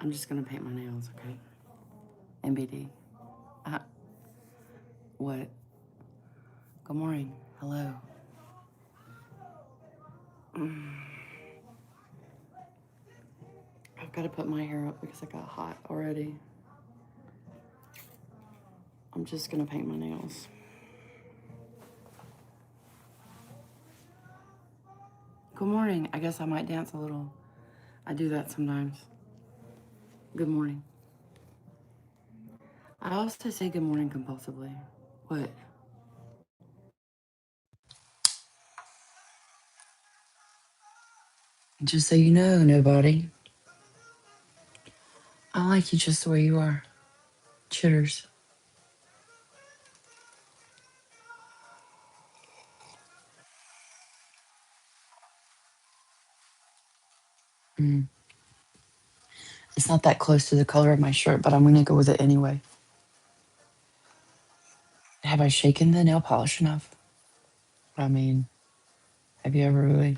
I'm just gonna paint my nails, okay? MBD. Uh, what? Good morning. Hello. I've got to put my hair up because I got hot already. I'm just gonna paint my nails. Good morning. I guess I might dance a little. I do that sometimes. Good morning. I also say good morning compulsively. What? Just so you know, nobody. I like you just the way you are. Chitters. Mm. It's not that close to the color of my shirt, but I'm gonna go with it anyway. Have I shaken the nail polish enough? I mean, have you ever really?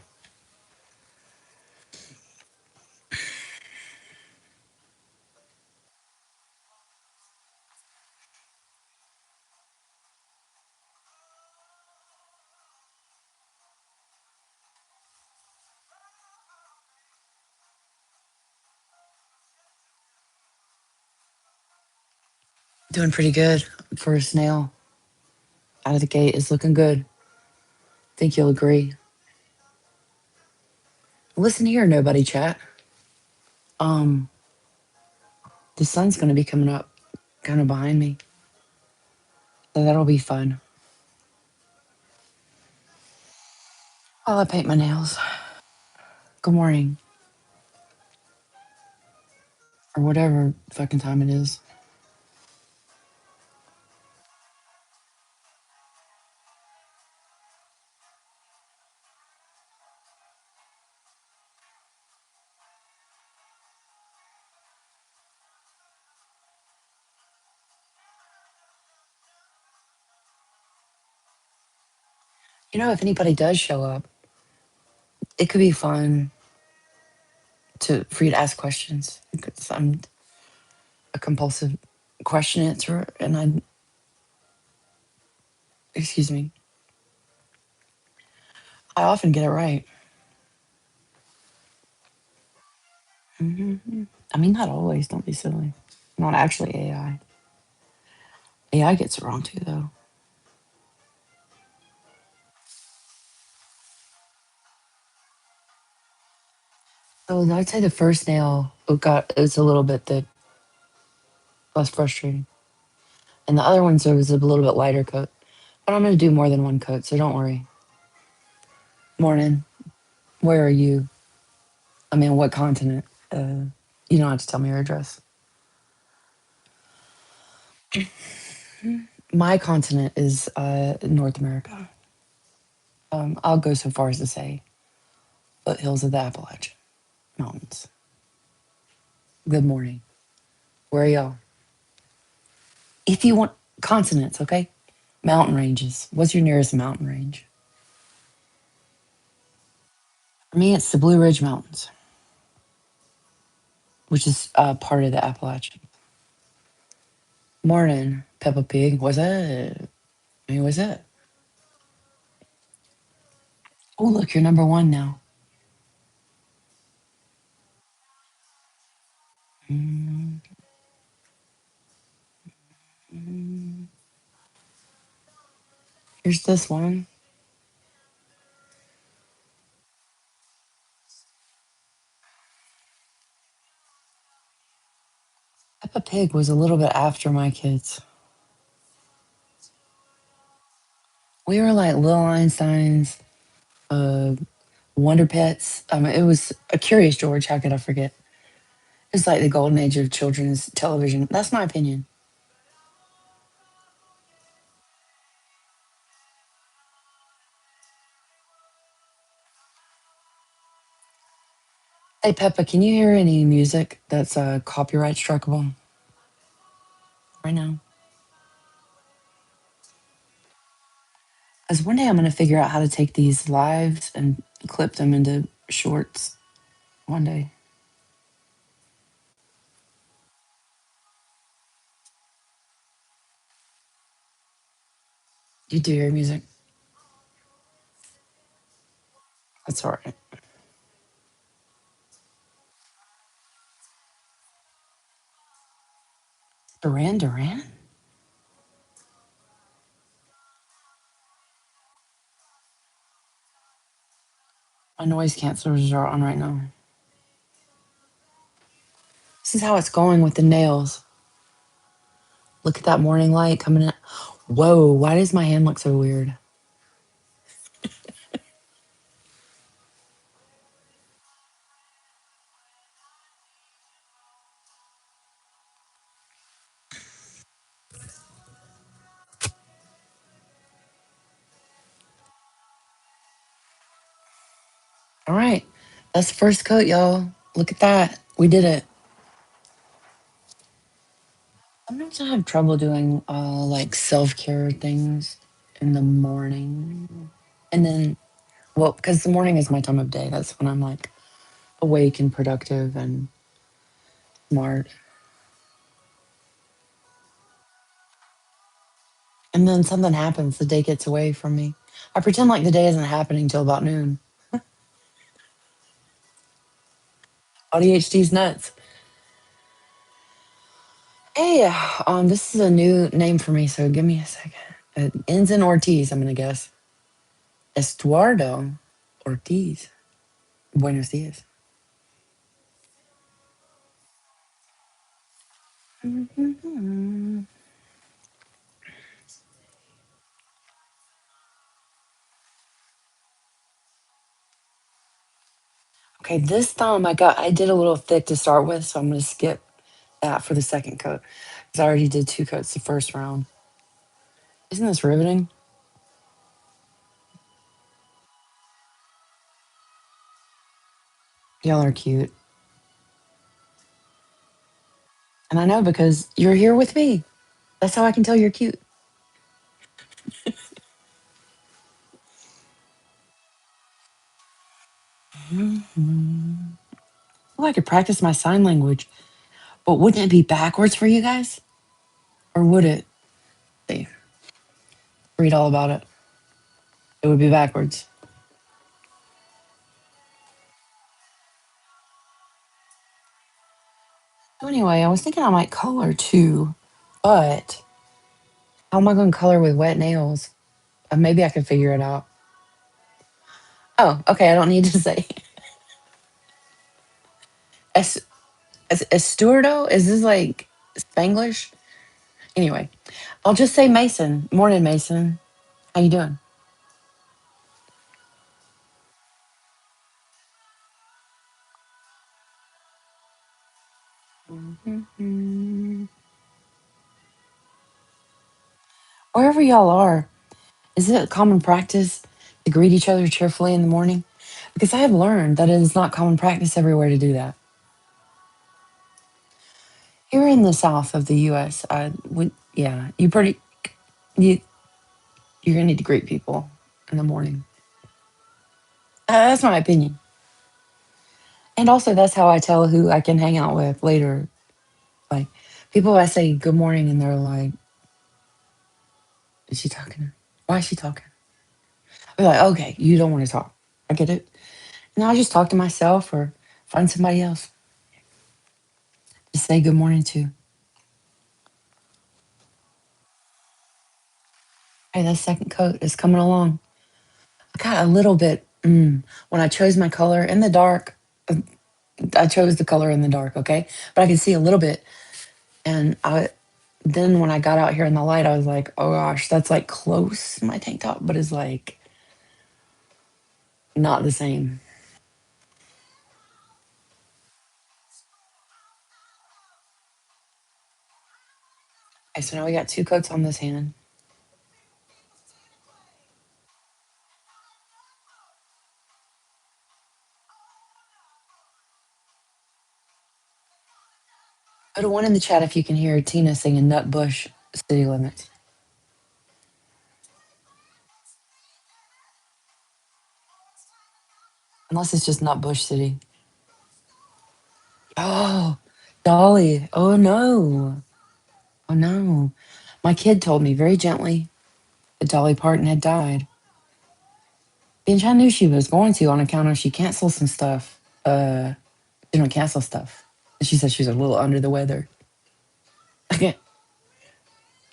Doing pretty good. First nail out of the gate is looking good. Think you'll agree. Listen here, nobody chat. Um, the sun's gonna be coming up kind of behind me. So that'll be fun. While I paint my nails. Good morning. Or whatever fucking time it is. You know, if anybody does show up, it could be fun for you to ask questions. Because I'm a compulsive question answerer, and excuse me, I often get it right. hmm I mean, not always. Don't be silly. Not actually AI. AI gets it wrong too, though. So I'd say the first nail it was a little bit less frustrating, and the other ones there was a little bit lighter coat. But I'm gonna do more than one coat, so don't worry. Morning. Where are you? I mean, what continent? You don't have to tell me your address. My continent is North America. I'll go so far as to say foothills of the Appalachian Mountains. Good morning. Where are y'all? If you want continents, okay? Mountain ranges. What's your nearest mountain range? For me, it's the Blue Ridge Mountains, which is part of the Appalachian. Morning, Peppa Pig. What's that? I mean, what's that? Oh, look, you're number one now. Mm, mm. Here's this one. Peppa Pig was a little bit after my kids. We were like Little Einsteins, uh, Wonder Pets. It was a Curious George. How could I forget? It's like the golden age of children's television. That's my opinion. Hey, Peppa, can you hear any music that's copyright strikeable right now? Because one day I'm going to figure out how to take these lives and clip them into shorts one day. You do your music. That's all right. Duran Duran? My noise cancelers are on right now. This is how it's going with the nails. Look at that morning light coming in. Whoa, why does my hand look so weird? All right. That's the first coat, y'all. Look at that. We did it. Sometimes I have trouble doing like self care things in the morning. And then, well, because the morning is my time of day. That's when I'm like awake and productive and smart. And then something happens, the day gets away from me. I pretend like the day isn't happening till about noon. ADHD's nuts. Hey, this is a new name for me, so give me a second. It ends in Ortiz, I'm gonna guess. Estuardo Ortiz. Buenos dias. Okay, this thumb I did a little thick to start with, so I'm gonna skip that for the second coat. Because I already did 2 coats the first round. Isn't this riveting? Y'all are cute. And I know because you're here with me. That's how I can tell you're cute. Oh, I could practice my sign language. But wouldn't it be backwards for you guys? Or would it? See, read all about it. It would be backwards. So anyway, I was thinking I might color too, but how am I going to color with wet nails? Maybe I could figure it out. Oh, okay. I don't need to say. Es, Esturdo? Is this like Spanglish? Anyway, I'll just say Mason. Morning, Mason. How you doing? Mhm. Wherever y'all are, is it a common practice to greet each other cheerfully in the morning? Because I have learned that it is not common practice everywhere to do that. Here in the south of the U.S., yeah, you you're gonna need to greet people in the morning. That's my opinion, and also that's how I tell who I can hang out with later. Like people, I say good morning, and they're like, "Is she talking? Why is she talking?" I'm like, "Okay, you don't want to talk. I get it." And I'll just talk to myself or find somebody else to say good morning to. Hey, that second coat is coming along. I got a little bit when I chose my color in the dark. uh, I chose the color in the dark, okay, but I could see a little bit, and I then when I got out here in the light, I was like, oh gosh, that's like close to my tank top, but it's like not the same. Okay, so now we got 2 coats on this hand. Put a one in the chat if you can hear Tina singing Nut Bush City Limits, unless it's just Nut Bush City. Oh, Dolly. Oh no. Oh no. My kid told me very gently that Dolly Parton had died. Bitch, I knew she was going to on account of she canceled some stuff. She didn't cancel stuff. And she said she was a little under the weather.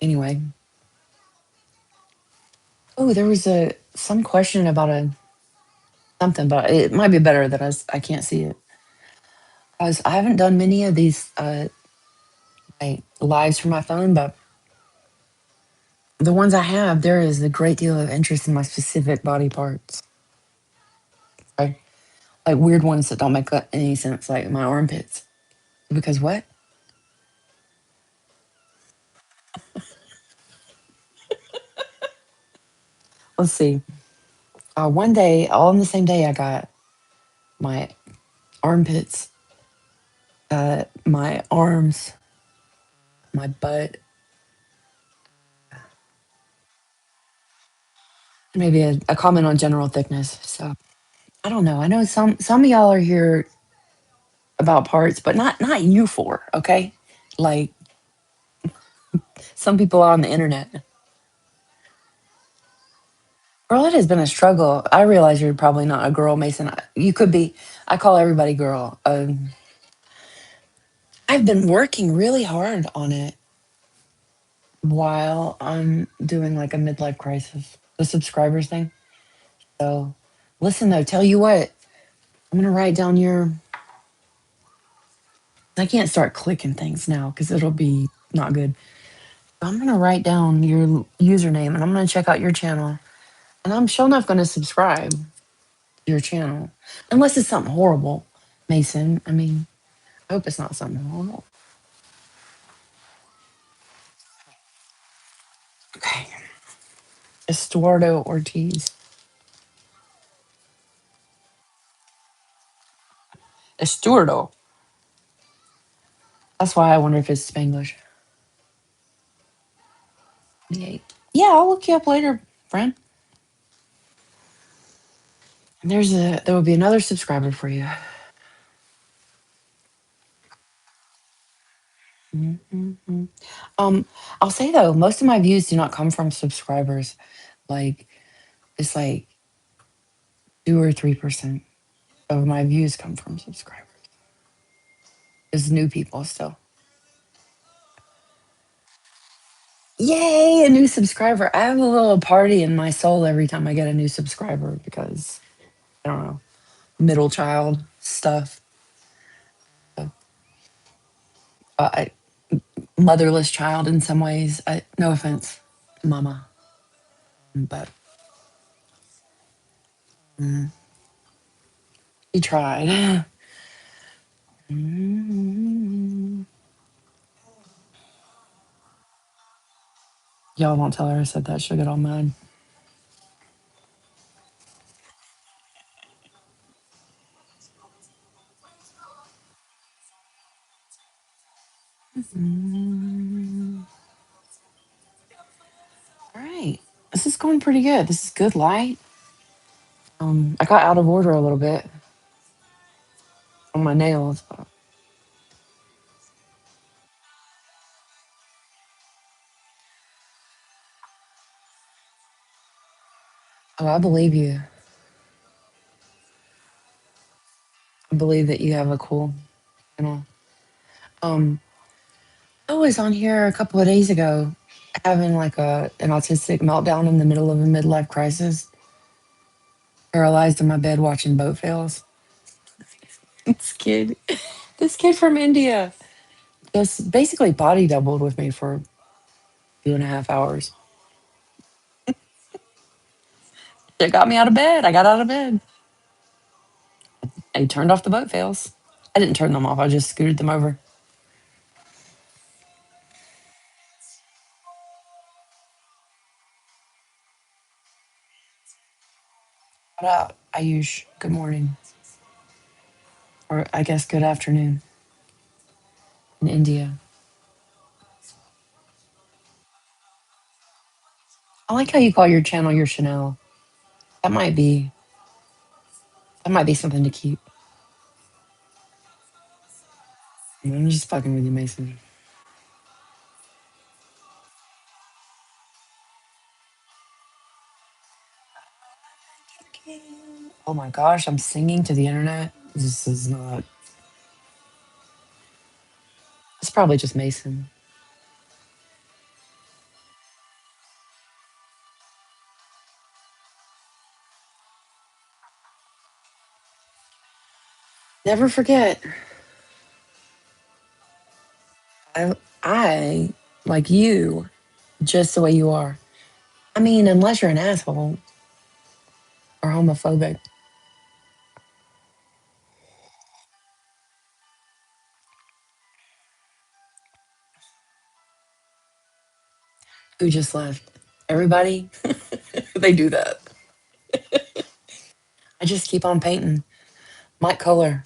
Anyway. Oh, there was a some question about a something, but it might be better that I can't see it. I haven't done many of these like lives from my phone, but the ones I have, there is a great deal of interest in my specific body parts. Right? Like weird ones that don't make any sense, like my armpits. Because what? Let's see. One day, all in the same day, I got my armpits, my arms, my butt, maybe a comment on general thickness. So I don't know. I know some of y'all are here about parts, but not you four. Okay, like some people on the internet. Girl, it has been a struggle. I realize you're probably not a girl, Mason. You could be. I call everybody girl. I've been working really hard on it while I'm doing like a midlife crisis, the subscribers thing. So, listen though, tell you what, I'm gonna write down your. I can't start clicking things now because it'll be not good. I'm gonna write down your username and I'm gonna check out your channel. And I'm sure enough gonna subscribe to your channel, unless it's something horrible, Mason. I mean, I hope it's not something horrible. Okay, Estuardo Ortiz. Estuardo. That's why I wonder if it's Spanglish. 28. Yeah, I'll look you up later, friend. And there will be another subscriber for you. Mhm. I'll say though, most of my views do not come from subscribers. Like it's like 2 or 3% of my views come from subscribers. It's new people still. Yay, a new subscriber. I have a little party in my soul every time I get a new subscriber because I don't know, middle child stuff. I, motherless child in some ways. No offense, mama, but he tried. Mm. Y'all won't tell her I said that. She'll get all mad. Mm. All right. This is going pretty good. This is good light. I got out of order a little bit on my nails. Oh, I believe you. I believe that you have a cool channel. Um, I was on here a couple of days ago having like an autistic meltdown in the middle of a midlife crisis, paralyzed in my bed watching boat fails. This kid, this kid from India, just basically body doubled with me for 2.5 hours. It got me out of bed. I got out of bed. I turned off the boat fails. I didn't turn them off. I just scooted them over. What up, Ayush? Good morning. Or I guess good afternoon in India. I like how you call your channel your Chanel. That might be that might be something to keep. I'm just fucking with you, Mason. Oh my gosh, I'm singing to the internet. This is not. It's probably just Mason. Never forget. I like you just the way you are. I mean, unless you're an asshole or homophobic. Who just left? Everybody? They do that. I just keep on painting. Mike Color.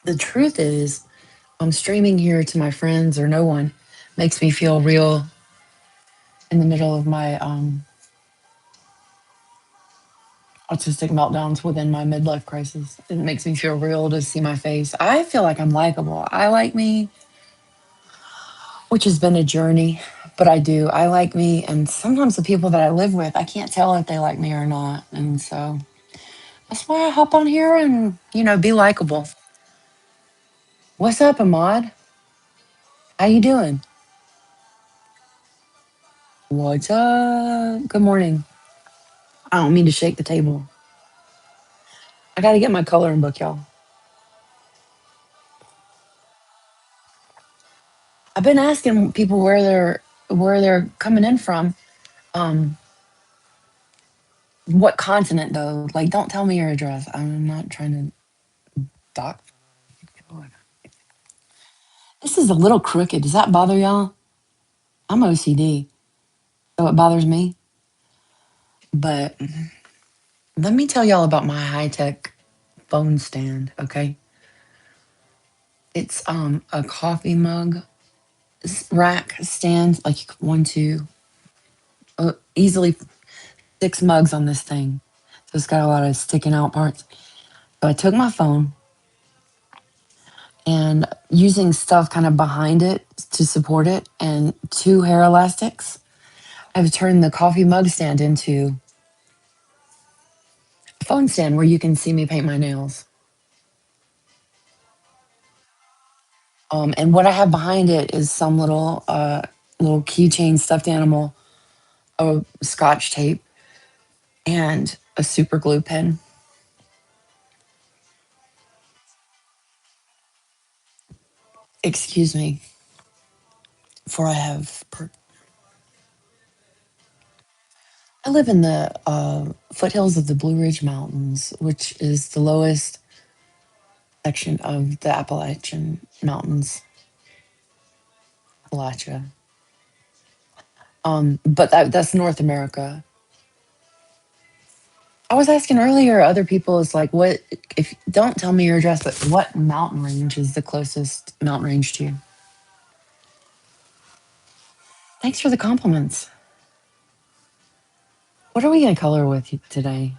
The truth is, I'm streaming here to my friends or no one. Makes me feel real in the middle of my autistic meltdowns within my midlife crisis. It makes me feel real to see my face. I feel like I'm likable. I like me, which has been a journey, but I do. I like me. And sometimes the people that I live with, I can't tell if they like me or not. And so that's why I hop on here and, be likable. What's up, Ahmad? How you doing? What's up? Good morning. I don't mean to shake the table. I got to get my coloring book, y'all. I've been asking people where they're coming in from. Um, what continent though? Like, don't tell me your address. I'm not trying to dock. This is a little crooked. Does that bother y'all? I'm OCD, so it bothers me. But let me tell y'all about my high tech phone stand. Okay, it's a coffee mug rack stand. Like one, two, easily 6 mugs on this thing. So it's got a lot of sticking out parts. So I took my phone and using stuff kind of behind it to support it and 2 hair elastics, I've turned the coffee mug stand into a phone stand where you can see me paint my nails. And what I have behind it is some little keychain stuffed animal, a scotch tape, and a super glue pen. Excuse me, for I have. I live in the foothills of the Blue Ridge Mountains, which is the lowest section of the Appalachian Mountains, Appalachia. But that's North America. I was asking earlier, other people is like, what if don't tell me your address, but what mountain range is the closest mountain range to you? Thanks for the compliments. What are we going to color with today?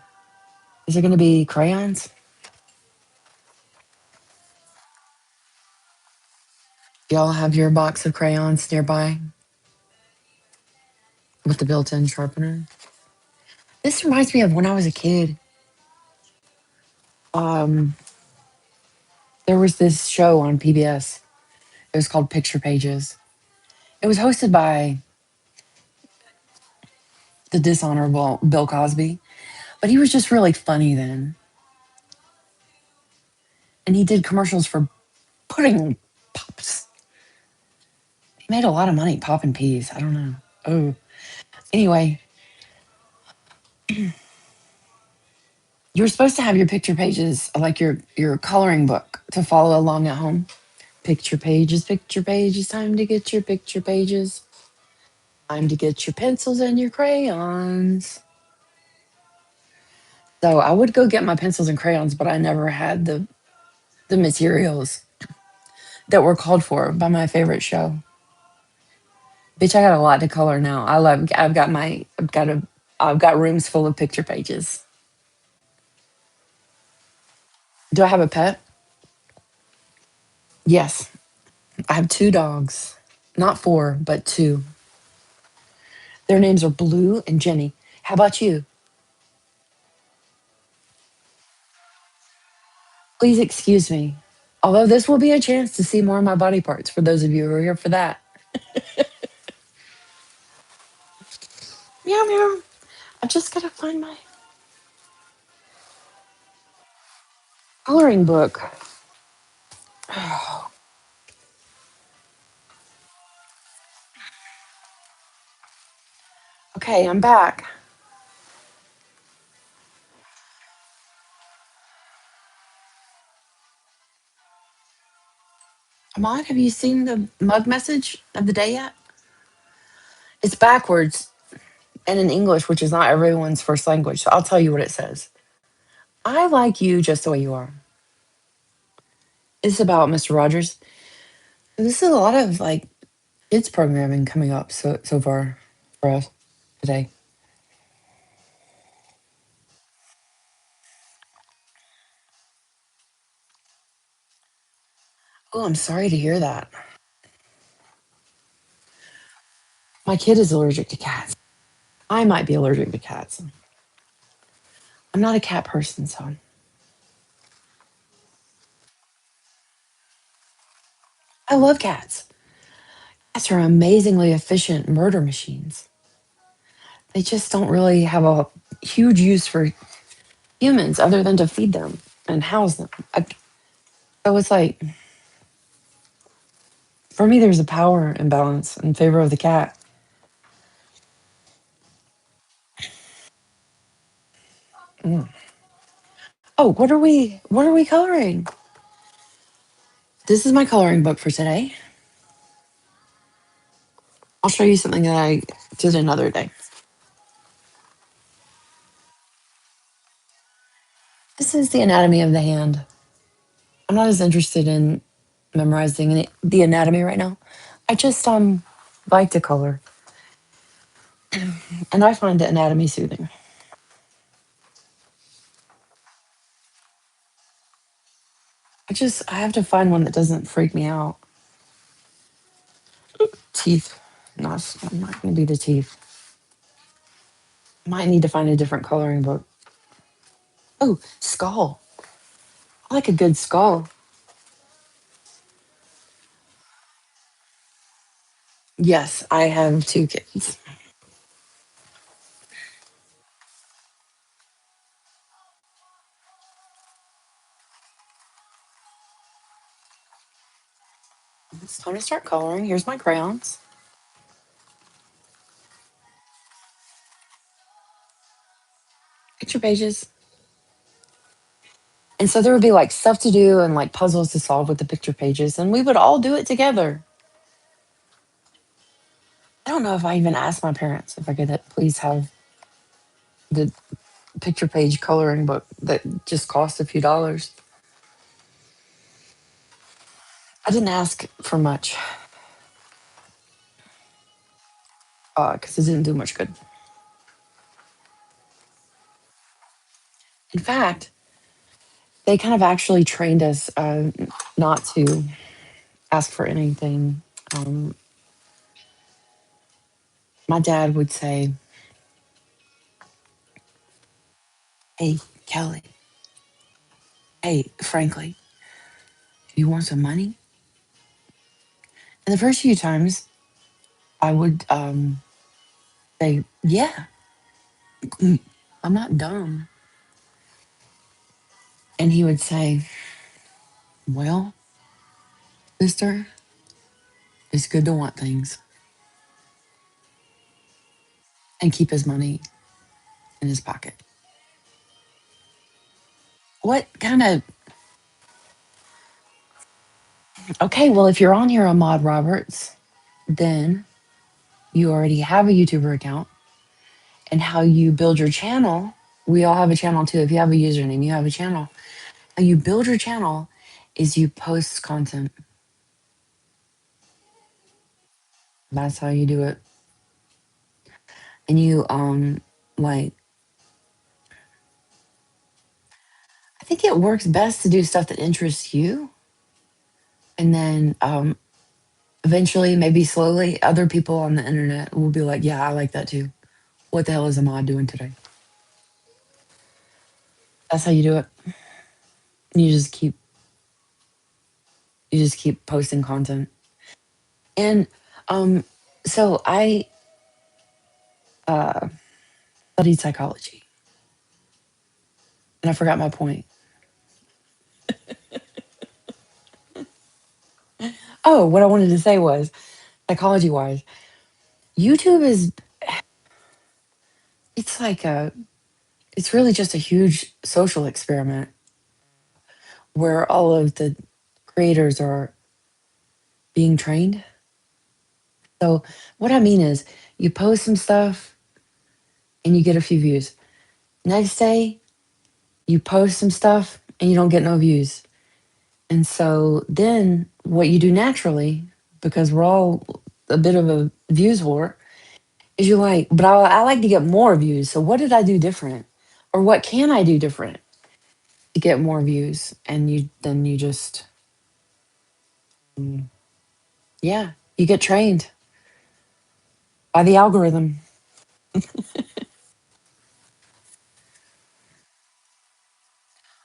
Is it going to be crayons? Y'all have your box of crayons nearby with the built in sharpener? This reminds me of when I was a kid. Um, there was this show on PBS. It was called Picture Pages. It was hosted by the dishonorable Bill Cosby, but he was just really funny then. And he did commercials for pudding pops. He made a lot of money popping peas. I don't know. Oh, anyway, you're supposed to have your picture pages like your coloring book to follow along at home. Picture pages, picture pages. Time to get your picture pages. Time to get your pencils and your crayons. So I would go get my pencils and crayons, but I never had the materials that were called for by my favorite show. Bitch, I got a lot to color now. I've got rooms full of picture pages. Do I have a pet? Yes. I have 2 dogs. Not four, but two. Their names are Blue and Jenny. How about you? Please excuse me. Although this will be a chance to see more of my body parts for those of you who are here for that. Meow meow. I just gotta find my coloring book. Okay, I'm back. Ahmad, have you seen the mug message of the day yet? It's backwards and in English, which is not everyone's first language. So I'll tell you what it says. I like you just the way you are. It's about Mr. Rogers. This is a lot of like kids programming coming up so far for us today. Oh, I'm sorry to hear that. My kid is allergic to cats. I might be allergic to cats. I'm not a cat person, so I love cats. Cats are amazingly efficient murder machines. They just don't really have a huge use for humans other than to feed them and house them. So it's like, for me, there's a power imbalance in favor of the cat. Mm. Oh, what are we coloring? This is my coloring book for today. I'll show you something that I did another day. This is the anatomy of the hand. I'm not as interested in memorizing the anatomy right now. I just like to color, and I find the anatomy soothing. I have to find one that doesn't freak me out. Teeth, not going to be the teeth. Might need to find a different coloring book. Oh, skull. I like a good skull. Yes, I have two kids. It's time to start coloring. Here's my crayons. Picture pages. And so there would be like stuff to do and like puzzles to solve with the picture pages, and we would all do it together. I don't know if I even asked my parents if I could please have the picture page coloring book that just cost a few dollars. I didn't ask for much because it didn't do much good. In fact, they kind of actually trained us not to ask for anything. Um, my dad would say, "Hey, Kelly, hey, frankly, you want some money?" And the first few times, I would say, "Yeah, I'm not dumb." And he would say, "Well, sister, it's good to want things," and keep his money in his pocket. What kind of okay? Well, if you're on here, Ahmad Roberts, then you already have a YouTuber account, and how you build your channel. We all have a channel too. If you have a username, you have a channel. How you build your channel is you post content. That's how you do it. And you like I think it works best to do stuff that interests you. And then Eventually, maybe slowly, other people on the internet will be like, yeah, I like that too. What the hell is Ahmad doing today? That's how you do it. You just keep posting content. And um so I uh studied psychology and I forgot my point. Oh, what I wanted to say was psychology wise, YouTube is it's like a it's really just a huge social experiment where all of the creators are being trained. So what I mean is you post some stuff and you get a few views. Next day, you post some stuff and you don't get no views. And so then what you do naturally, because we're all a bit of a views war, is you're like, but I like to get more views. So what did I do different? Or what can I do different to get more views? And you just, mm, yeah, you get trained by the algorithm.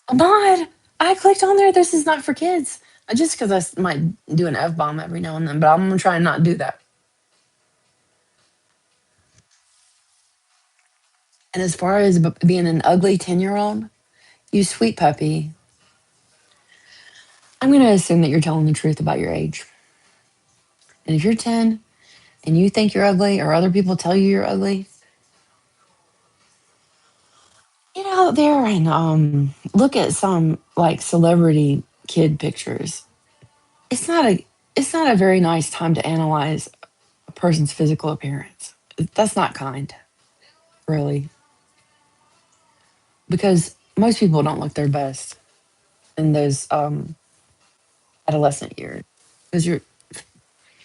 Ahmad, I clicked on there. This is not for kids. Just because might do an F bomb every now and then, but I'm going to try and not do that. And as far as being an ugly 10-year-old, you sweet puppy, I'm going to assume that you're telling the truth about your age. And if you're 10 and you think you're ugly or other people tell you you're ugly, get out there and look at some like celebrity kid pictures. It's not a very nice time to analyze a person's physical appearance. That's not kind, really, because most people don't look their best in those adolescent years because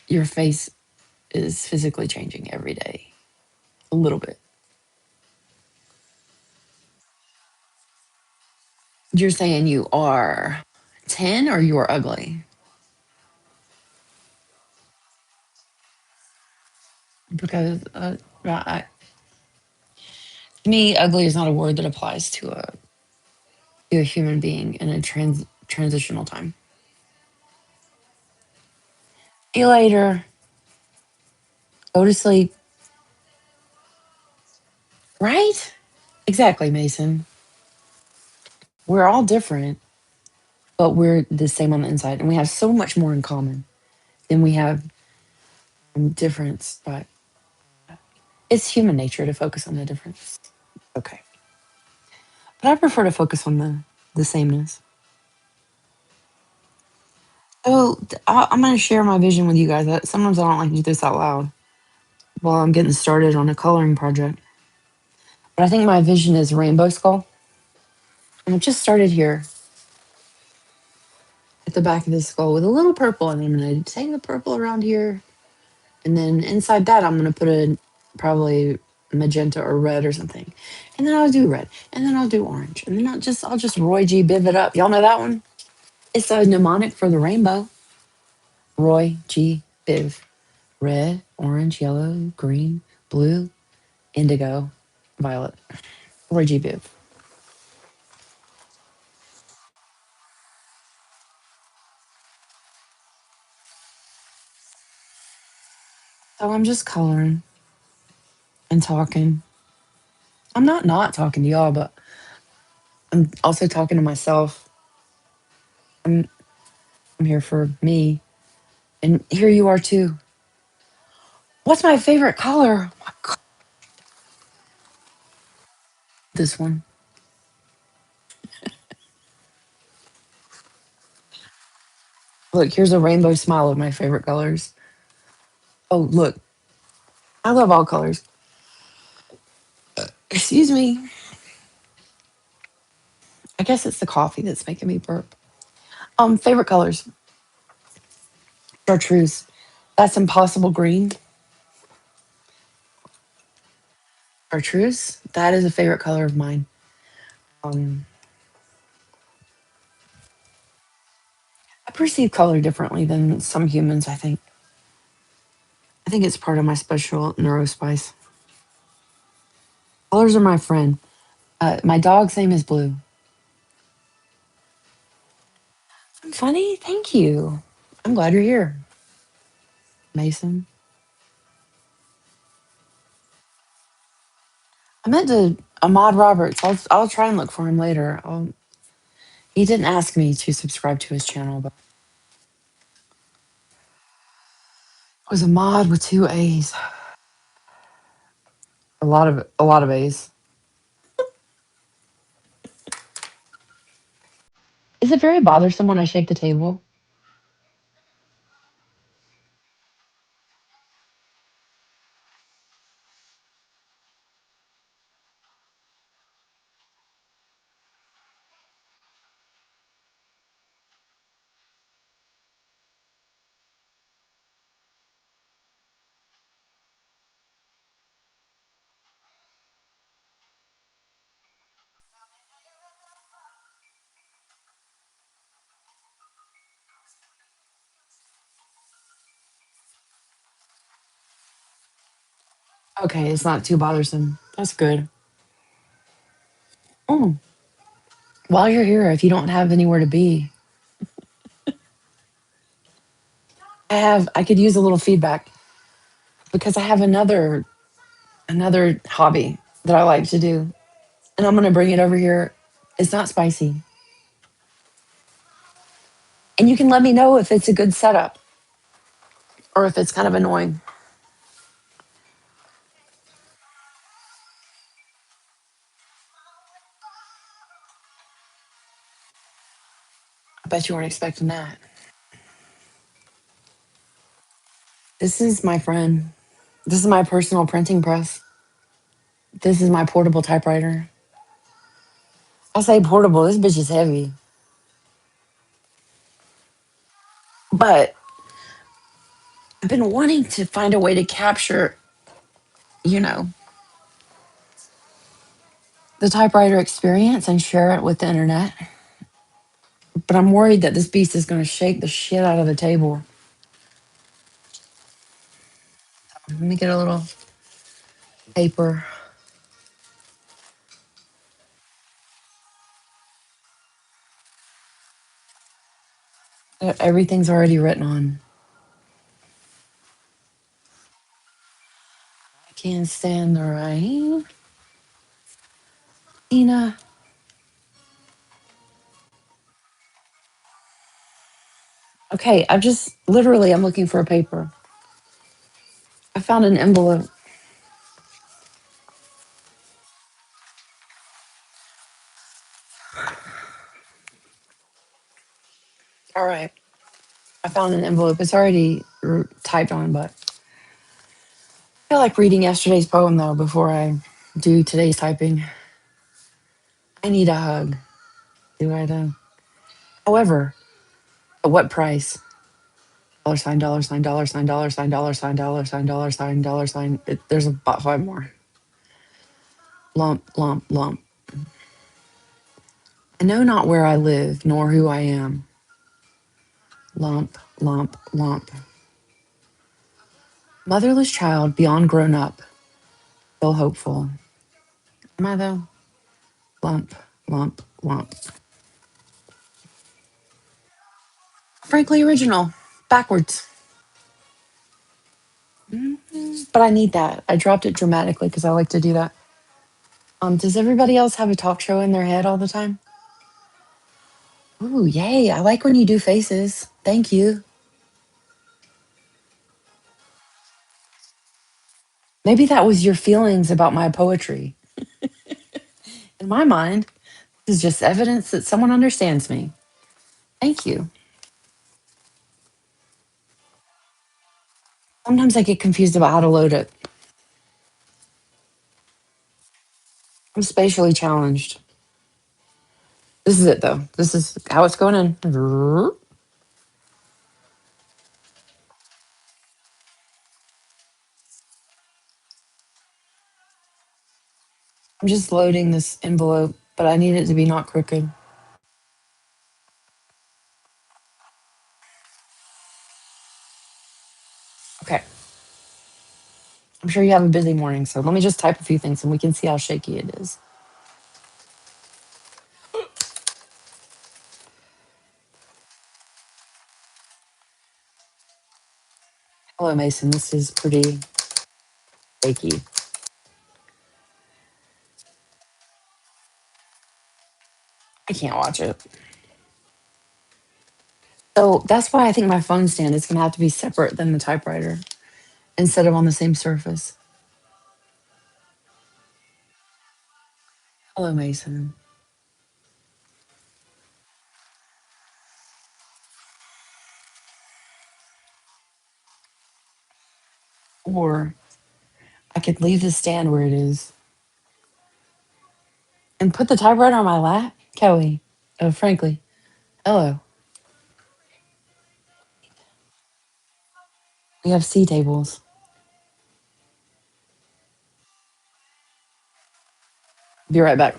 your face is physically changing every day a little bit. You're saying you are 10 or you are ugly? Because to me, ugly is not a word that applies to a human being in a transitional time. See you later. Go to sleep. Right? Exactly, Mason. We're all different, but we're the same on the inside. And we have so much more in common than we have difference. But it's human nature to focus on the difference. Okay. But I prefer to focus on the sameness. Oh, I'm going to share my vision with you guys. Sometimes I don't like to do this out loud while I'm getting started on a coloring project. But I think my vision is rainbow skull. And I've just started here at the back of the skull with a little purple, and I'm going to take the purple around here, and then inside that I'm going to put a probably magenta or red or something, and then I'll do red, and then I'll do orange, and then I'll just Roy G. Biv it up. Y'all know that one? It's a mnemonic for the rainbow. Roy G. Biv. Red, orange, yellow, green, blue, indigo, violet. Roy G. Biv. So I'm just coloring and talking. I'm not talking to y'all, but I'm also talking to myself. I'm I'm here for me, and here you are too. What's my favorite color? This one. Look, here's a rainbow smile of my favorite colors. Oh, look, I love all colors. Excuse me. I guess it's the coffee that's making me burp. Favorite colors. Chartreuse. That's impossible green. Chartreuse. That is a favorite color of mine. Um, I perceive color differently than some humans, I think. I think it's part of my special neurospice. Colors are my friend. My dog's name is Blue. I'm funny. Thank you. I'm glad you're here, Mason. I meant to Ahmad Roberts. I'll try and look for him later. He didn't ask me to subscribe to his channel, but it was Ahmad with two A's. A lot of A's. Is it very bothersome when I shake the table? Okay, it's not too bothersome. That's good. Mm. While you're here, if you don't have anywhere to be, I could use a little feedback because I have another hobby that I like to do, and I'm gonna bring it over here. It's not spicy, and you can let me know if it's a good setup or if it's kind of annoying. I bet you weren't expecting that. This is my friend. This is my personal printing press. This is my portable typewriter. I say portable. This bitch is heavy, but I've been wanting to find a way to capture, you know, the typewriter experience and share it with the internet. But I'm worried that this beast is going to shake the shit out of the table. Let me get a little paper. Everything's already written on. I can't stand the rain. Tina. Okay, I'm looking for a paper. I found an envelope. All right. I found an envelope. It's already typed on, but I feel like reading yesterday's poem though before I do today's typing. I need a hug. Do I though? However, at what price? Dollar sign, dollar sign, dollar sign, dollar sign, dollar sign, dollar sign, dollar sign, dollar sign. There's about five more. Lump, lump, lump. I know not where I live, nor who I am. Lump, lump, lump. Motherless child beyond grown up. Still hopeful. Am I though? Lump, lump, lump. Frankly original. Backwards. But I need that. I dropped it dramatically because I like to do that. Does everybody else have a talk show in their head all the time? Ooh, yay. I like when you do faces. Thank you. Maybe that was your feelings about my poetry. In my mind, this is just evidence that someone understands me. Thank you. Sometimes I get confused about how to load it. I'm spatially challenged. This is it though. This is how it's going in. I'm just loading this envelope, but I need it to be not crooked. Okay. I'm sure you have a busy morning, so let me just type a few things and we can see how shaky it is. Hello, Mason. This is pretty shaky. I can't watch it. So that's why I think my phone stand is going to have to be separate than the typewriter instead of on the same surface. Hello, Mason. Or I could leave the stand where it is and put the typewriter on my lap. Kelly, frankly, hello. We have C tables. Be right back.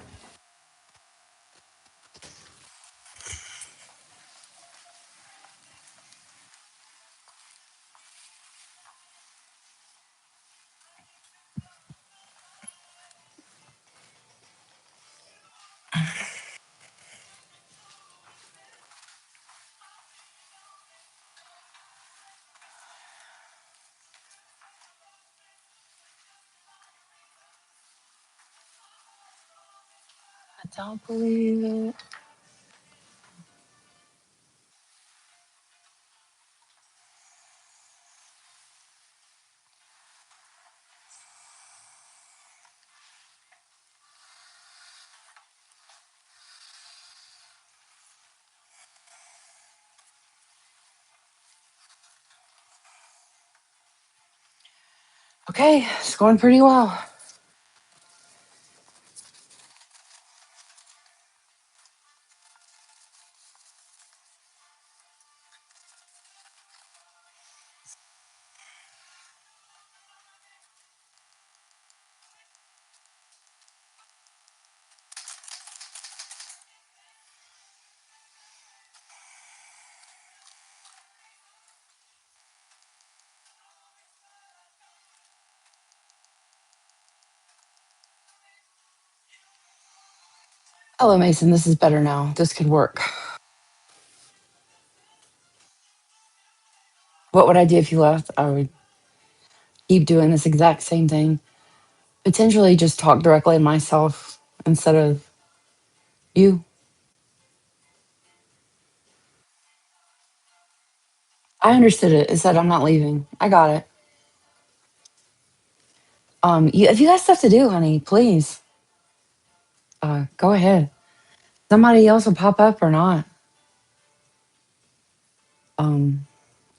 I don't believe it. Okay, it's going pretty well. Hello, Mason. This is better now. This could work. What would I do if you left? I would keep doing this exact same thing. Potentially just talk directly to myself instead of you. I understood it. It said I'm not leaving. I got it. If you got stuff to do, honey, please, go ahead. Somebody else will pop up or not. Um,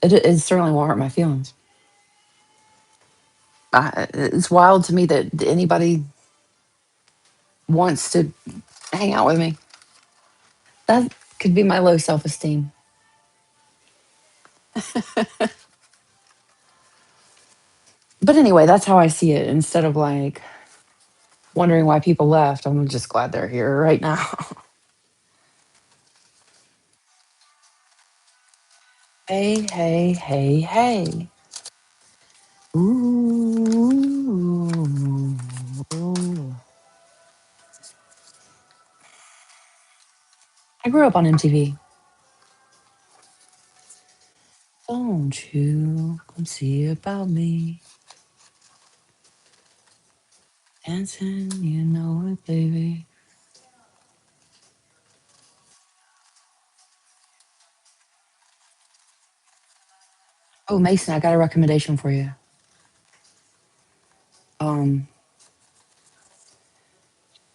it certainly won't hurt my feelings. It's wild to me that anybody wants to hang out with me. That could be my low self esteem. But anyway, that's how I see it. Instead of like wondering why people left, I'm just glad they're here right now. Hey, hey, hey, hey. Ooh. Ooh. I grew up on MTV. Don't you come see about me dancing? You know it, baby. Oh, Mason, I got a recommendation for you. Um,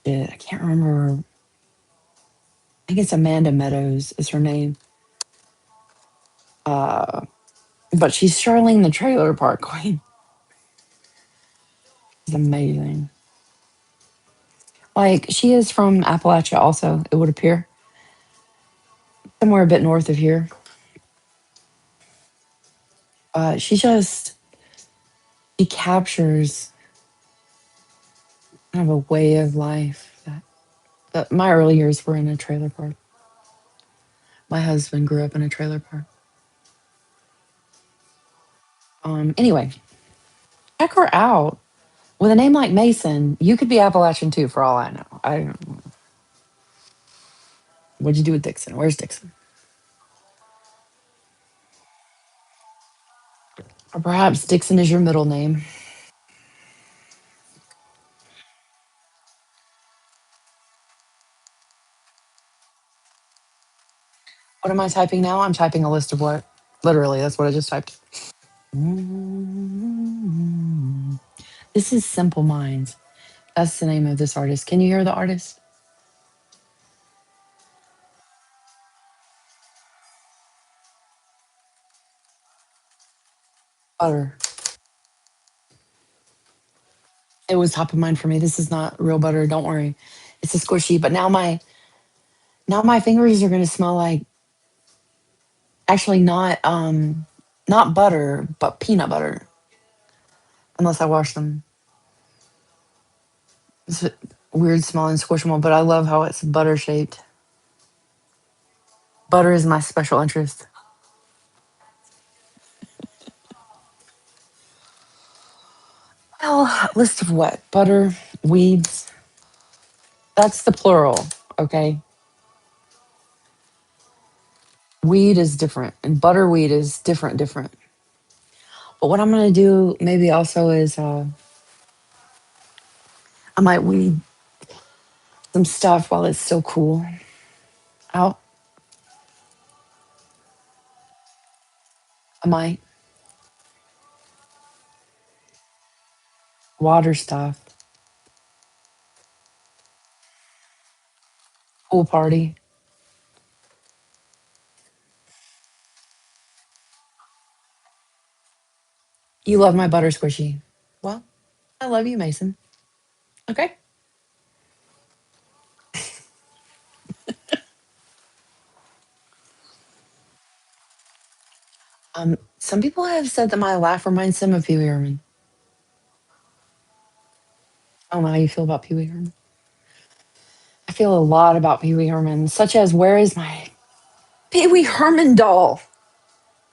I can't remember. I think it's Amanda Meadows is her name. Uh, but she's Charlene the Trailer Park Queen. She's amazing. Like she is from Appalachia, also. It would appear somewhere a bit north of here. She captures kind of a way of life that my early years were in a trailer park. My husband grew up in a trailer park. Anyway, Check her out. With a name like Mason, you could be Appalachian too, for all I know. What'd you do with Dixon? Where's Dixon? Or perhaps Dixon is your middle name. What am I typing now? I'm typing a list of what? Literally, that's what I just typed. Mm. This is Simple Minds. That's the name of this artist. Can you hear the artist? Butter. It was top of mind for me. This is not real butter. Don't worry. It's a squishy. But now my fingers are gonna smell like actually not butter, but peanut butter. Unless I wash them. It's a weird smelling squishable, but I love how it's butter shaped. Butter is my special interest. Well, list of what? Butter, weeds. That's the plural. Okay. Weed is different, and butterweed is different. But what I'm gonna do maybe also is I might weed some stuff while it's still cool out. I might water stuff. Pool party. You love my butter squishy. Well, I love you, Mason. Okay. Some people have said that my laugh reminds them of Pee Wee Herman. I don't know how you feel about Pee Wee Herman. I feel a lot about Pee Wee Herman, such as where is my Pee Wee Herman doll?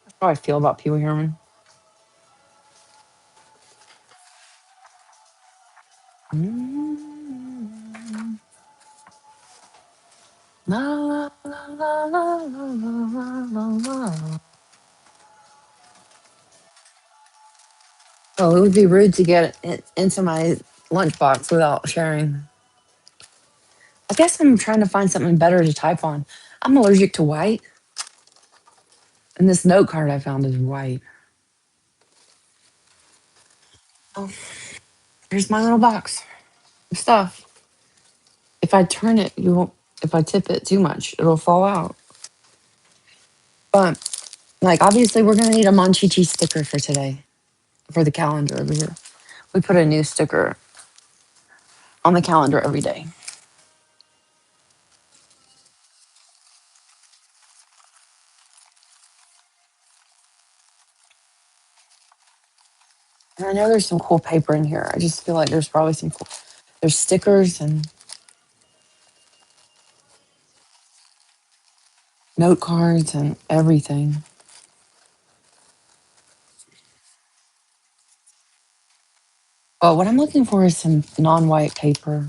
That's how I feel about Pee Wee Herman. Mm. La, la, la, la, la, la, la, la. Oh, it would be rude to get it into my lunchbox without sharing. I guess I'm trying to find something better to type on. I'm allergic to white, and this note card I found is white. Oh, here's my little box of stuff. If I turn it, you won't. If I tip it too much, it'll fall out. But like, obviously, we're gonna need a Monchichi sticker for today for the calendar over here. We put a new sticker on the calendar every day. And I know there's some cool paper in here. I just feel like there's probably some cool. There's stickers and note cards and everything. But what I'm looking for is some non-white paper.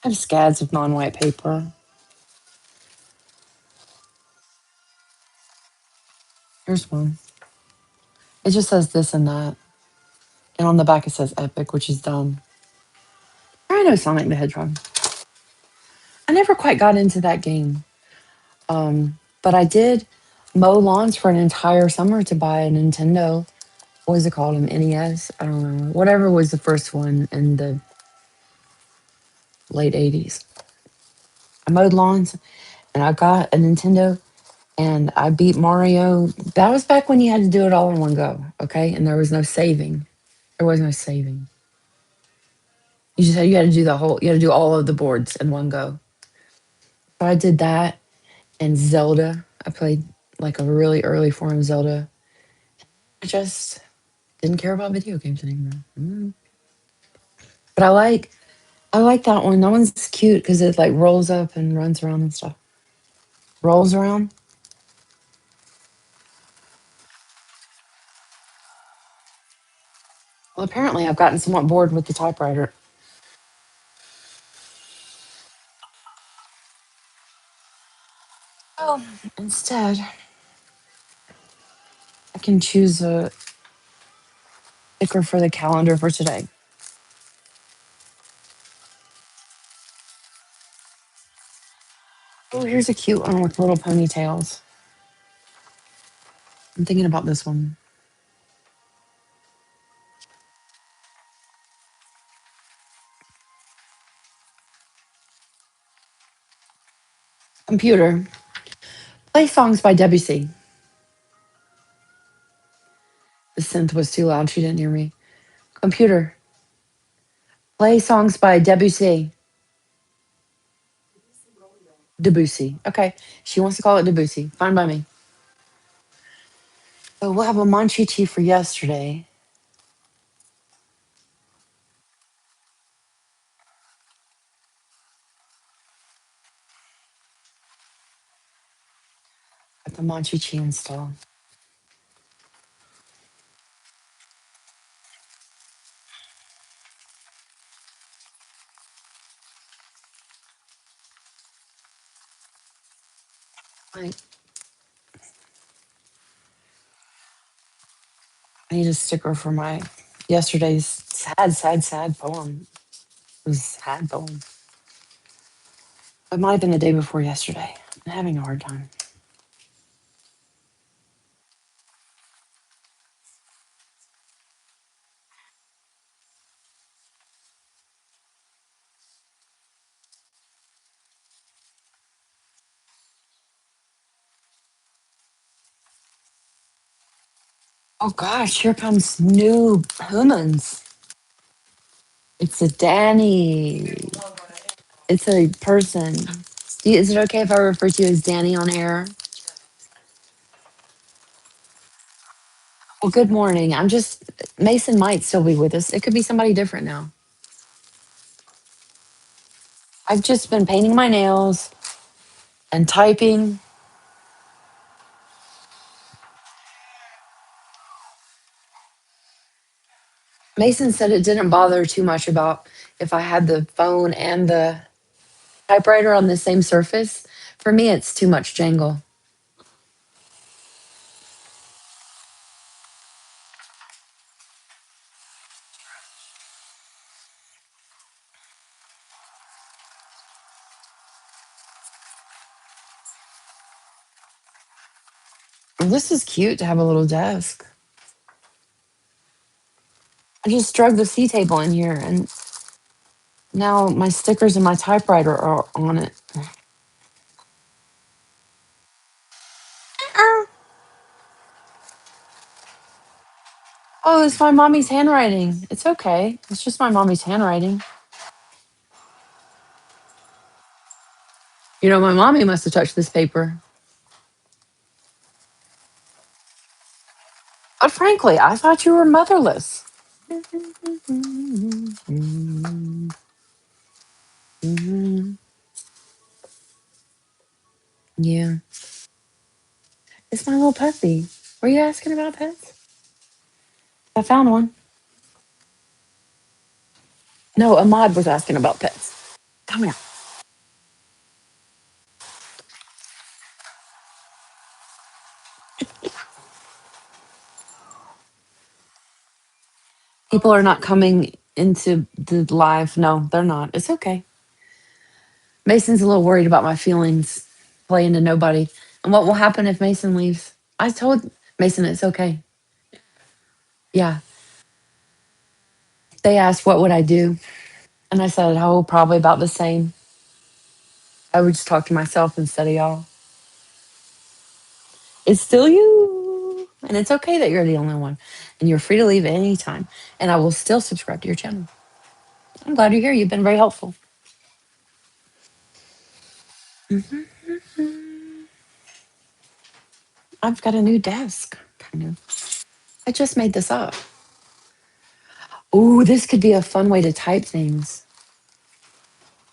I have scads of non-white paper. Here's one. It just says this and that. And on the back it says Epic, which is dumb. I know Sonic the Hedgehog. I never quite got into that game. But I did mow lawns for an entire summer to buy a Nintendo. What was it called? An NES? I don't know. Whatever was the first one in the late 80s. I mowed lawns and I got a Nintendo and I beat Mario. That was back when you had to do it all in one go, okay? And there was no saving. There was no saving. You just had you had to do the whole. You had to do all of the boards in one go. So I did that and Zelda. I played like a really early form of Zelda. I just didn't care about video games anymore. But I like that one. That one's cute because it like rolls up and runs around and stuff. Rolls around. Well, apparently I've gotten somewhat bored with the typewriter. Oh, instead, I can choose a sticker for the calendar for today. Oh, here's a cute one with little ponytails. I'm thinking about this one. Computer, play songs by Debussy. The synth was too loud. She didn't hear me. Computer, play songs by Debussy. Debussy. Okay. She wants to call it Debussy. Fine by me. So we'll have a Monchichi for yesterday. Got the Monchichi installed. I I need a sticker for my yesterday's sad poem. It was a sad poem. It might have been the day before yesterday. I'm having a hard time. Oh gosh, here comes new humans. It's a Danny. It's a person. Is it okay if I refer to you as Danny on air? Well, good morning. I'm just, Mason might still be with us. It could be somebody different now. I've just been painting my nails and typing. Mason said it didn't bother too much about if I had the phone and the typewriter on the same surface. For me, it's too much jangle. This is cute to have a little desk. I just drug the C table in here and now my stickers and my typewriter are on it. Oh, it's my mommy's handwriting. It's okay. It's just my mommy's handwriting. You know, my mommy must have touched this paper. But frankly, I thought you were motherless. Yeah. It's my little puppy. Were you asking about pets? I found one. No, Ahmad was asking about pets. Come here. People are not coming into the live. No, they're not. It's okay. Mason's a little worried about my feelings playing to nobody. And what will happen if Mason leaves? I told Mason it's okay. Yeah. They asked what would I do? And I said, oh, probably about the same. I would just talk to myself instead of y'all. It's still you. And it's okay that you're the only one. And you're free to leave at any time. And I will still subscribe to your channel. I'm glad you're here. You've been very helpful. Mhm. I've got a new desk, kind of. I just made this up. Oh, this could be a fun way to type things.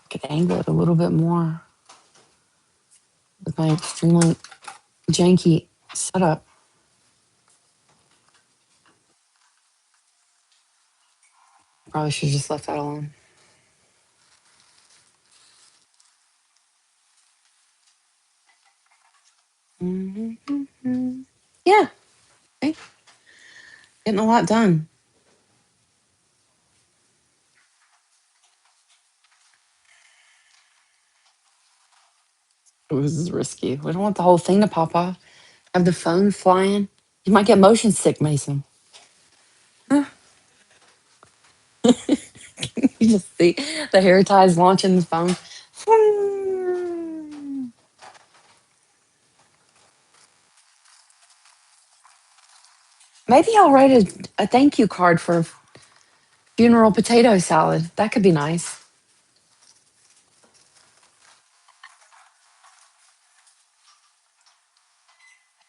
I could angle it a little bit more with my extremely janky setup. Probably should have just left that alone. Mhm. Yeah, hey, getting a lot done. Ooh, this is risky. We don't want the whole thing to pop off. Have the phone flying. You might get motion sick, Mason. You just see the hair ties launching the phone. Maybe I'll write a thank you card for funeral potato salad. That could be nice.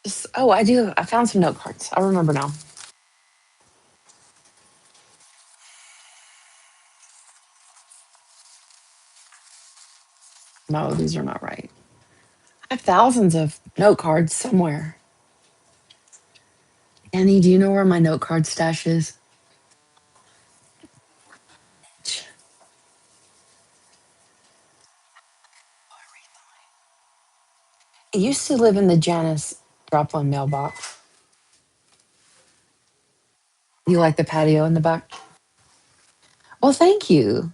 Just, oh, I do. I found some note cards. I remember now. No, these are not right. I have thousands of note cards somewhere. Annie, do you know where my note card stash is? It used to live in the Janice drop one mailbox. You like the patio in the back? Well, thank you.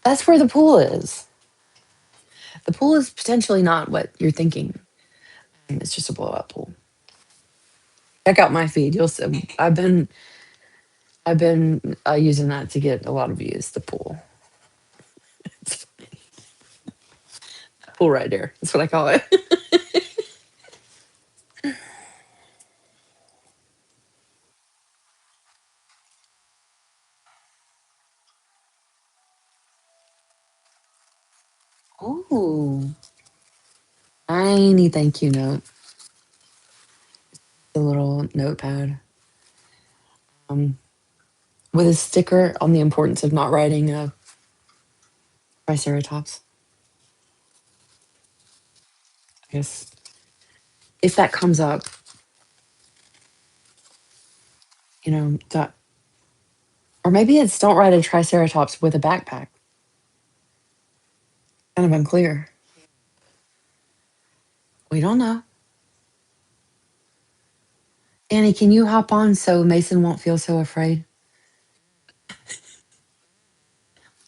That's where the pool is. The pool is potentially not what you're thinking. It's just a blow up pool. Check out my feed. You'll see. I've been using that to get a lot of views. The pool. It's pool right there. That's what I call it. Ooh, tiny thank you note. The little notepad. Um, with a sticker on the importance of not riding a Triceratops. I guess if that comes up, that, or maybe it's don't ride a Triceratops with a backpack. Kind of unclear. We don't know. Annie, can you hop on so Mason won't feel so afraid?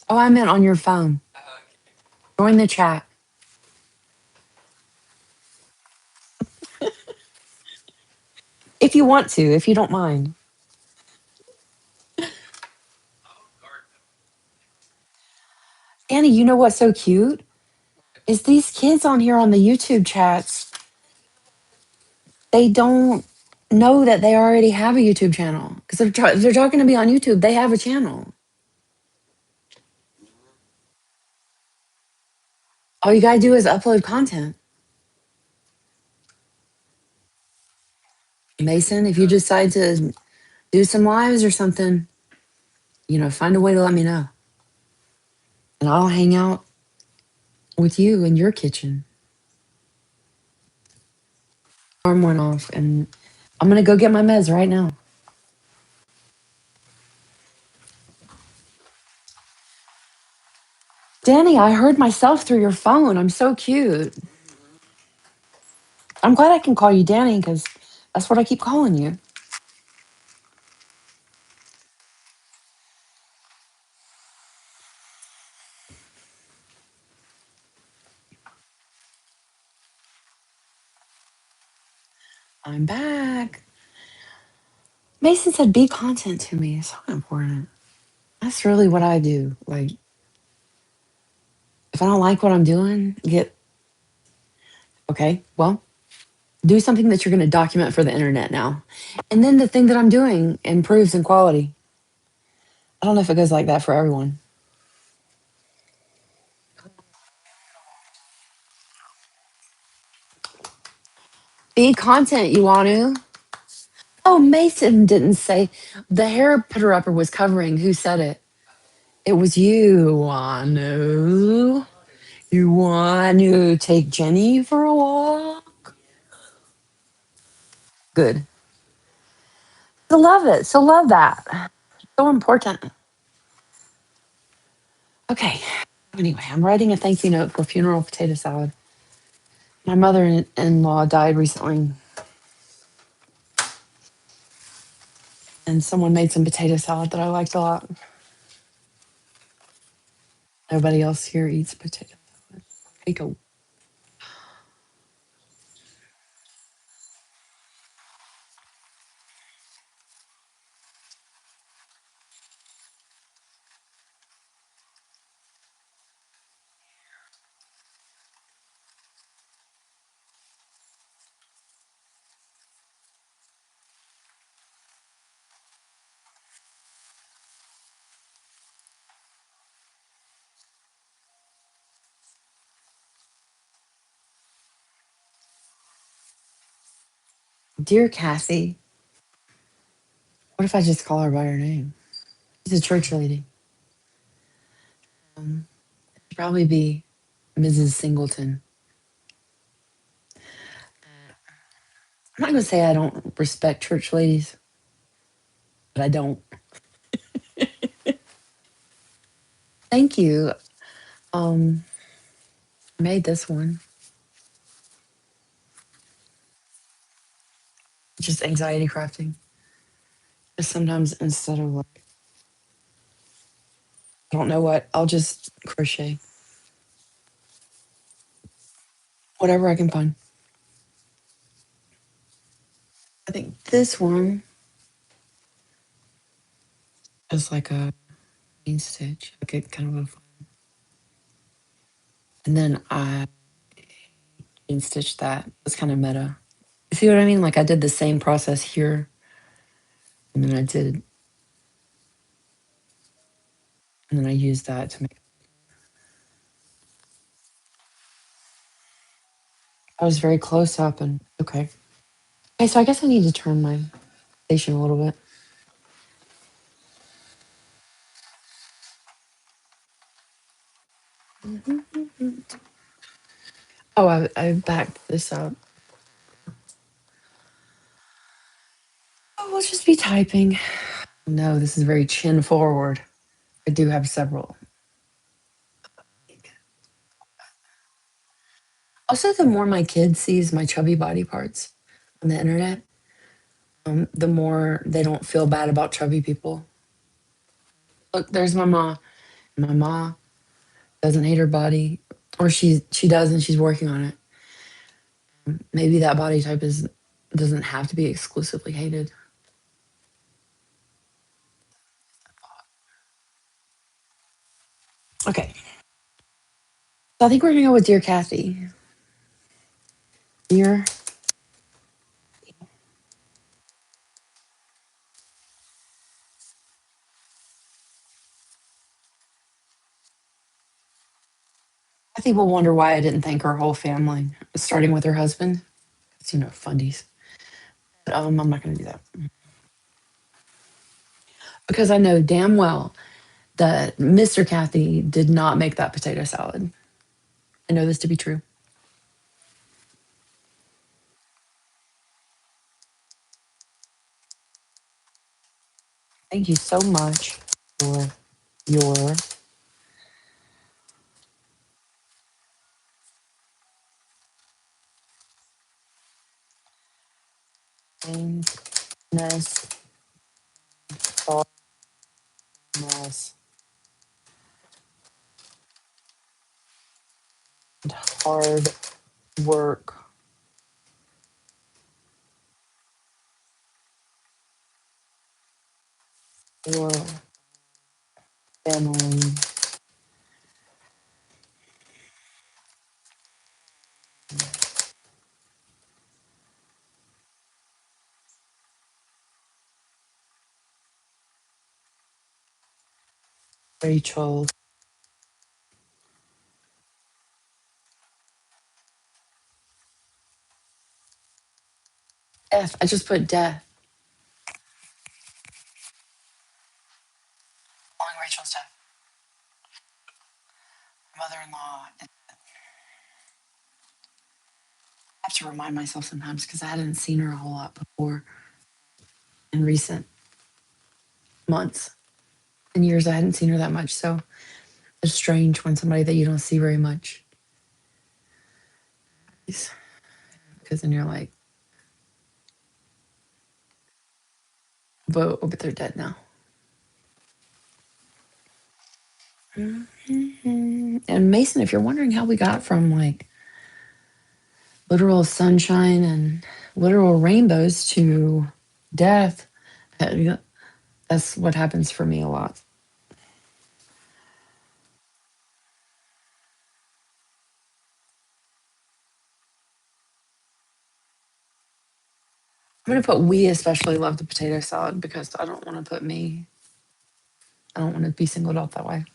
Oh, I meant on your phone. Join the chat if you want to, if you don't mind. Annie, you know what's so cute? Is these kids on here on the YouTube chats, they don't know that they already have a YouTube channel. Because if they're talking to me on YouTube, they have a channel. All you gotta do is upload content. Mason, if you decide to do some lives or something, find a way to let me know. And I'll hang out with you in your kitchen. Arm went off, and I'm gonna go get my meds right now. Danny, I heard myself through your phone. I'm so cute. I'm glad I can call you Danny because that's what I keep calling you. I'm back. Mason said, be content to me. It's so important. That's really what I do. Like, if I don't like what I'm doing, okay, well, do something that you're going to document for the internet now. And then the thing that I'm doing improves in quality. I don't know if it goes like that for everyone. Be content, you want to. Oh, Mason didn't say the hair putter upper was covering. Who said it? It was you, Wanu. You want to take Jenny for a walk? Good. So love it. So love that. So important. Okay. Anyway, I'm writing a thank you note for funeral potato salad. My mother-in-law died recently, and someone made some potato salad that I liked a lot. Nobody else here eats potato salad. Potato. Dear Kathy, what if I just call her by her name? She's a church lady. It'd probably be Mrs. Singleton. I'm not going to say I don't respect church ladies, but I don't. Thank you. Um, I made this one. Just anxiety crafting. Just sometimes instead of like, I don't know what, I'll just crochet whatever I can find. I think this one is like a main stitch, like a kind of a, and then I main stitch that. It's kind of meta. You see what I mean? Like I did the same process here, and then I used that to make. I was very close up and okay. Okay, so I guess I need to turn my station a little bit. Oh, I backed this up. Oh, we'll just be typing. No, this is very chin forward. I do have several. Also, the more my kid sees my chubby body parts on the internet, the more they don't feel bad about chubby people. Look, there's my mom. My mom doesn't hate her body, or she does, and she's working on it. Maybe that body type is doesn't have to be exclusively hated. Okay, so I think we're gonna go with Dear Kathy. Dear, Kathy will wonder why I didn't thank her whole family, starting with her husband. It's fundies. But, I'm not gonna do that because I know damn well that Mr. Kathy did not make that potato salad. I know this to be true. Thank you so much for your kindness, thoughtfulness, and hard work. Your family. Rachel. F. I just put death. Following Rachel's death. Mother-in-law. I have to remind myself sometimes because I hadn't seen her a whole lot before in recent months and years. I hadn't seen her that much. So It's strange when somebody that you don't see very much, because then you're like, but they're dead now. And Mason, if you're wondering how we got from like literal sunshine and literal rainbows to death, yeah, that's what happens for me a lot. I'm gonna put we especially love the potato salad because I don't want to put me. I don't want to be singled out that way.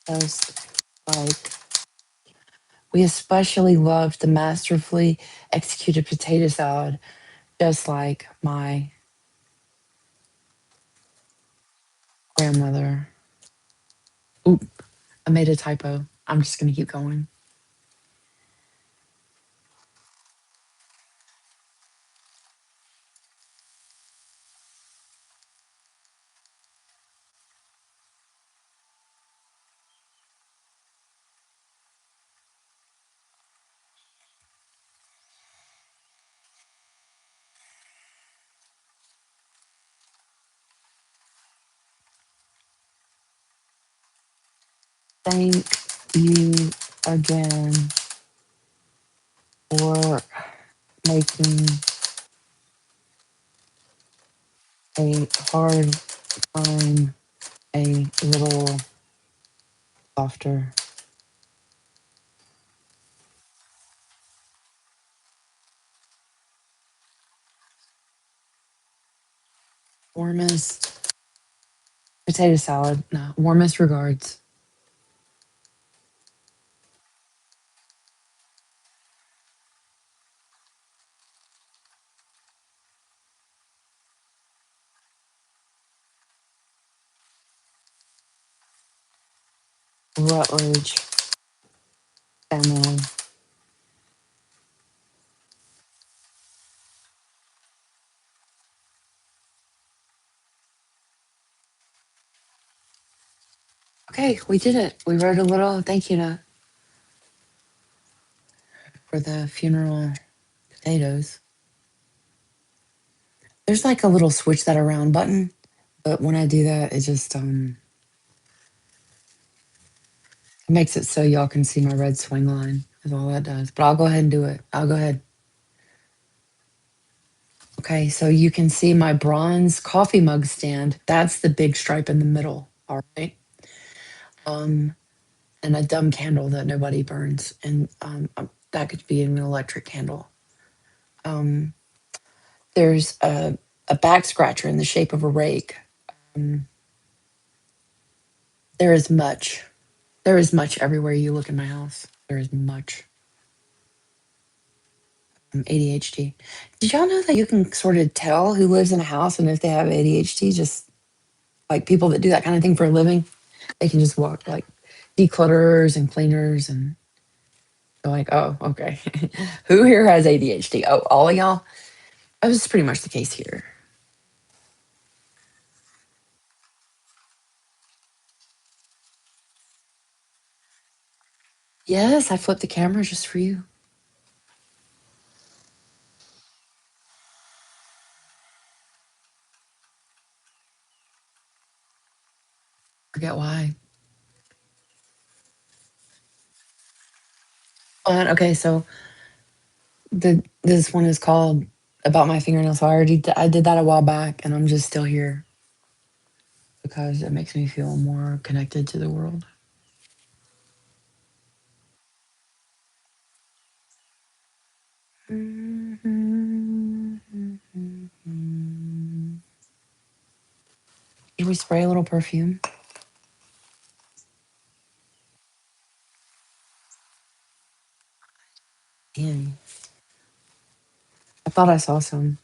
Just like we especially love the masterfully executed potato salad, just like my grandmother. Oop, I made a typo. I'm just gonna keep going. Thank you again for making a hard time a little softer. Warmest potato salad. No, warmest regards. Rutledge family. Okay, we did it. We wrote a little thank you note for the funeral potatoes. There's like a little switch that around button, but when I do that, it just it makes it so y'all can see my red swing line. Is all that does. But I'll go ahead and do it. I'll go ahead. Okay, so you can see my bronze coffee mug stand. That's the big stripe in the middle. All right. Um, and a dumb candle that nobody burns, and that could be an electric candle. Um, there's a back scratcher in the shape of a rake. Um, there is much. There is much everywhere you look in my house. There is much. ADHD. Did y'all know that you can sort of tell who lives in a house and if they have ADHD? Just like people that do that kind of thing for a living, they can just walk like declutterers and cleaners and they're like, oh, okay. Who here has ADHD? Oh, all of y'all? That was pretty much the case here. Yes, I flipped the camera just for you. Forget why. But okay, so this one is called About My Fingernails. So I did that a while back, and I'm just still here because it makes me feel more connected to the world. Should we spray a little perfume? Man, I thought I saw some.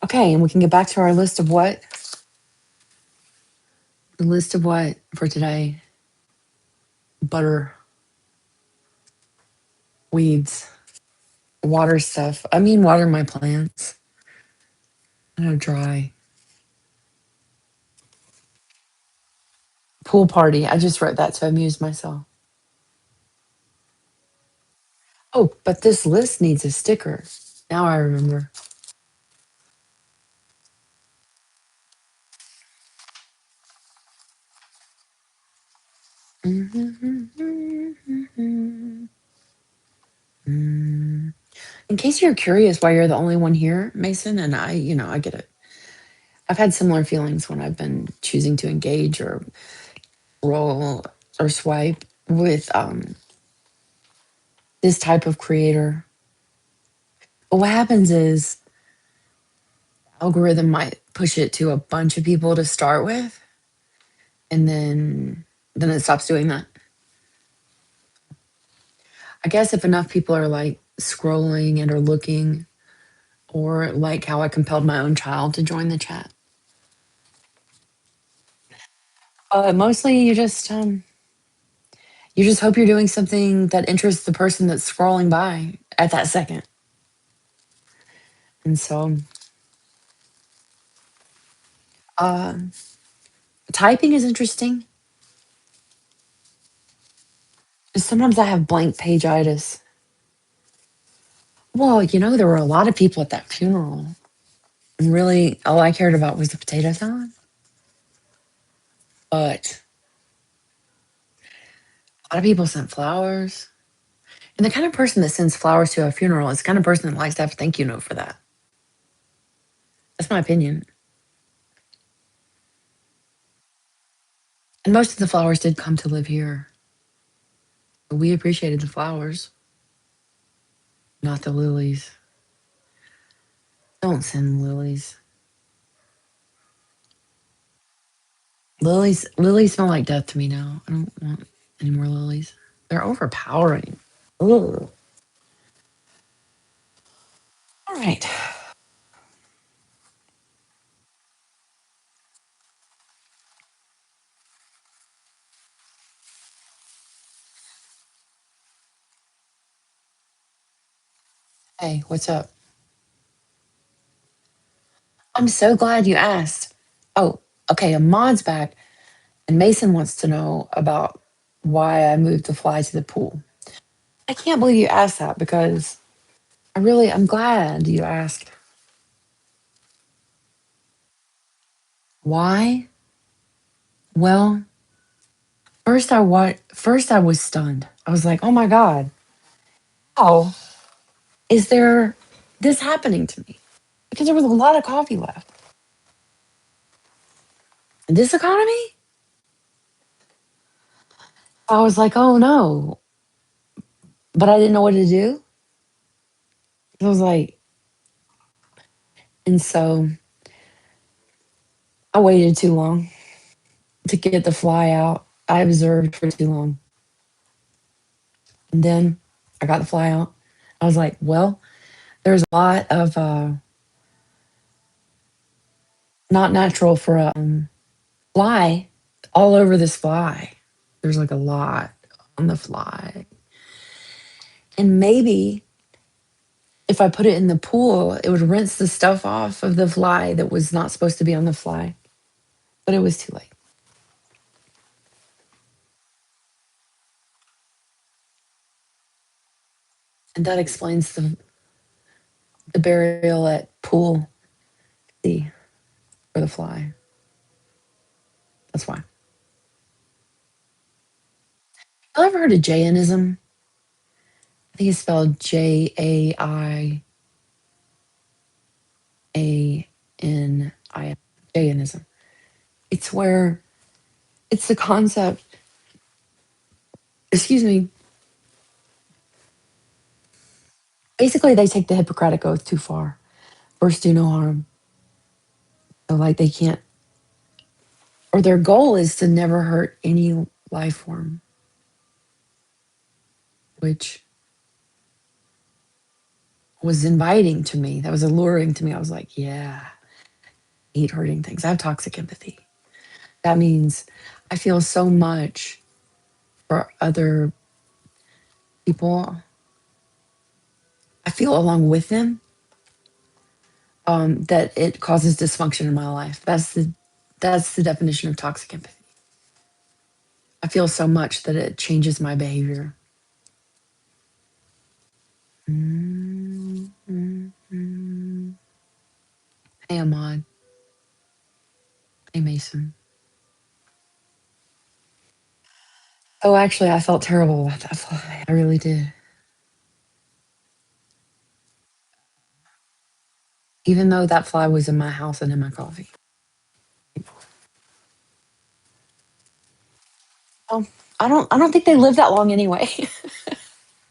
Okay, and we can get back to our list of what? The list of what for today? Butter, weeds, water stuff. I mean, water my plants. I know dry. Pool party. I just wrote that to amuse myself. Oh, but this list needs a sticker. Now I remember. Mm. In case you're curious why you're the only one here, Mason, and I get it. I've had similar feelings when I've been choosing to engage or roll or swipe with this type of creator. But what happens is algorithm might push it to a bunch of people to start with, and then it stops doing that. I guess if enough people are like scrolling and are looking, or like how I compelled my own child to join the chat. Mostly you just hope you're doing something that interests the person that's scrolling by at that second. And so uh, typing is interesting. Sometimes I have blank pageitis. Well, there were a lot of people at that funeral. And really, all I cared about was the potato salad. But a lot of people sent flowers. And the kind of person that sends flowers to a funeral is the kind of person that likes to have a thank you note for that. That's my opinion. And most of the flowers did come to live here. But we appreciated the flowers, not the lilies. Don't send lilies. Lilies smell like death to me now. I don't want any more lilies. They're overpowering. Ugh. All right. Hey, what's up? I'm so glad you asked. Oh, okay. A mod's back, and Mason wants to know about why I moved the fly to the pool. I can't believe you asked that because I'm glad you asked. Why? Well, first I was stunned. I was like, "Oh my god, how is there this happening to me?" Because there was a lot of coffee left. In this economy, I was like, "Oh no," but I didn't know what to do. I was like, and so I waited too long to get the fly out. I observed for too long, and then I got the fly out. I was like, "Well, there's a lot of not natural for a fly all over this fly. There's like a lot on the fly. And maybe if I put it in the pool, it would rinse the stuff off of the fly that was not supposed to be on the fly. But it was too late. And that explains the burial at pool C for the fly. That's why. Have you ever heard of Jainism? I think it's spelled Jainism. Jainism. It's where it's the concept, excuse me, basically they take the Hippocratic Oath too far. First, do no harm. So, like, they can't, or their goal is to never hurt any life form, which was inviting to me, that was alluring to me. I was like, yeah, I hate hurting things. I have toxic empathy. That means I feel so much for other people. I feel along with them, that it causes dysfunction in my life. That's the definition of toxic empathy. I feel so much that it changes my behavior. Mm, mm, mm. Hey, Ahmad. Hey, Mason. Oh, actually, I felt terrible about that fly. I really did. Even though that fly was in my house and in my coffee. Oh, I don't think they live that long anyway. I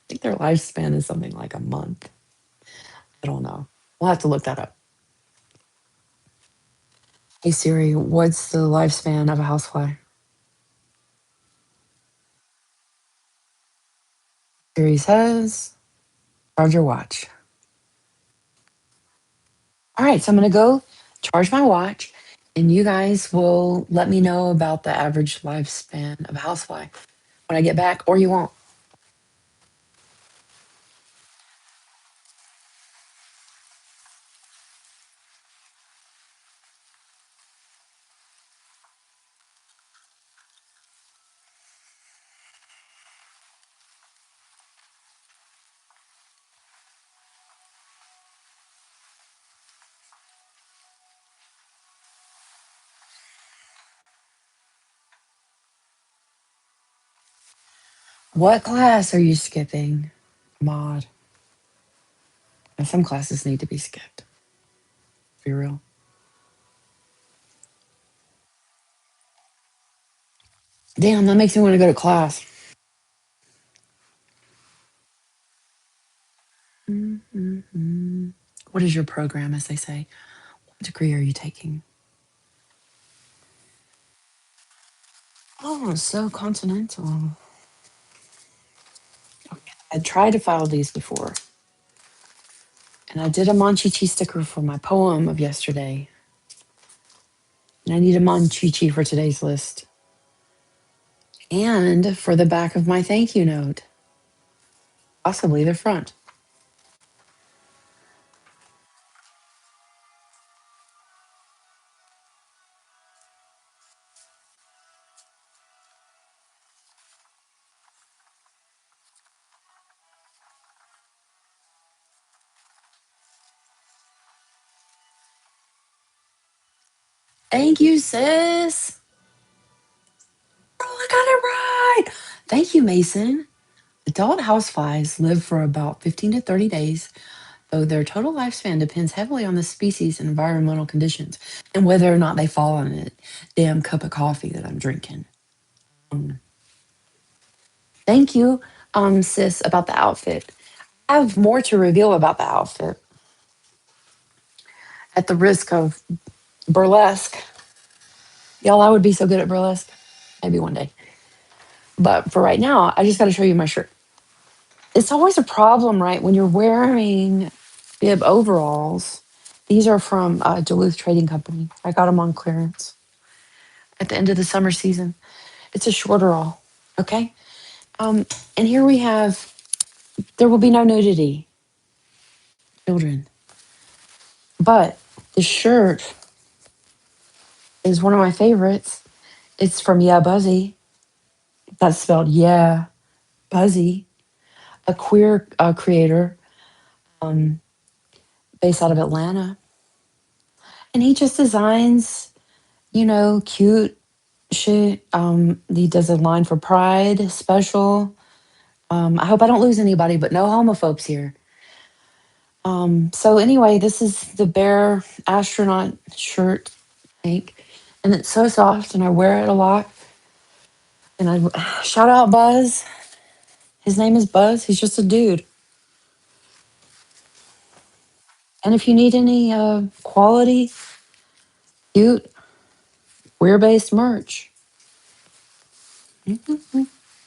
think their lifespan is something like a month. I don't know. We'll have to look that up. Hey Siri, what's the lifespan of a housefly? Siri says, charge your watch. All right, so I'm gonna go charge my watch, and you guys will let me know about the average lifespan of a housefly when I get back, or you won't. What class are you skipping, Mod? Some classes need to be skipped. Be real. Damn, that makes me want to go to class. Mm-hmm. What is your program, as they say? What degree are you taking? Oh, so continental. Okay. I tried to file these before, and I did a Monchichi sticker for my poem of yesterday. And I need a Monchichi for today's list. And for the back of my thank you note, possibly the front. Thank you, sis. Oh, I got it right. Thank you, Mason. Adult houseflies live for about 15 to 30 days, though their total lifespan depends heavily on the species and environmental conditions and whether or not they fall on a damn cup of coffee that I'm drinking. Um, Thank you, sis, about the outfit. I have more to reveal about the outfit at the risk of burlesque. Y'all, I would be so good at burlesque. Maybe one day. But for right now, I just got to show you my shirt. It's always a problem, right? When you're wearing bib overalls. These are from Duluth Trading Company. I got them on clearance at the end of the summer season. It's a shorter all. Okay. And here we have, there will be no nudity, children. But the shirt is one of my favorites. It's from Yeah Buzzy. That's spelled Yeah Buzzy, a queer creator um, based out of Atlanta. And he just designs, cute shit. He does a line for Pride special. I hope I don't lose anybody, but no homophobes here. So anyway, this is the Bear astronaut shirt, I think, and it's so soft, and I wear it a lot. And I shout out Buzz. His name is Buzz. He's just a dude. And if you need any quality, cute, queer-based merch,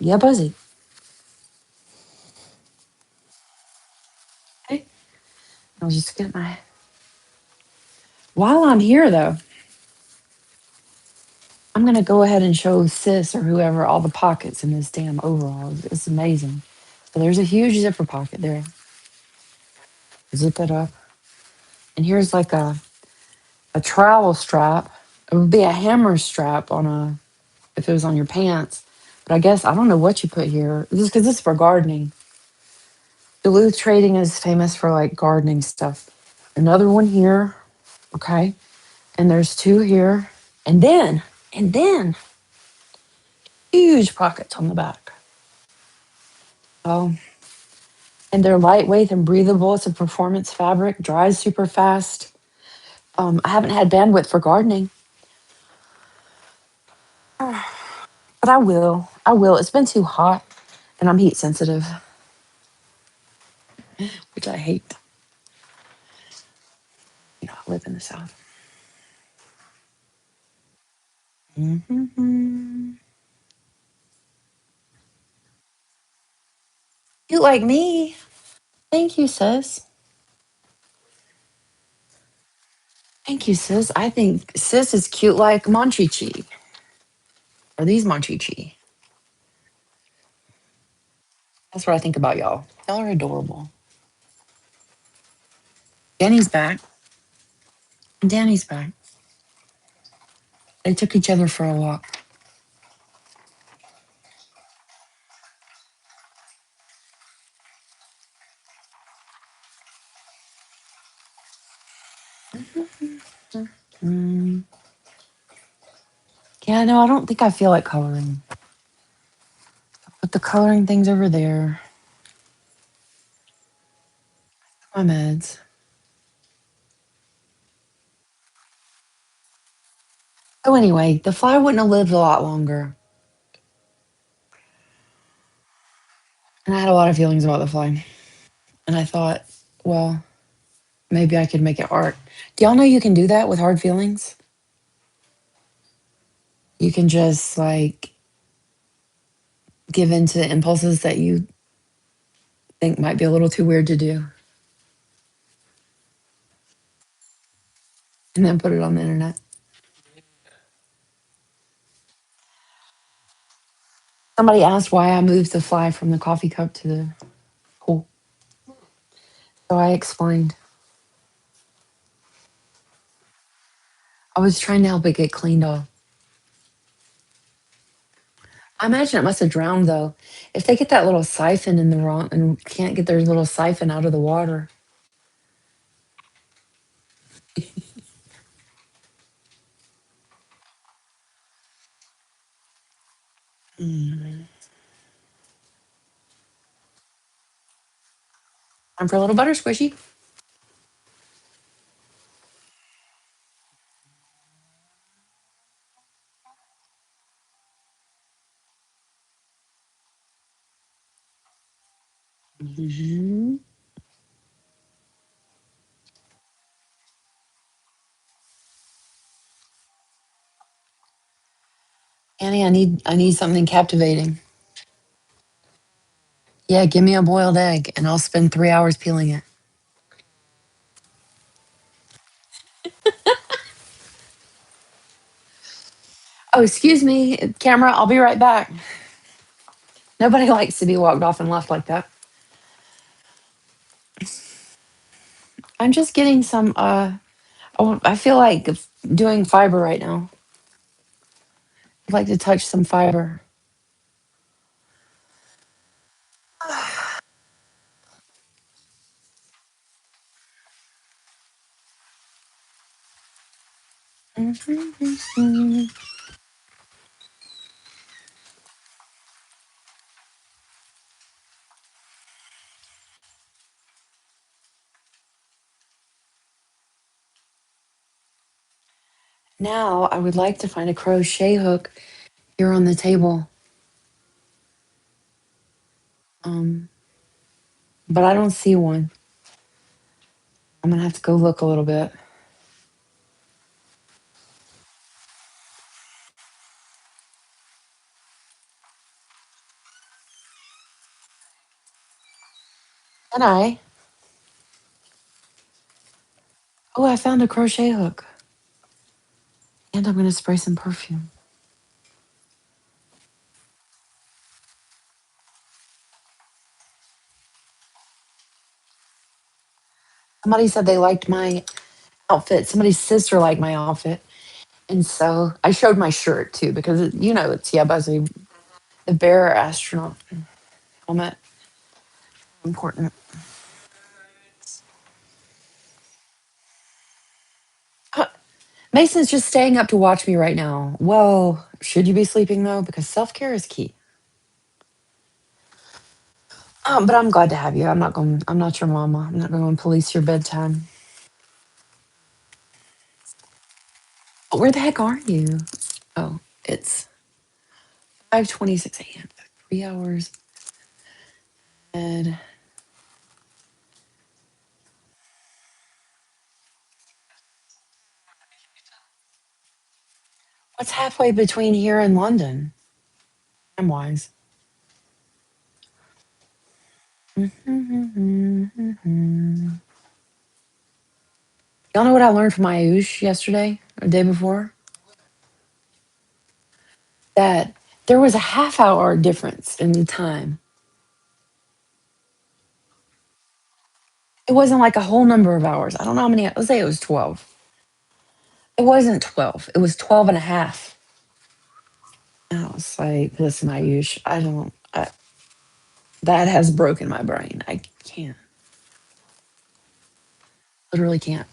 yeah, Buzzy. Okay. I'll just get my. While I'm here, though, I'm going to go ahead and show Sis or whoever all the pockets in this damn overall. It's amazing. So there's a huge zipper pocket there. Zip it up. And here's like a trowel strap. It would be a hammer strap on a if it was on your pants. But I guess I don't know what you put here. This because this is for gardening. Duluth Trading is famous for like gardening stuff. Another one here. Okay. And there's two here. And then huge pockets on the back. Oh, and they're lightweight and breathable. It's a performance fabric, dries super fast. I haven't had bandwidth for gardening, but I will. I will. It's been too hot and I'm heat sensitive, which I hate. You know, I live in the South. Mm-hmm. You like me? Thank you, sis. Thank you, sis. I think sis is cute like Monchichi. Are these Monchichi? That's what I think about y'all. Y'all are adorable. Danny's back. Danny's back. They took each other for a walk. Mm. Yeah, no, I don't think I feel like coloring. Put the coloring things over there. My meds. So anyway, the fly wouldn't have lived a lot longer. And I had a lot of feelings about the fly. And I thought, well, maybe I could make it art. Do y'all know you can do that with hard feelings? You can just like give in to impulses that you think might be a little too weird to do and then put it on the internet. Somebody asked why I moved the fly from the coffee cup to the pool. So I explained. I was trying to help it get cleaned off. I imagine it must have drowned though. If they get that little siphon in the wrong and can't get their little siphon out of the water. Mm. Time for a little butter squishy. Mhm. Annie, I need something captivating. Yeah, give me a boiled egg and I'll spend 3 hours peeling it. Oh, excuse me, camera, I'll be right back. Nobody likes to be walked off and left like that. I'm just getting some oh, I feel like doing fiber right now. I'd like to touch some fiber. Now I would like to find a crochet hook here on the table. Um, but I don't see one. I'm gonna have to go look a little bit. And I Oh, I found a crochet hook. And I'm going to spray some perfume. Somebody said they liked my outfit. Somebody's sister liked my outfit. And so I showed my shirt too because, it's Buzzy, the bearer astronaut helmet. Important. Mason's just staying up to watch me right now. Well, should you be sleeping though? Because self care is key. But I'm glad to have you. I'm not your mama. I'm not going to police your bedtime. But where the heck are you? Oh, it's 5:26 a.m. 3 hours. And what's halfway between here and London? I'm wise. Y'all know what I learned from Ayush yesterday or the day before? That there was a half hour difference in the time. It wasn't like a whole number of hours. I don't know how many, let's say it was 12. It wasn't 12. It was 12 and a half. And I was like, listen, Ayush, that has broken my brain. I can't, literally can't.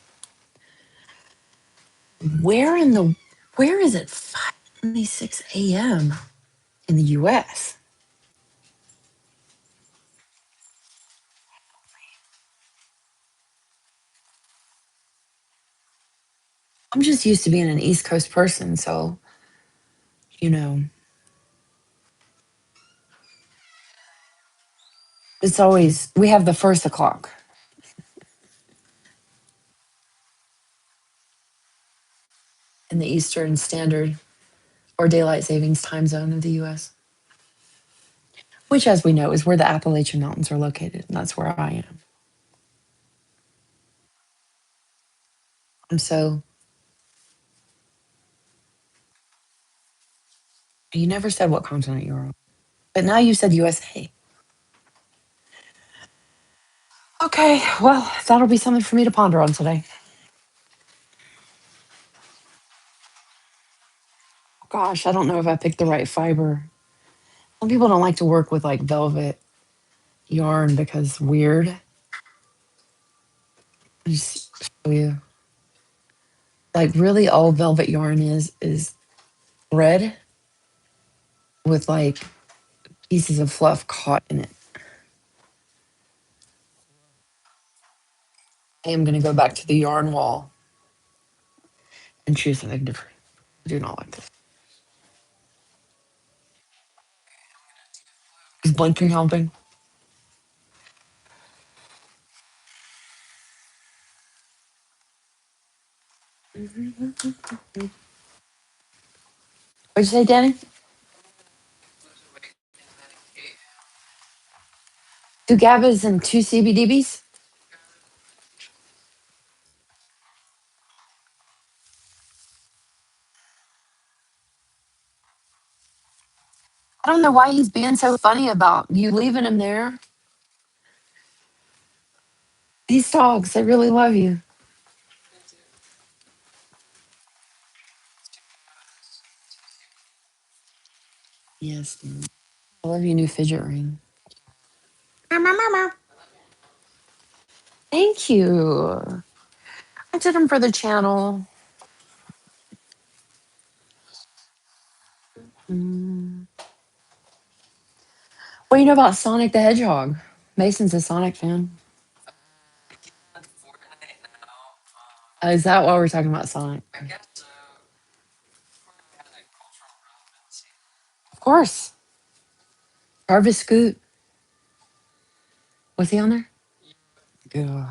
Where in the, where is it 5:26 a.m. in the US? I'm just used to being an East Coast person. So, you know, it's always, we have the first o'clock in the Eastern Standard or Daylight Savings Time Zone of the US, which, as we know, is where the Appalachian Mountains are located. And that's where I am. And so you never said what continent you were on, but now you said USA. Okay, well, that'll be something for me to ponder on today. Gosh, I don't know if I picked the right fiber. Some people don't like to work with like velvet yarn because weird. I just show you. Like really all velvet yarn is red with like pieces of fluff caught in it. I am gonna go back to the yarn wall and choose something different. I do not like this. Is blinking helping? What'd you say, Danny? Two GABAs and two CBDBs? I don't know why he's being so funny about you leaving him there. These dogs, they really love you. Yes, man. I love your new fidget ring. Meow, meow, meow, meow. Thank you. I did them for the channel. Mm. What do you know about Sonic the Hedgehog? Mason's a Sonic fan. Is that why we're talking about Sonic? Of course. Jarvis Scoot. Was he on there? Yeah.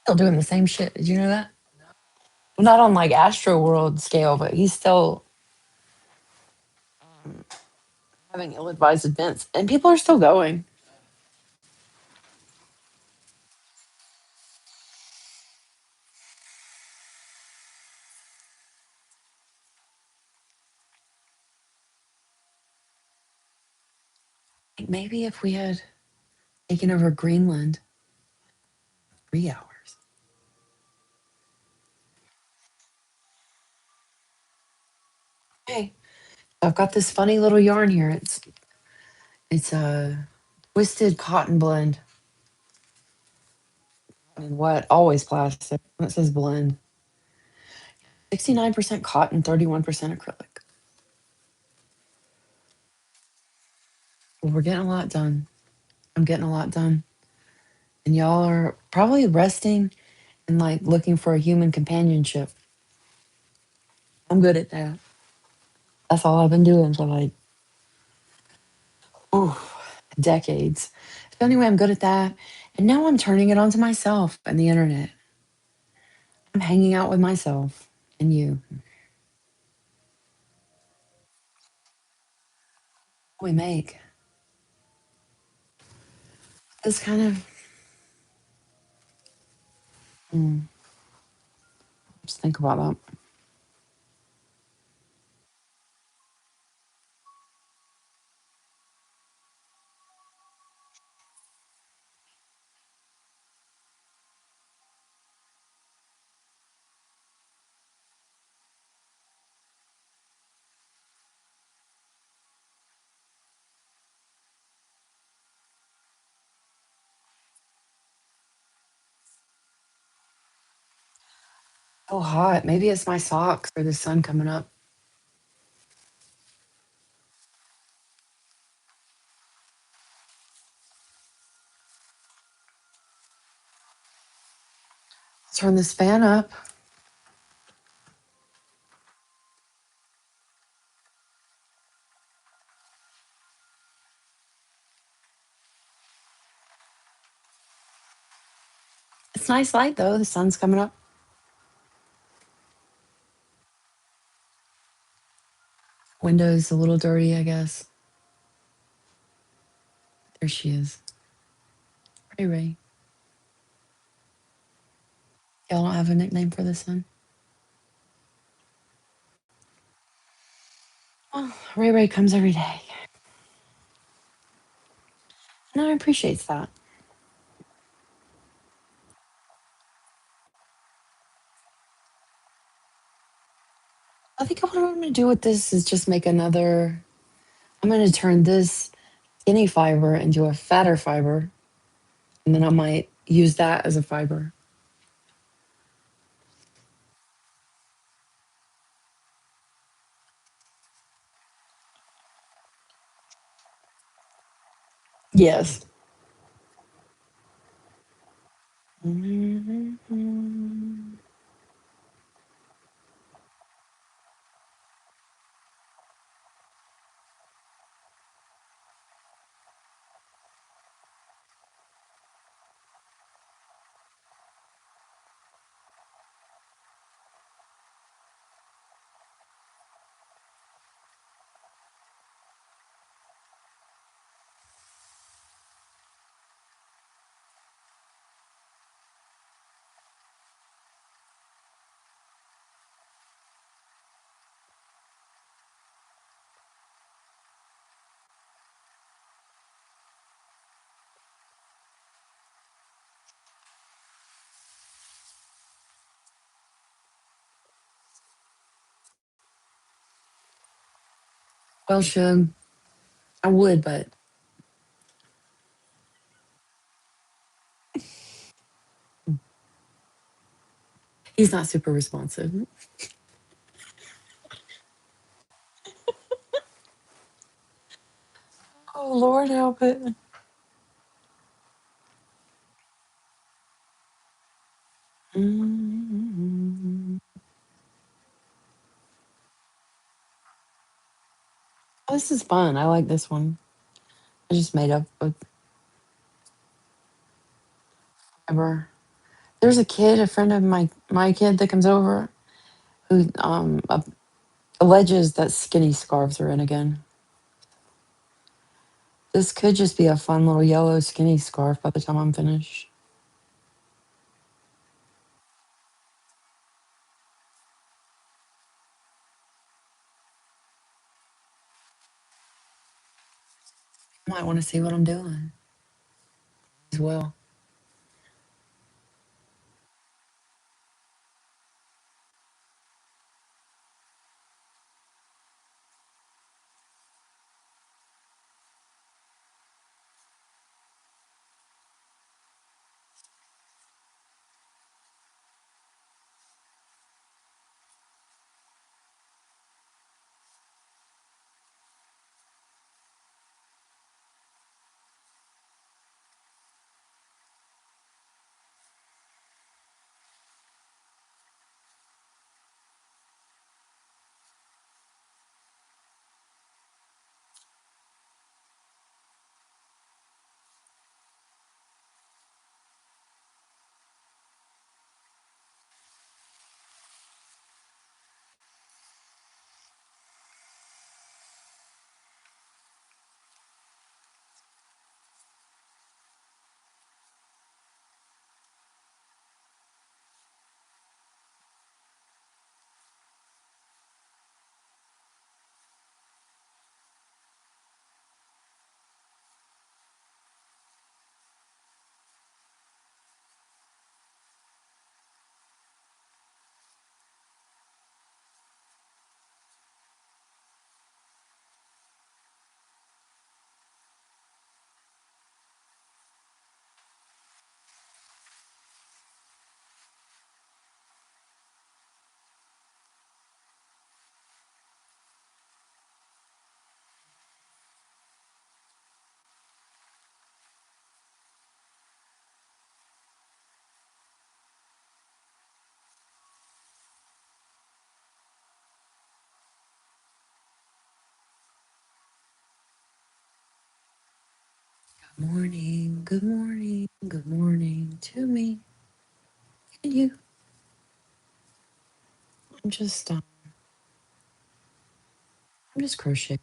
Still doing the same shit. Did you know that? Well, not on like Astro World scale, but he's still having ill-advised events, and people are still going. Like maybe if we had taken over Greenland, 3 hours. Hey, I've got this funny little yarn here. It's a twisted cotton blend. And what? Always plastic. It says blend. 69% cotton, 31% acrylic. Well, we're getting a lot done. I'm getting a lot done. And y'all are probably resting and like looking for a human companionship. I'm good at that. That's all I've been doing for like, oh, decades. So anyway, I'm good at that. And now I'm turning it onto myself and the internet. I'm hanging out with myself and you. We make this kind of, just think about that. So hot. Maybe it's my socks or the sun coming up. Turn this fan up. It's nice light though. The sun's coming up. Window's a little dirty, I guess. There she is. Ray Ray. Y'all don't have a nickname for the sun? Well, Ray Ray comes every day. And I appreciate that. I think what I'm going to do with this is just make another. I'm going to turn this skinny fiber into a fatter fiber. And then I might use that as a fiber. Yes. Well, Shug, I would, but he's not super responsive. Oh, Lord, help it. Mm. Oh, this is fun. I like this one. I just made up with fiber. There's a kid, a friend of my kid that comes over who alleges that skinny scarves are in again. This could just be a fun little yellow skinny scarf by the time I'm finished. Might want to see what I'm doing as well. Morning, good morning to me and you. I'm just, um, I'm just crocheting.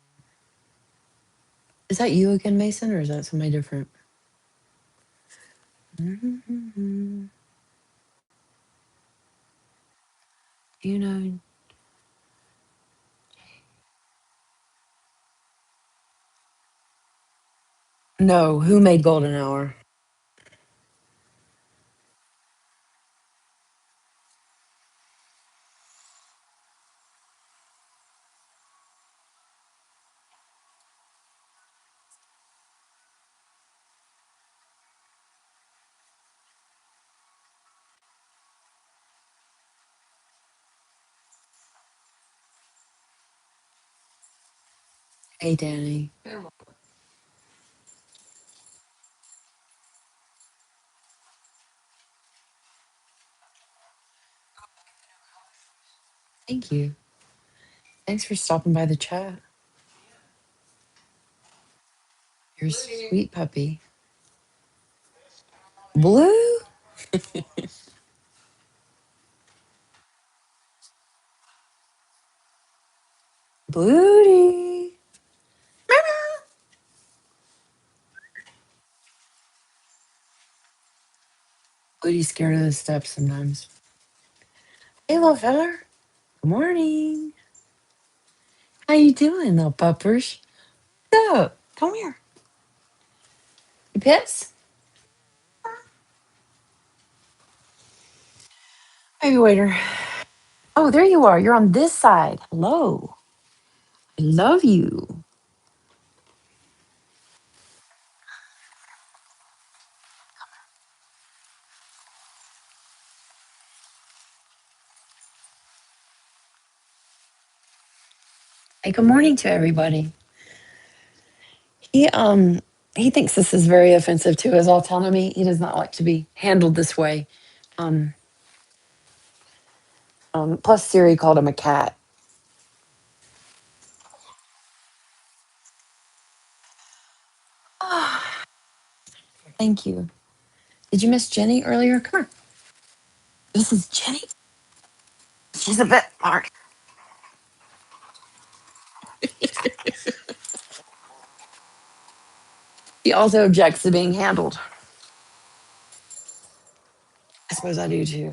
Is that you again, Mason, or is that somebody different? Mhm. You know, no. Who made Golden Hour? Hey, Danny. Thank you. Thanks for stopping by the chat. You're a sweet puppy. Blue? Bluey. Bluey's scared of the steps sometimes. Hey, little feller. Good morning. How you doing, little puppers? What's up? Come here. You pets? Baby waiter. Oh, there you are. You're on this side. Hello. I love you. Hey, good morning to everybody. He um he thinks this is very offensive to his autonomy. He does not like to be handled this way. Um, plus Siri called him a cat. Thank you. Did you miss Jenny earlier? Come on. This is Jenny. She's a bit hard. He also objects to being handled. I suppose I do too.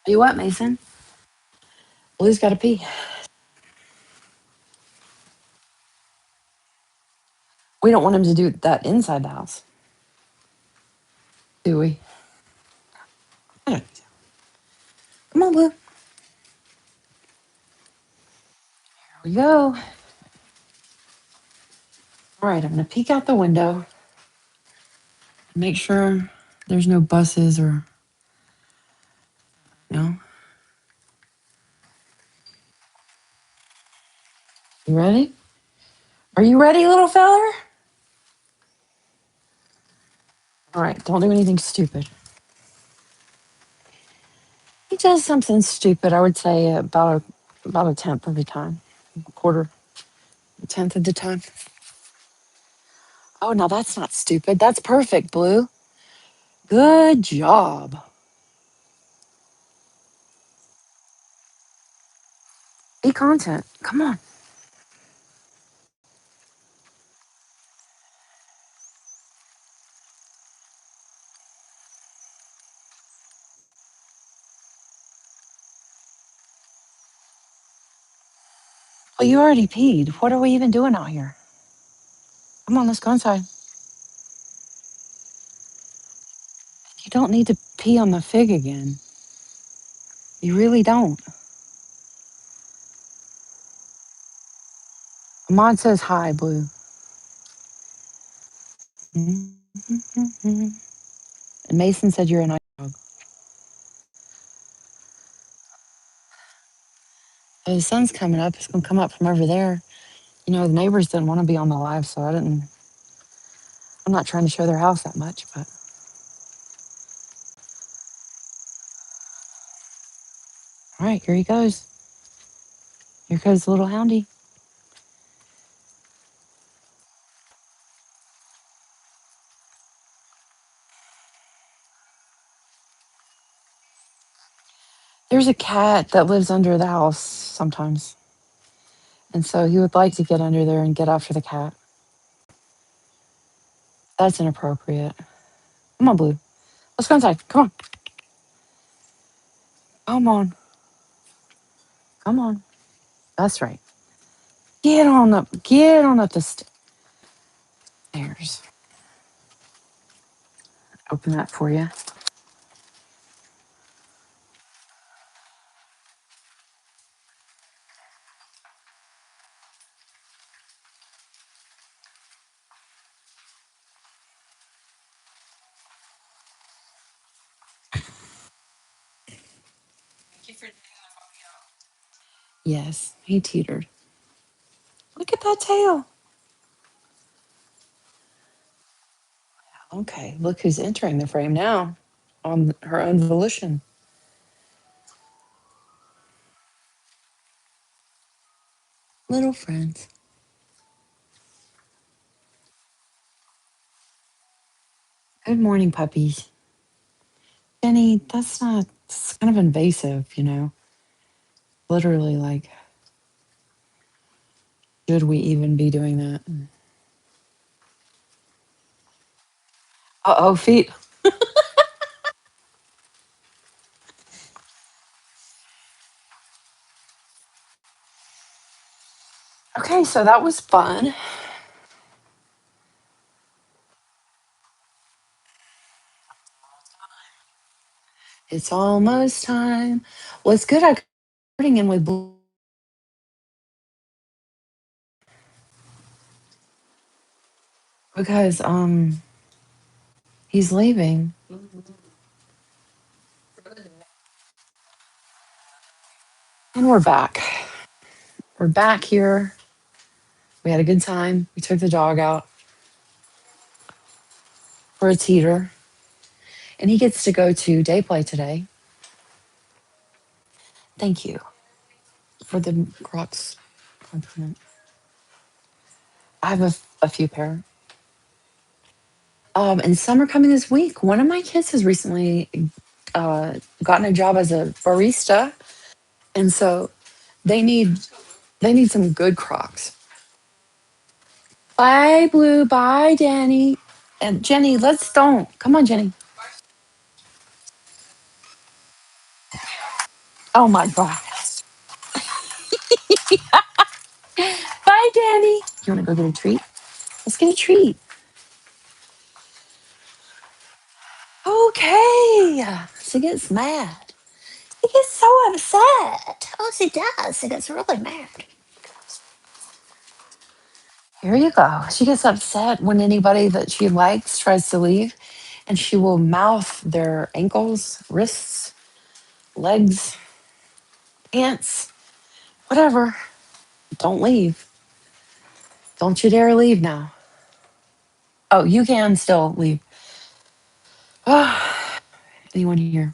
Are you what, Mason? Blue's got to pee. We don't want him to do that inside the house, do we? I don't think so. Come on, Blue. Here we go. All right, I'm going to peek out the window. Make sure there's no buses or no. You ready? Are you ready, little feller? All right, don't do anything stupid. He does something stupid, I would say about a tenth of the time, a quarter, a tenth of the time. Oh, now that's not stupid. That's perfect, Blue. Good job. Be content. Come on. Well, you already peed. What are we even doing out here? Come on, let's go inside. You don't need to pee on the fig again. You really don't. Ahmad says hi, Blue. And Mason said you're a nice dog. Oh, the sun's coming up. It's going to come up from over there. You know, the neighbors didn't want to be on the live, so I'm not trying to show their house that much, but. All right, here he goes. Here goes the little houndy. There's a cat that lives under the house sometimes. And so he would like to get under there and get after the cat. That's inappropriate. Come on, Blue. Let's go inside. Come on. Come on. Come on. That's right. Get on up. Get on up the stairs. Open that for you. Yes, he teetered. Look at that tail. Okay, look who's entering the frame now on her own volition. Little friends. Good morning, puppies. Jenny, it's kind of invasive, you know? Literally, like, should we even be doing that? Uh oh, feet. Okay, so that was fun. It's almost time. Well, it's good I got starting in with Blue because he's leaving. And we're back. We're back here. We had a good time. We took the dog out for a teeter. And he gets to go to day play today. Thank you for the Crocs compliment. I have a few pair. And some are coming this week. One of my kids has recently gotten a job as a barista, and so they need they need some good Crocs. Bye, Blue. Bye, Danny. And Jenny, let's don't. Come on, Jenny. Oh my god. Bye, Danny. You want to go get a treat? Let's get a treat. Okay. She gets mad. She gets so upset. Oh, she does. She gets really mad. Here you go. She gets upset when anybody that she likes tries to leave, and she will mouth their ankles, wrists, legs, pants, whatever. Don't leave. Don't you dare leave now. Oh, you can still leave. Anyone here?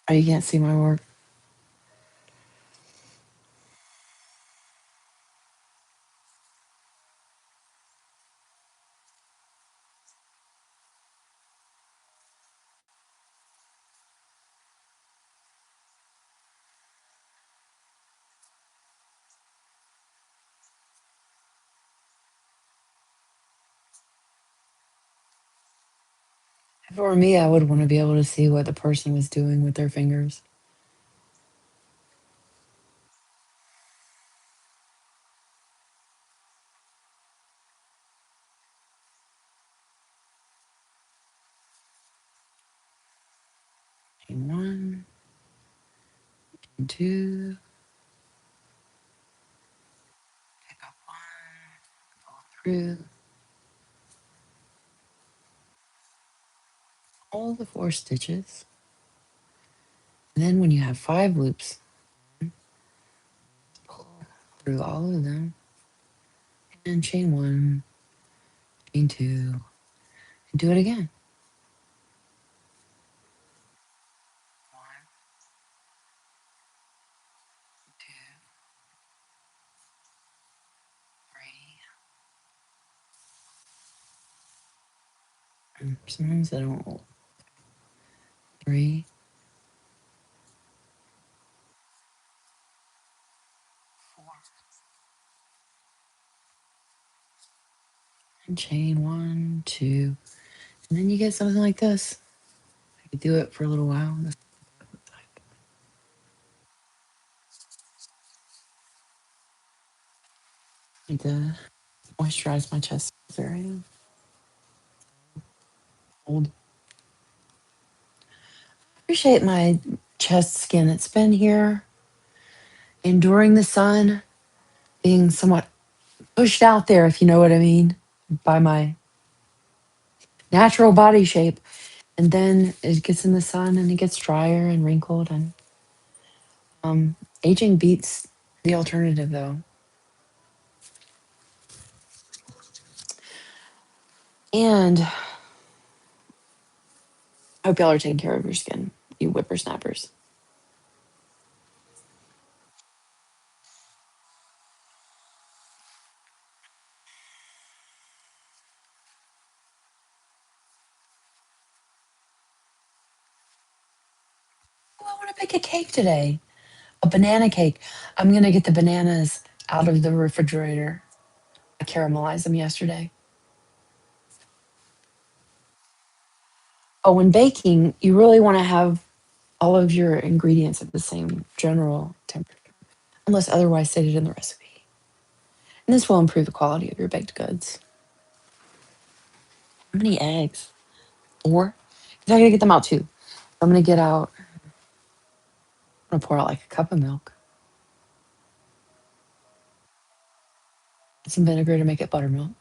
Oh, you can't see my work. If it were me, I would want to be able to see what the person was doing with their fingers. And one, and two, pick up one, pull through all the four stitches. And then when you have five loops, pull through all of them and chain one, chain two, and do it again. One, two, three. And sometimes I don't. Three, four, and chain one, two, and then you get something like this. I could do it for a little while. Need to moisturize my chest area. Old. Appreciate my chest skin. It's been here enduring the sun, being somewhat pushed out there, if you know what I mean, by my natural body shape. And then it gets in the sun and it gets drier and wrinkled. And aging beats the alternative, though. And I hope y'all are taking care of your skin, you whippersnappers. Oh, I want to bake a cake today, a banana cake. I'm going to get the bananas out of the refrigerator. I caramelized them yesterday. Oh, when baking, you really want to have all of your ingredients at the same general temperature, unless otherwise stated in the recipe. And this will improve the quality of your baked goods. How many eggs? Four? Because I gotta get them out too. I'm gonna get out, I'm gonna pour out like a cup of milk, some vinegar to make it buttermilk,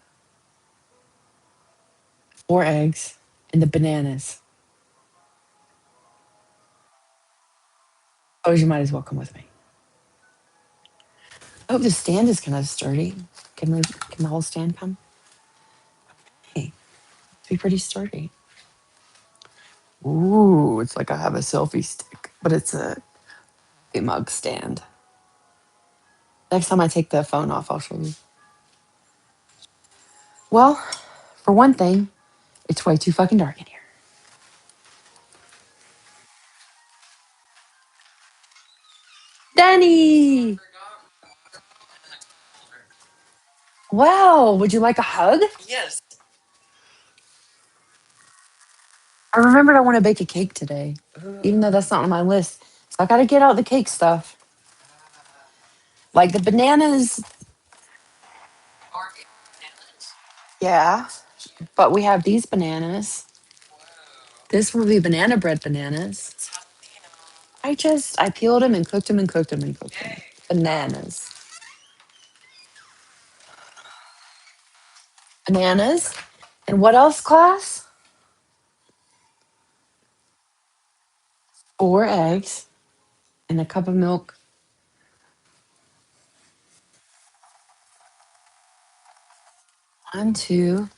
four eggs, and the bananas. Oh, you might as well come with me. I hope the stand is kind of sturdy. Can the whole stand come? Be pretty sturdy. Ooh, it's like I have a selfie stick, but it's a mug stand. Next time I take the phone off, I'll show you. Well, for one thing, it's way too fucking dark in here. Danny! Wow, would you like a hug? I remembered I want to bake a cake today, even though that's not on my list. So I got to get out the cake stuff. Like the bananas, yeah, but we have these bananas. This will be banana bread bananas. I peeled them and cooked them and cooked them and cooked them. Bananas. Bananas. And what else, class? 4 eggs and a cup of milk. 1, 2,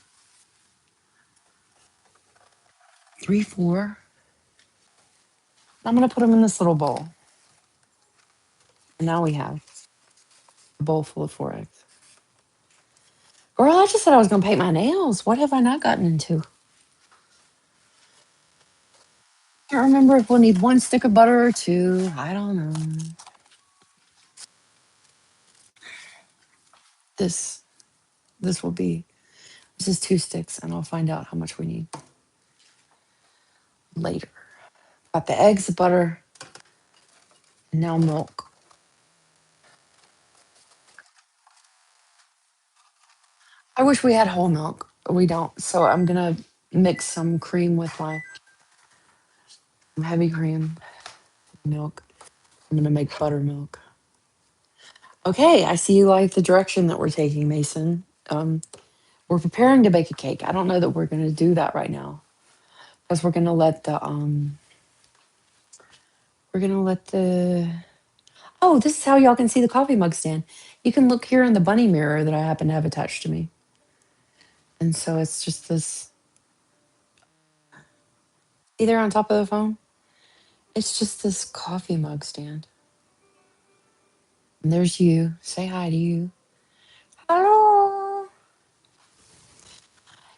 3, 4. I'm gonna put them in this little bowl. And now we have a bowl full of 4 eggs. Girl, I just said I was gonna paint my nails. What have I not gotten into? I can't remember if we'll need 1 stick of butter or 2. I don't know. This this will be this is 2 sticks, and I'll find out how much we need later. Got the eggs, the butter, and now milk. I wish we had whole milk. We don't. So I'm gonna mix some cream with my heavy cream milk. I'm gonna make buttermilk. Okay, I see you like the direction that we're taking, Mason. We're preparing to bake a cake. I don't know that we're gonna do that right now because we're gonna let the oh, this is how y'all can see the coffee mug stand. You can look here in the bunny mirror that I happen to have attached to me. And so it's just this see there on top of the phone? It's just this coffee mug stand. And there's you. Say hi to you. Hello.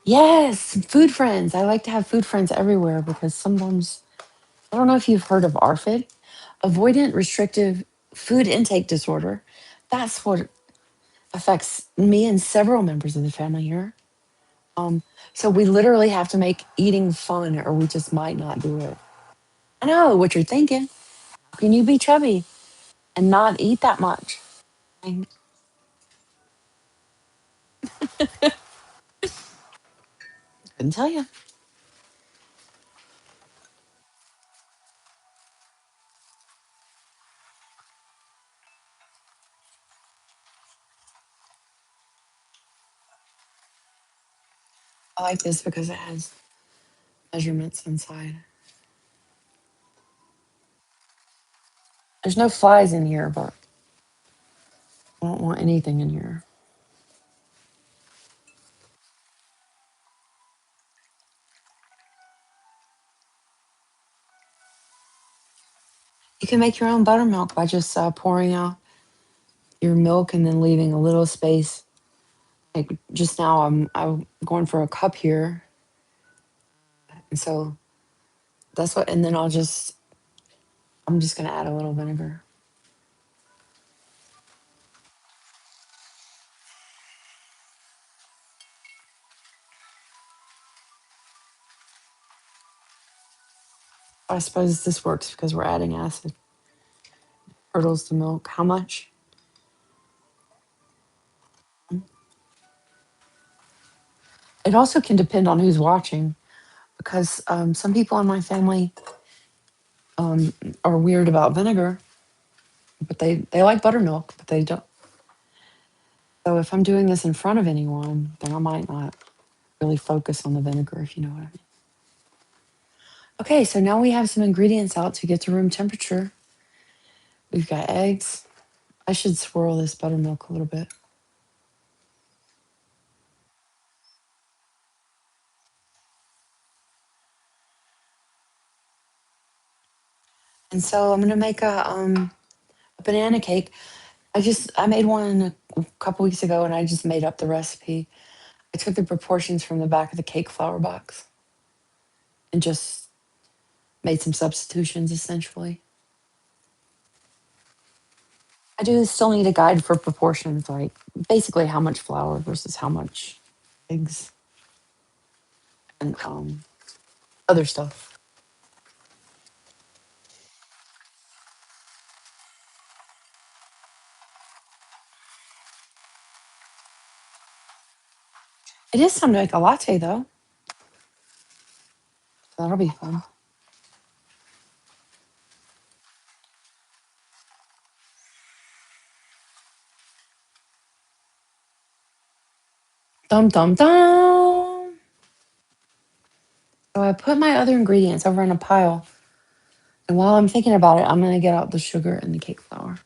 Yes, food friends. I like to have food friends everywhere because sometimes I don't know if you've heard of ARFID, avoidant restrictive food intake disorder. That's what affects me and several members of the family here. Um, so we literally have to make eating fun or we just might not do it. I know what you're thinking. How can you be chubby and not eat that much? I couldn't tell you. I like this because it has measurements inside. There's no flies in here, but I don't want anything in here. You can make your own buttermilk by just pouring out your milk and then leaving a little space. Like just now, I'm going for a cup here, and so that's what. And then I'm just gonna add a little vinegar. I suppose this works because we're adding acid. Curdles the milk. How much? It also can depend on who's watching because some people in my family um, are weird about vinegar, but they like buttermilk, but they don't. So if I'm doing this in front of anyone, then I might not really focus on the vinegar, if you know what I mean. Okay, so now we have some ingredients out to get to room temperature. We've got eggs. I should swirl this buttermilk a little bit. And so I'm gonna make a banana cake. I made one a couple weeks ago, and I just made up the recipe. I took the proportions from the back of the cake flour box and just made some substitutions essentially. I do still need a guide for proportions, like basically how much flour versus how much eggs and other stuff. It is time to make a latte though. So that'll be fun. Dum dum dum. So I put my other ingredients over in a pile. And while I'm thinking about it, I'm gonna get out the sugar and the cake flour.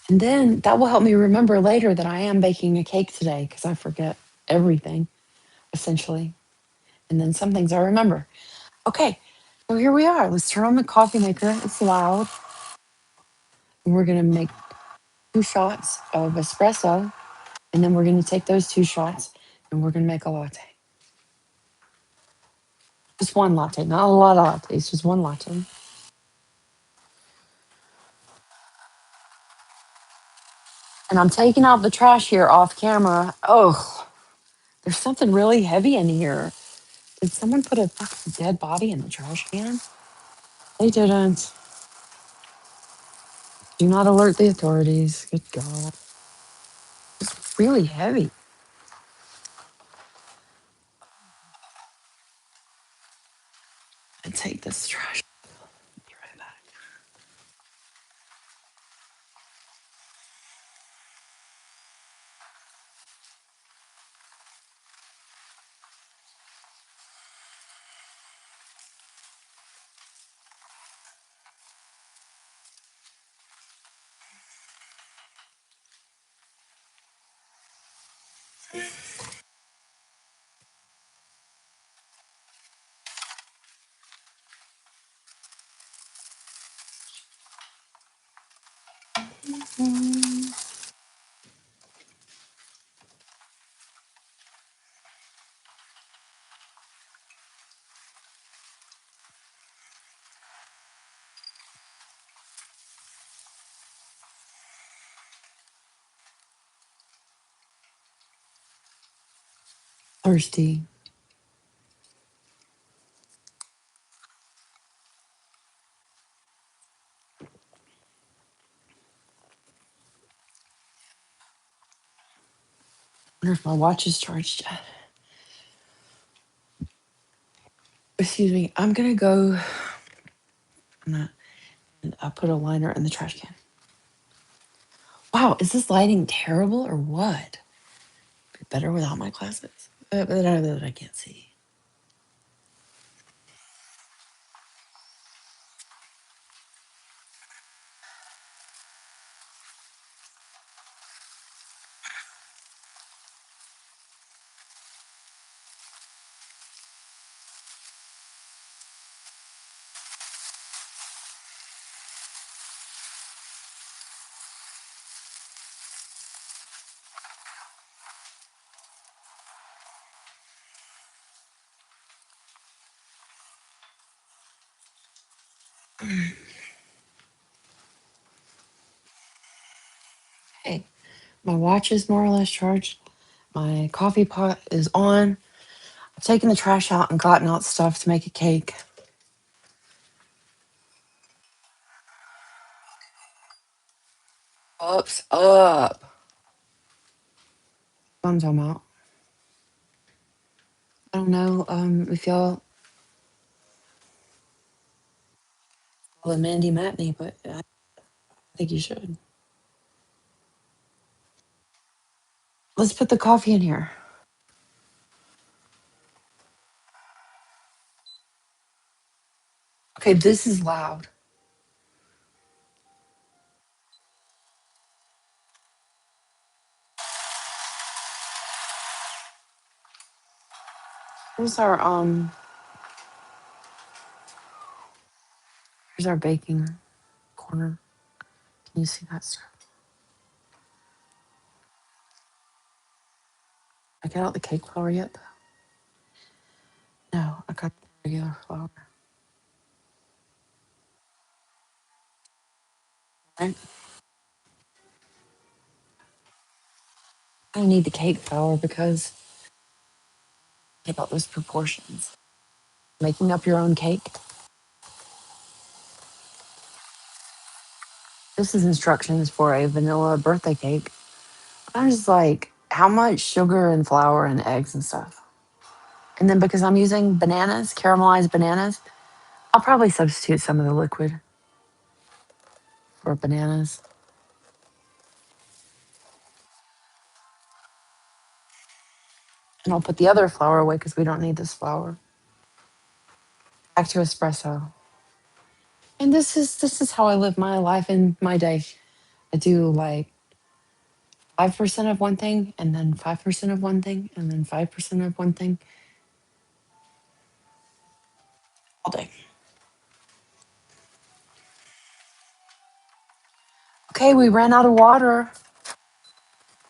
And then that will help me remember later that I am baking a cake today because I forget everything essentially. And then some things I remember. Okay, so here we are. Let's turn on the coffee maker. It's loud. And we're gonna make 2 shots of espresso. And then we're gonna take those 2 shots and we're gonna make a latte. Just one latte, not a lot of lattes, just one latte. And I'm taking out the trash here off camera. Oh, there's something really heavy in here. Did someone put a fucking dead body in the trash can? They didn't. Do not alert the authorities. Good God. It's really heavy. I take this trash. Be right back. Thirsty. Wonder if my watch is charged yet. Excuse me. I'm gonna go. And I put a liner in the trash can. Wow, is this lighting terrible or what? Be better without my glasses. But I can't see. Hey, my watch is more or less charged. My coffee pot is on. I've taken the trash out and gotten out stuff to make a cake. Ups up. I'm talking about. I don't know if y'all follow Mandy Matney, but I think you should. Let's put the coffee in here. Okay, this is loud. Here's our here's our baking corner. Can you see that stuff? I got out the cake flour yet? No, I got the regular flour. Right? I need the cake flour because about those proportions. Making up your own cake. This is instructions for a vanilla birthday cake. I was like, how much sugar and flour and eggs and stuff? And then because I'm using bananas, caramelized bananas, I'll probably substitute some of the liquid for bananas. And I'll put the other flour away because we don't need this flour. Back to espresso. And this is how I live my life in my day. I do like 5% of one thing and then 5% of one thing and then 5% of one thing all day. Okay, we ran out of water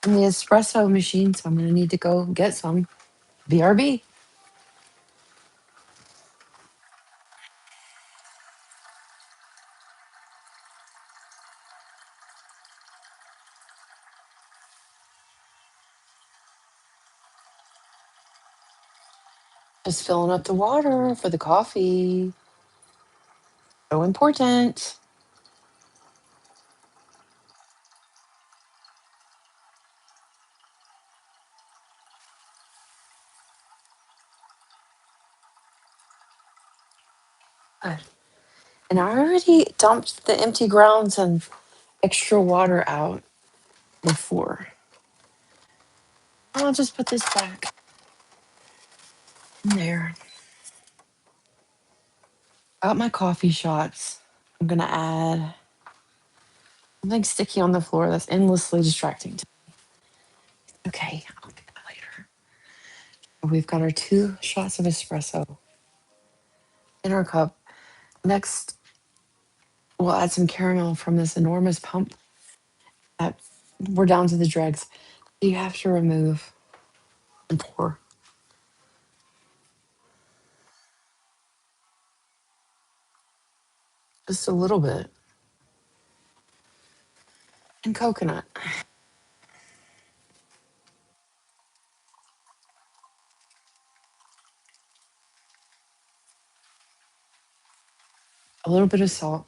in the espresso machine, so I'm gonna need to go get some. BRB. Just filling up the water for the coffee. So important. Good. And I already dumped the empty grounds and extra water out before. I'll just put this back in there. Got my coffee shots. I'm gonna add something sticky on the floor that's endlessly distracting to me. Okay, I'll get that later. We've got our 2 shots of espresso in our cup. Next, we'll add some caramel from this enormous pump that we're down to the dregs. You have to remove and pour just a little bit. And coconut. A little bit of salt.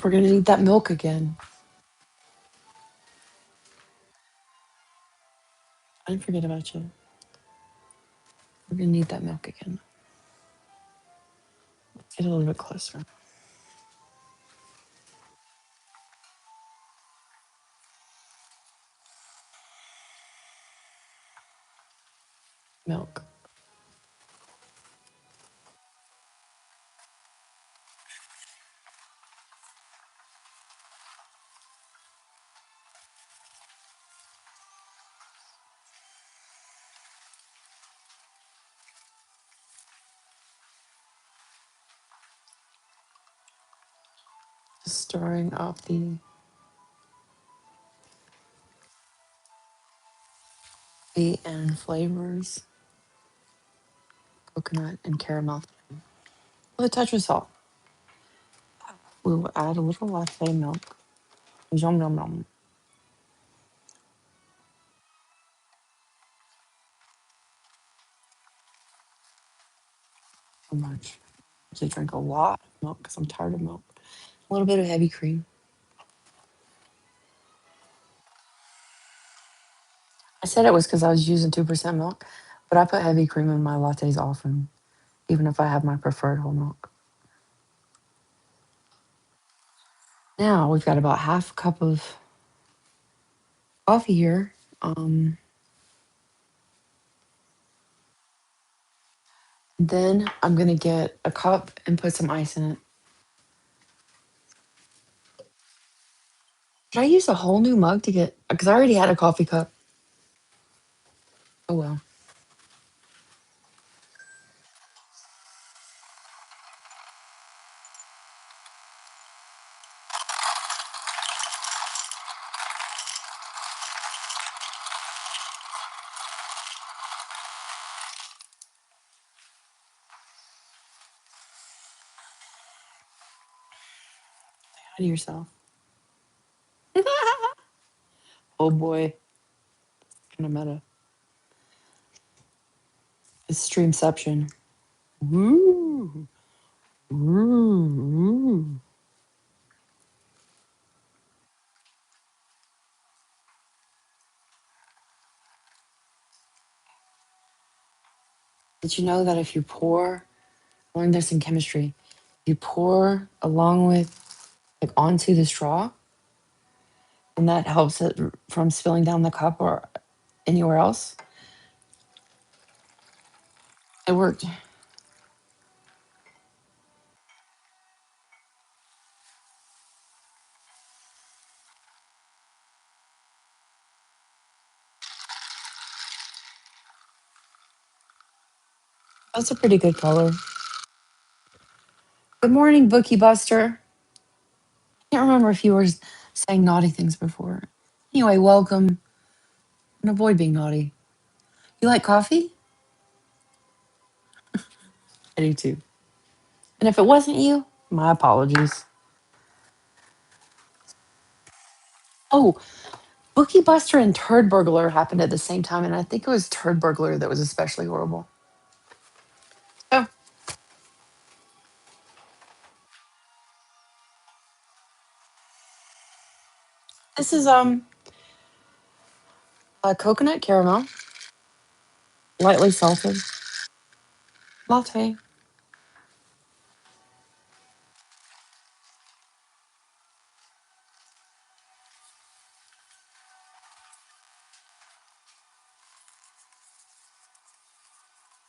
We're gonna need that milk again. I didn't forget about you. We're gonna need that milk again. Get a little bit closer. Milk. Just stirring up the and flavors, coconut and caramel, with a touch of salt. We will add a little latte milk. Yum yum yum. So much. I drink a lot of milk because I'm tired of milk. A little bit of heavy cream. I said it was because I was using 2% milk, but I put heavy cream in my lattes often, even if I have my preferred whole milk. Now we've got about half a cup of coffee here. Then I'm gonna get a cup and put some ice in it. Did I use a whole new mug to get? Because I already had a coffee cup. Oh well. How to yourself. Oh boy. Kind of meta. It's streamception. Woo. Woo. Did you know that if you pour, I learned this in chemistry, you pour along with, like, onto the straw, and that helps it from spilling down the cup or anywhere else? It worked. That's a pretty good color. Good morning, Bookie Buster. Can't remember if you were saying naughty things before. Anyway, welcome and avoid being naughty. You like coffee? I do too. And if it wasn't you, my apologies. Oh, Bookie Buster and Turd Burglar happened at the same time, and I think it was Turd Burglar that was especially horrible. Oh, this is a coconut caramel, lightly salted latte.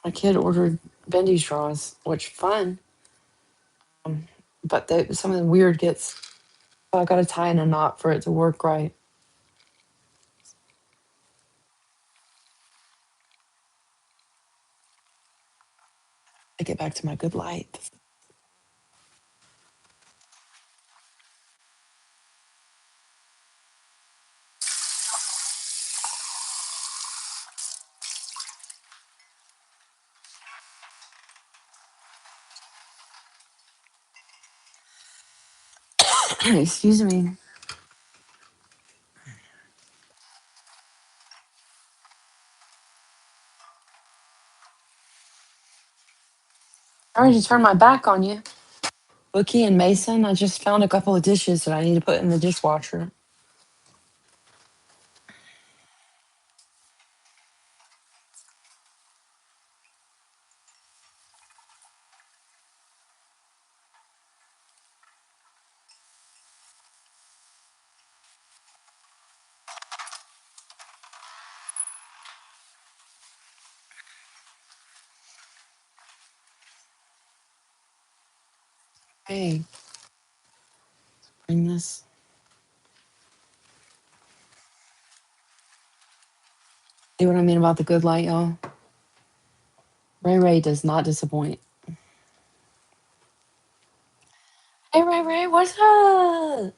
My kid ordered bendy straws, which fun, but some of the weird gets. Oh, I got to tie in a knot for it to work right. I get back to my good light. Excuse me. I already turned my back on you. Bookie and Mason, I just found a couple of dishes that I need to put in the dishwasher. Hey, bring this. See what I mean about the good light, y'all? Ray Ray does not disappoint. Hey, Ray Ray, what's up?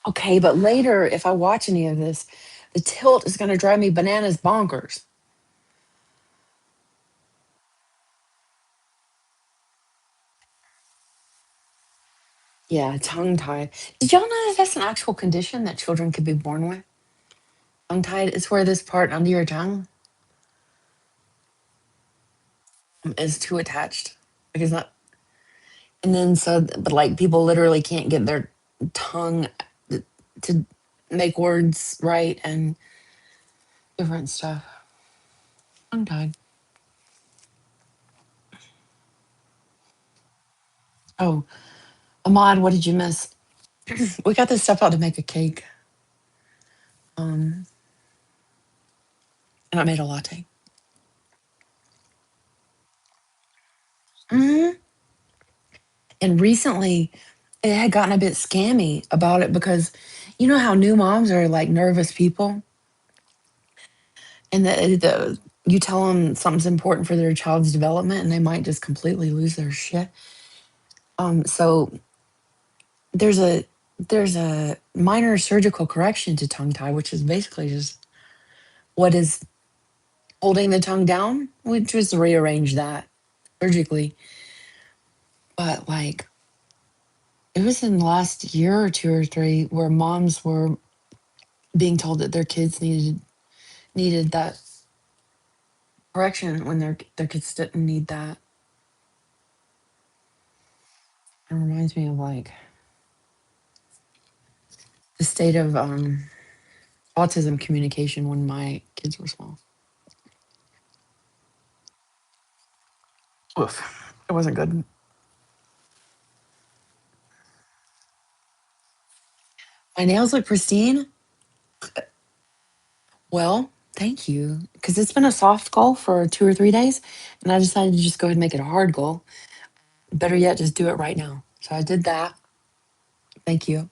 Okay, but later, if I watch any of this, the tilt is going to drive me bananas bonkers. Yeah, tongue tied. Did y'all know that that's an actual condition that children could be born with? Tongue tied is where this part under your tongue is too attached. Like it's not, and then so, but like people literally can't get their tongue to make words right and different stuff. Tongue tied. Oh, Ahmad, what did you miss? We got this stuff out to make a cake. Um, and I made a latte. hmm And recently, it had gotten a bit scammy about it because you know how new moms are like nervous people, and the you tell them something's important for their child's development, and they might just completely lose their shit. So there's a there's a minor surgical correction to tongue tie, which is basically just what is holding the tongue down. We just rearrange that surgically. But like it was in the last year or two or three where moms were being told that their kids needed that correction when their kids didn't need that. It reminds me of like the state of autism communication when my kids were small. Oof, it wasn't good. My nails look pristine. Well, thank you, because it's been a soft goal for 2 or 3 days, and I decided to just go ahead and make it a hard goal. Better yet, just do it right now. So I did that. Thank you.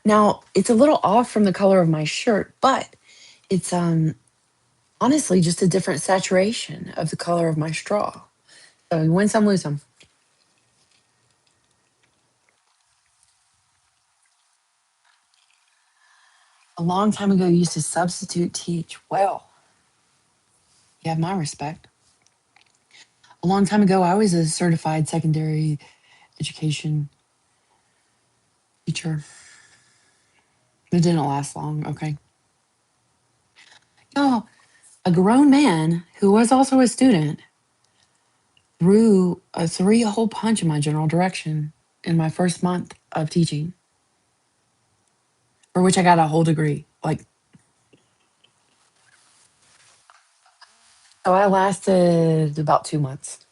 Now it's a little off from the color of my shirt, but it's honestly just a different saturation of the color of my straw. So you win some, lose some. A long time ago, you used to substitute teach. Well, you have my respect. A long time ago, I was a certified secondary education teacher. It didn't last long, okay? Oh, a grown man who was also a student threw a three-hole punch in my general direction in my first month of teaching, for which I got a whole degree. Like, so I lasted about 2 months.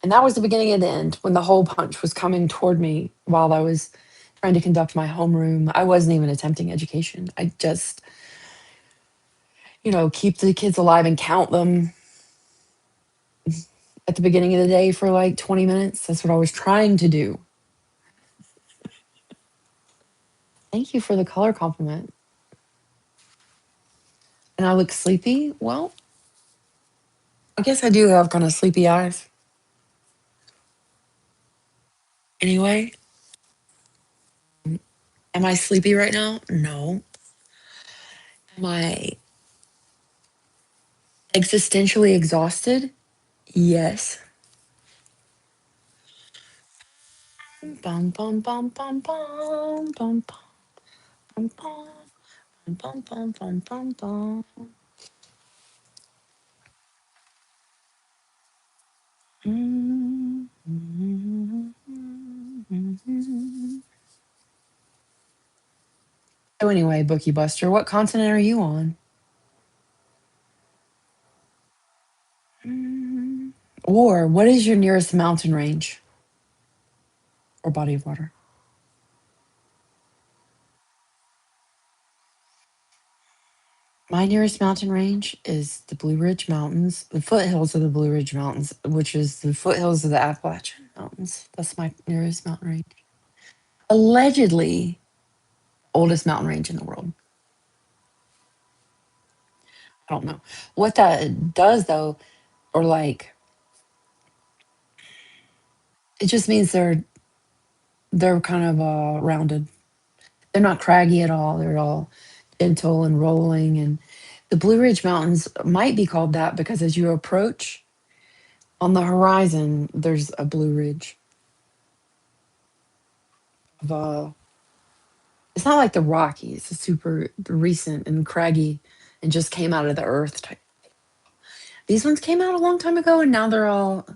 And that was the beginning of the end when the whole punch was coming toward me while I was trying to conduct my homeroom. I wasn't even attempting education. I just, keep the kids alive and count them at the beginning of the day for like 20 minutes. That's what I was trying to do. Thank you for the color compliment. And I look sleepy. Well, I guess I do have kind of sleepy eyes. Anyway, am I sleepy right now? No. Am I existentially exhausted? Yes. Bum, bum, bum, bum, bum, bum, bum, bum, bum, bum, bum, bum, bum. Mm, mm, mm, mm. So anyway, Bookie Buster, what continent are you on? Mm. Or what is your nearest mountain range or body of water? My nearest mountain range is the Blue Ridge Mountains, the foothills of the Blue Ridge Mountains, which is the foothills of the Appalachian Mountains. That's my nearest mountain range. Allegedly, oldest mountain range in the world. I don't know what that does though, or like it just means they're kind of rounded. They're not craggy at all. They're all gentle and rolling. And the Blue Ridge Mountains might be called that because as you approach on the horizon, there's a blue ridge of it's not like the Rockies. It's super recent and craggy and just came out of the earth type. These ones came out a long time ago and now they're all,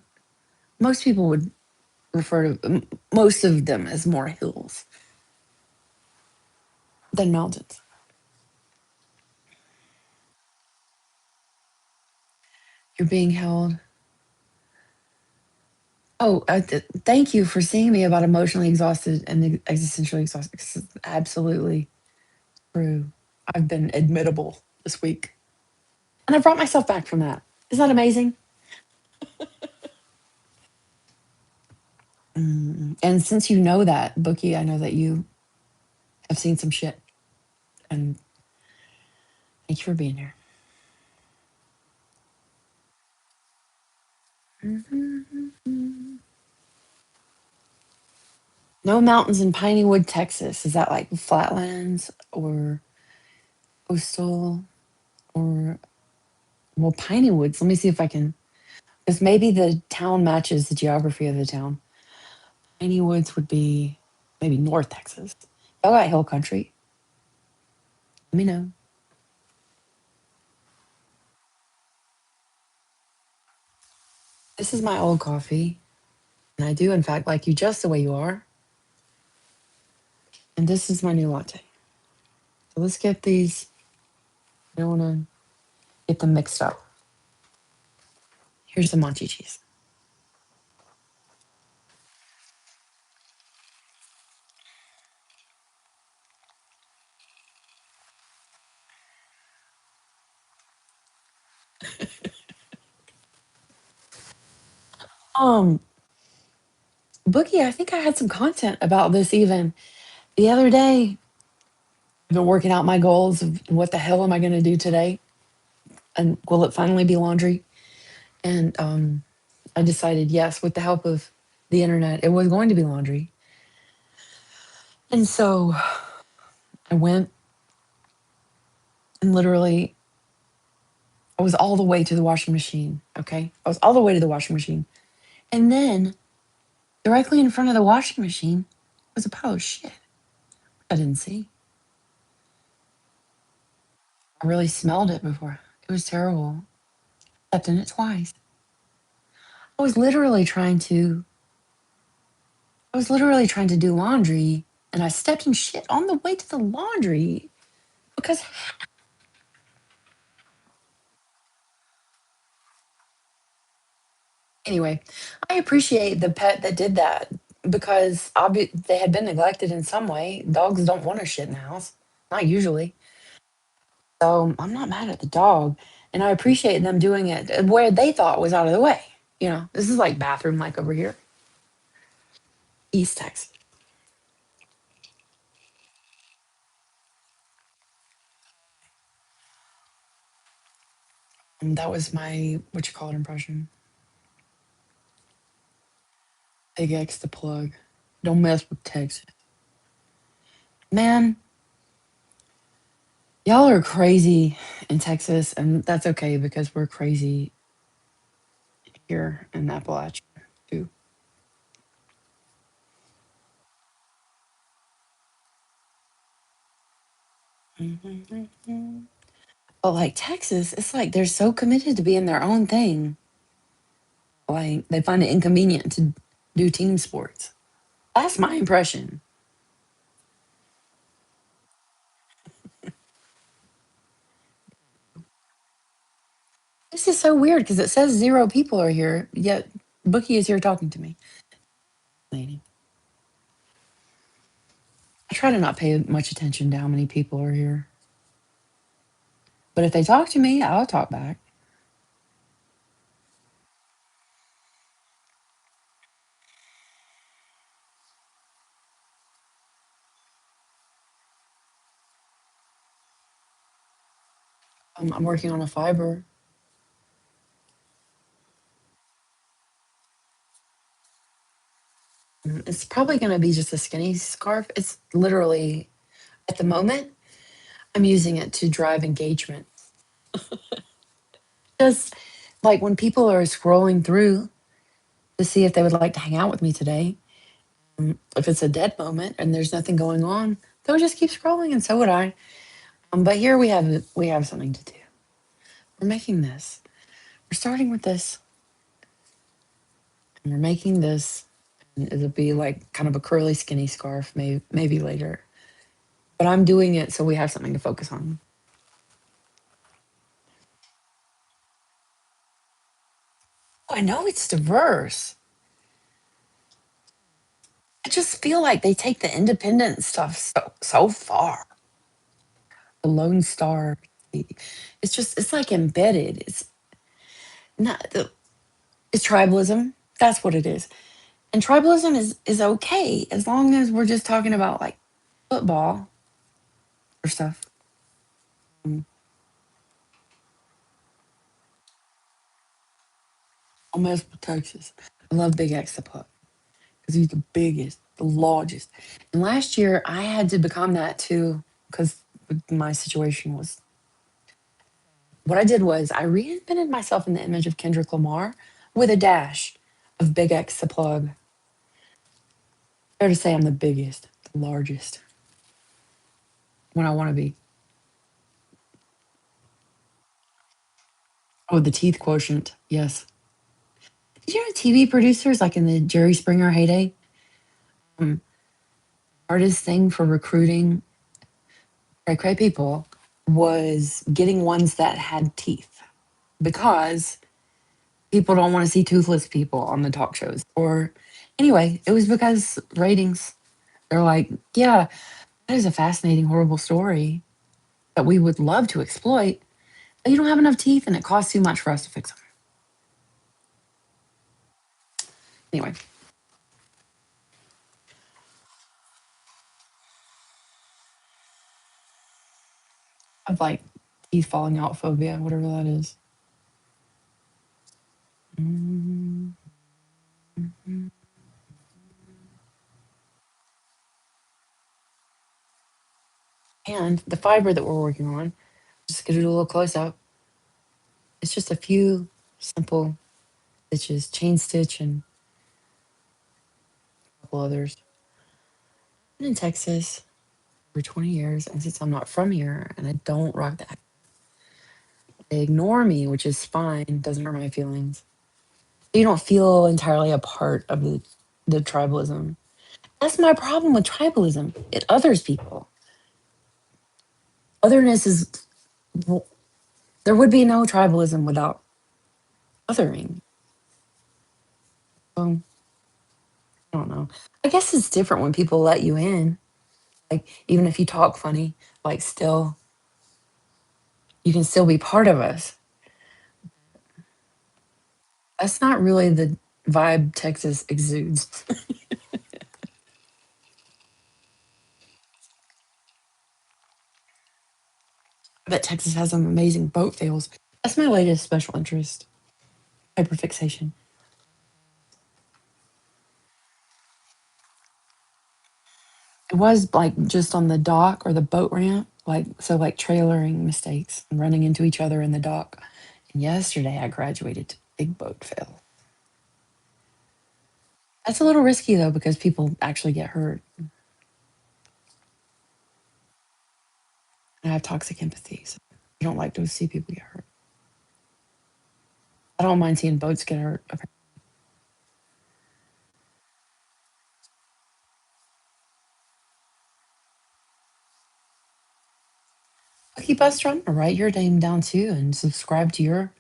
most people would refer to most of them as more hills than mountains. You're being held. Oh, thank you for seeing me about emotionally exhausted and existentially exhausted. 'Cause it's absolutely true. I've been admittable this week. And I brought myself back from that. Isn't that amazing? And since you know that, Bookie, I know that you have seen some shit. And thank you for being here. No mountains in Pineywood, Texas. Is that like flatlands or coastal or, well, Piney Woods? Let me see if I can, because maybe the town matches the geography of the town. Piney Woods would be maybe North Texas. Y'all got hill country. Let me know. This is my old coffee. And I do, in fact, like you just the way you are. And this is my new latte. So let's get these. I don't want to get them mixed up. Here's the Monty cheese. Um, Bookie, I think I had some content about this even the other day. I've been working out my goals of what the hell am I going to do today? And will it finally be laundry? And I decided, yes, with the help of the internet, it was going to be laundry. And so I went and literally, I was all the way to the washing machine. Okay. I was all the way to the washing machine. And then directly in front of the washing machine was a pile of shit I didn't see. I really smelled it before. It was terrible. Stepped in it twice. I was literally trying to I was literally trying to do laundry and I stepped in shit on the way to the laundry because anyway, I appreciate the pet that did that because they had been neglected in some way. Dogs don't want to shit in the house, not usually. So I'm not mad at the dog, and I appreciate them doing it where they thought was out of the way. You know, this is like bathroom like over here, East Texas. And that was my what you call it impression. Big X the plug. Don't mess with Texas, man. Y'all are crazy in Texas, and that's okay because we're crazy here in Appalachia too. But like Texas, it's like they're so committed to being their own thing. Like they find it inconvenient to do team sports. That's my impression. This is so weird because it says 0 people are here, yet Bookie is here talking to me. Lady. I try to not pay much attention to how many people are here. But if they talk to me, I'll talk back. I'm working on a fiber. It's probably going to be just a skinny scarf. It's literally, at the moment, I'm using it to drive engagement. Just like when people are scrolling through to see if they would like to hang out with me today, if it's a dead moment and there's nothing going on, they'll just keep scrolling, and so would I. But here we have something to do. We're making this. We're starting with this, and we're making this. And it'll be like kind of a curly, skinny scarf, maybe later. But I'm doing it so we have something to focus on. Oh, I know it's diverse. I just feel like they take the independent stuff so far. The Lone Star, it's like embedded. It's not the it's tribalism. That's what it is. And tribalism is okay as long as we're just talking about like football or stuff. Mm, I'll mess with Texas. I love Big X the pup because he's the biggest, the largest. And last year I had to become that too because my situation was. What I did was I reinvented myself in the image of Kendrick Lamar with a dash of Big X the plug. Fair to say I'm the biggest, the largest when I want to be. Oh, the teeth quotient. Yes. Did you know TV producers, like in the Jerry Springer heyday, um, hardest thing for recruiting cray cray people was getting ones that had teeth because people don't want to see toothless people on the talk shows. Or anyway, it was because ratings. They're like, yeah, that is a fascinating, horrible story that we would love to exploit. But you don't have enough teeth and it costs too much for us to fix them. Anyway, I've like teeth falling out phobia, whatever that is. Mm. And the fiber that we're working on, just gonna do a little close up. It's just a few simple stitches, chain stitch and a couple others. Been in Texas for 20 years, and since I'm not from here and I don't rock that, they ignore me, which is fine, doesn't hurt my feelings. You don't feel entirely a part of the tribalism. That's my problem with tribalism. It others people. Otherness is, well, there would be no tribalism without othering. So, I don't know. I guess it's different when people let you in. Like, even if you talk funny, like, still, you can still be part of us. That's not really the vibe Texas exudes. I bet Texas has some amazing boat fails. That's my latest special interest. Hyperfixation. It was like just on the dock or the boat ramp, like so like trailering mistakes and running into each other in the dock. And yesterday I graduated to big boat fail. That's a little risky though because people actually get hurt. I have toxic empathy, so I don't like to see people get hurt. I don't mind seeing boats get hurt. Lucky Buster, I'm gonna write your name down too and subscribe to your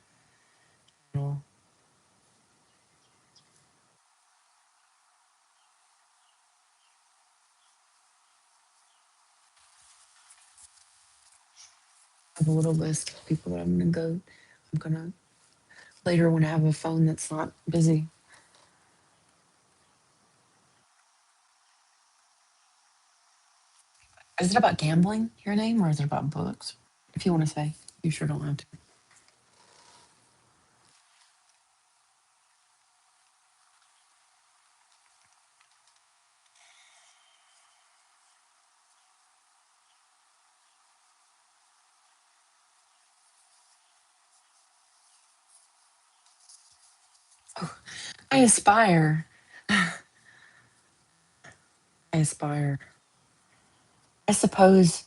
channel. I have a little list of people that I'm gonna later when I have a phone that's not busy. Is it about gambling, your name, or is it about books? If you want to say, you sure don't have to. I aspire. I aspire. I suppose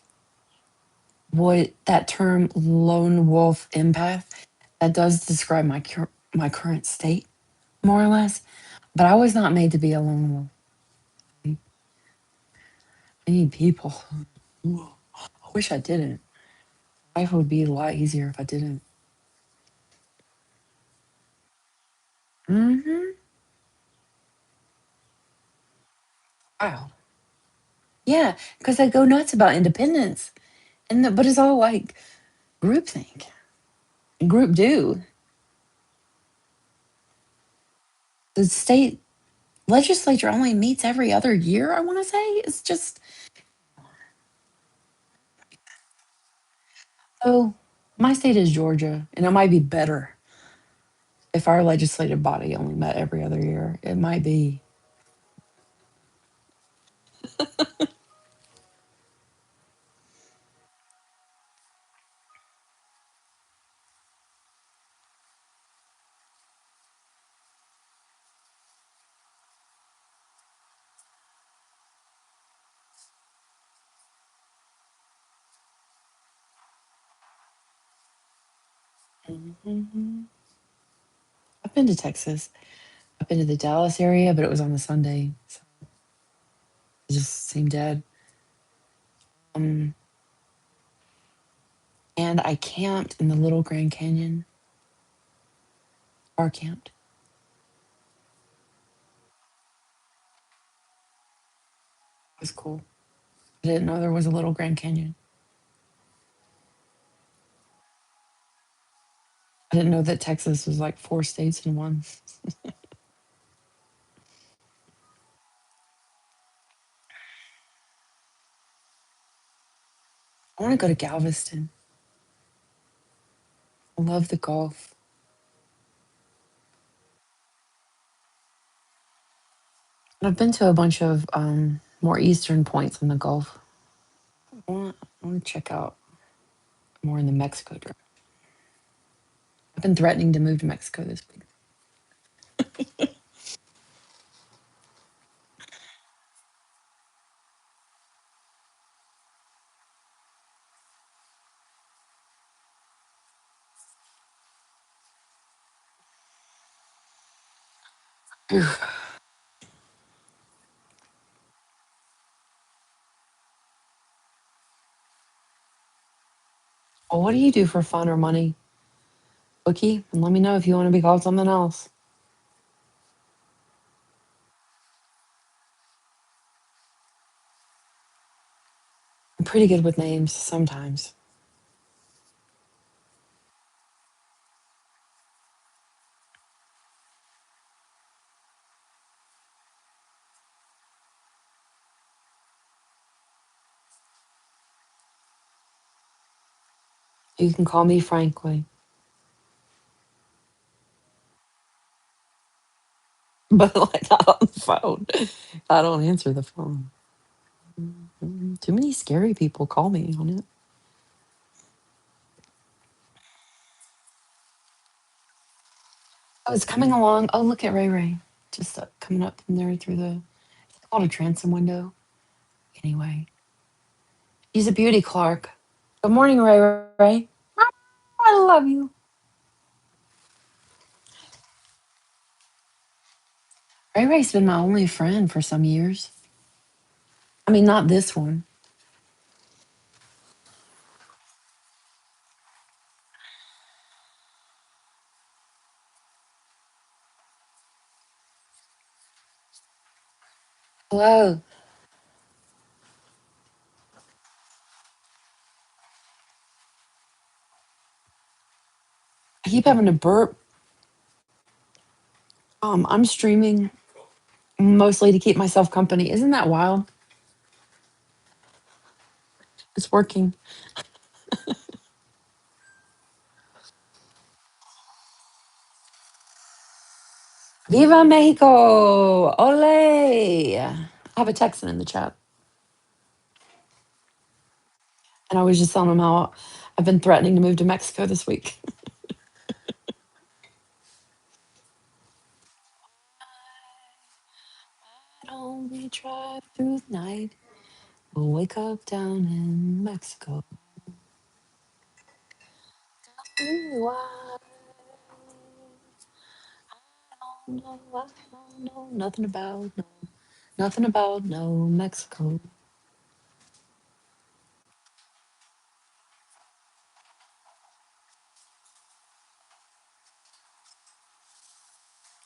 what that term lone wolf empath that does describe my current state more or less. But I was not made to be a lone wolf. I need people. I wish I didn't. Life would be a lot easier if I didn't. Hmm. Wow. Yeah, because I go nuts about independence, but it's all like groupthink, group do. The state legislature only meets every other year, I want to say. It's just, oh, my state is Georgia, and it might be better if our legislative body only met every other year. It might be. Mhm. I've been to Texas. I've been to the Dallas area, but it was on a Sunday. So it just seemed dead. Um, and I camped in the Little Grand Canyon, bar camped. It was cool. I didn't know there was a Little Grand Canyon. I didn't know that Texas was like 4 states in one. I want to go to Galveston. I love the Gulf. I've been to a bunch of more eastern points in the Gulf. I want to check out more in the Mexico direction. I've been threatening to move to Mexico this week. Well, what do you do for fun or money, Bookie? And let me know if you want to be called something else. I'm pretty good with names sometimes. You can call me frankly, but like not on the phone. I don't answer the phone. Too many scary people call me on it. I was coming along. Oh, look at Ray Ray. Just coming up from there through the, it's called a transom window. Anyway, he's a beauty, Clark. Good morning, Ray Ray. I love you. Ray Ray's been my only friend for some years. I mean, not this one. Hello. I keep having to burp. I'm streaming mostly to keep myself company. Isn't that wild? It's working. Viva Mexico! Ole! I have a Texan in the chat. And I was just telling him how I've been threatening to move to Mexico this week. Only drive through the night. We'll wake up down in Mexico. Ooh, I don't know nothing about no Mexico.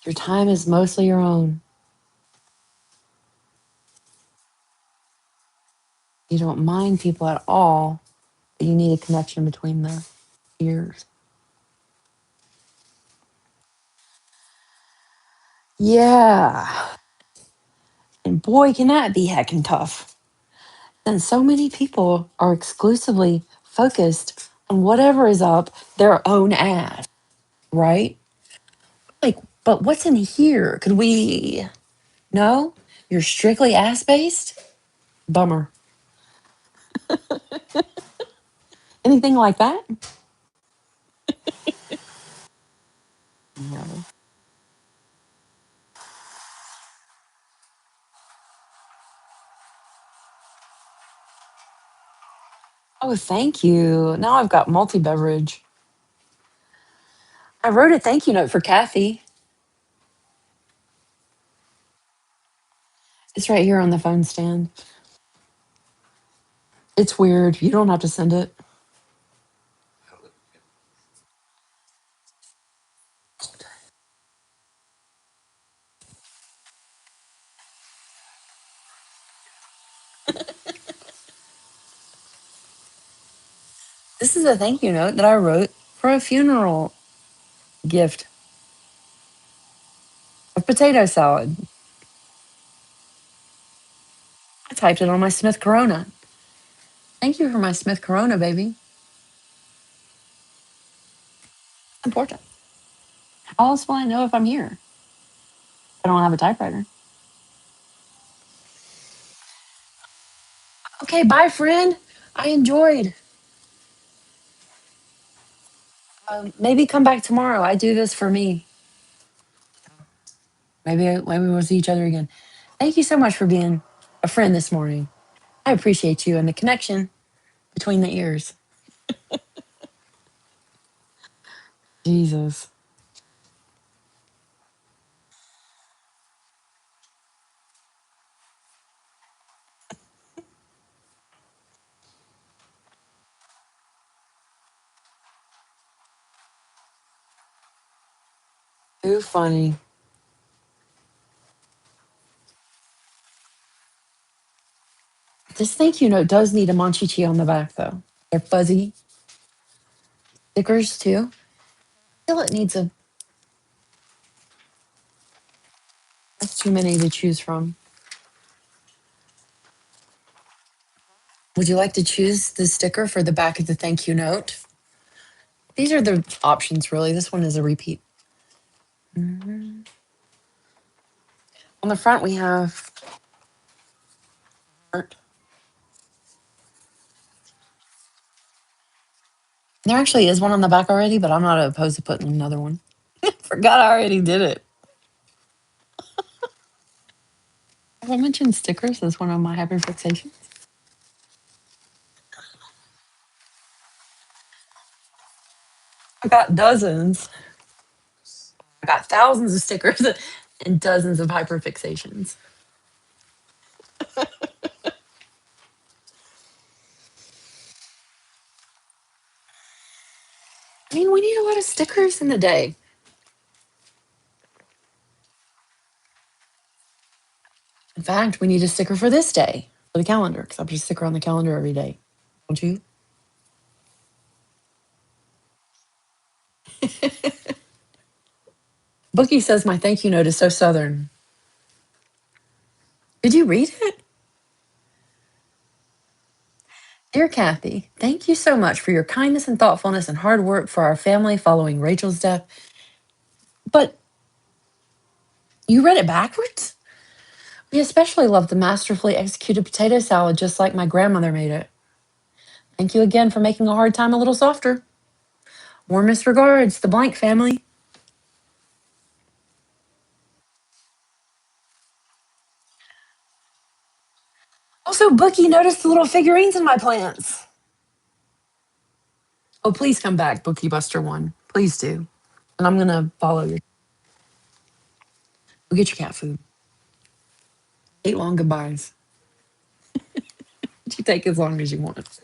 Your time is mostly your own. You don't mind people at all, but you need a connection between the ears. Yeah. And boy, can that be heckin' tough. And so many people are exclusively focused on whatever is up their own ass, right? Like, but what's in here? Could we? No? You're strictly ass based? Bummer. Anything like that? No. Oh, thank you. Now I've got multi beverage. I wrote a thank you note for Kathy. It's right here on the phone stand. It's weird. You don't have to send it. This is a thank you note that I wrote for a funeral gift of potato salad. I typed it on my Smith Corona. Thank you for my Smith Corona, baby. Important. How else will I know if I'm here? I don't have a typewriter. Okay, bye, friend. I enjoyed. Maybe come back tomorrow. I do this for me. Maybe we'll see each other again. Thank you so much for being a friend this morning. I appreciate you and the connection between the ears. Jesus. Too funny. This thank you note does need a Monchichi on the back, though. They're fuzzy. Stickers, too. I feel it needs a. That's too many to choose from. Would you like to choose the sticker for the back of the thank you note? These are the options, really. This one is a repeat. Mhm. On the front, we have art. There actually is one on the back already, but I'm not opposed to putting another one. Forgot I already did it. Have I mentioned stickers as one of my hyperfixations? I got dozens. I got thousands of stickers and dozens of hyperfixations. I mean, we need a lot of stickers in the day. In fact, we need a sticker for this day for the calendar because I put a sticker on the calendar every day. Don't you? Bookie says my thank you note is so southern. Did you read it? Dear Kathy, thank you so much for your kindness and thoughtfulness and hard work for our family following Rachel's death. But you read it backwards? We especially love the masterfully executed potato salad just like my grandmother made it. Thank you again for making a hard time a little softer. Warmest regards, the Blank family. Also, Bookie noticed the little figurines in my plants. Oh, please come back, Bookie Buster One. Please do. And I'm gonna follow you. Go get your cat food. 8 long goodbyes. You take as long as you want.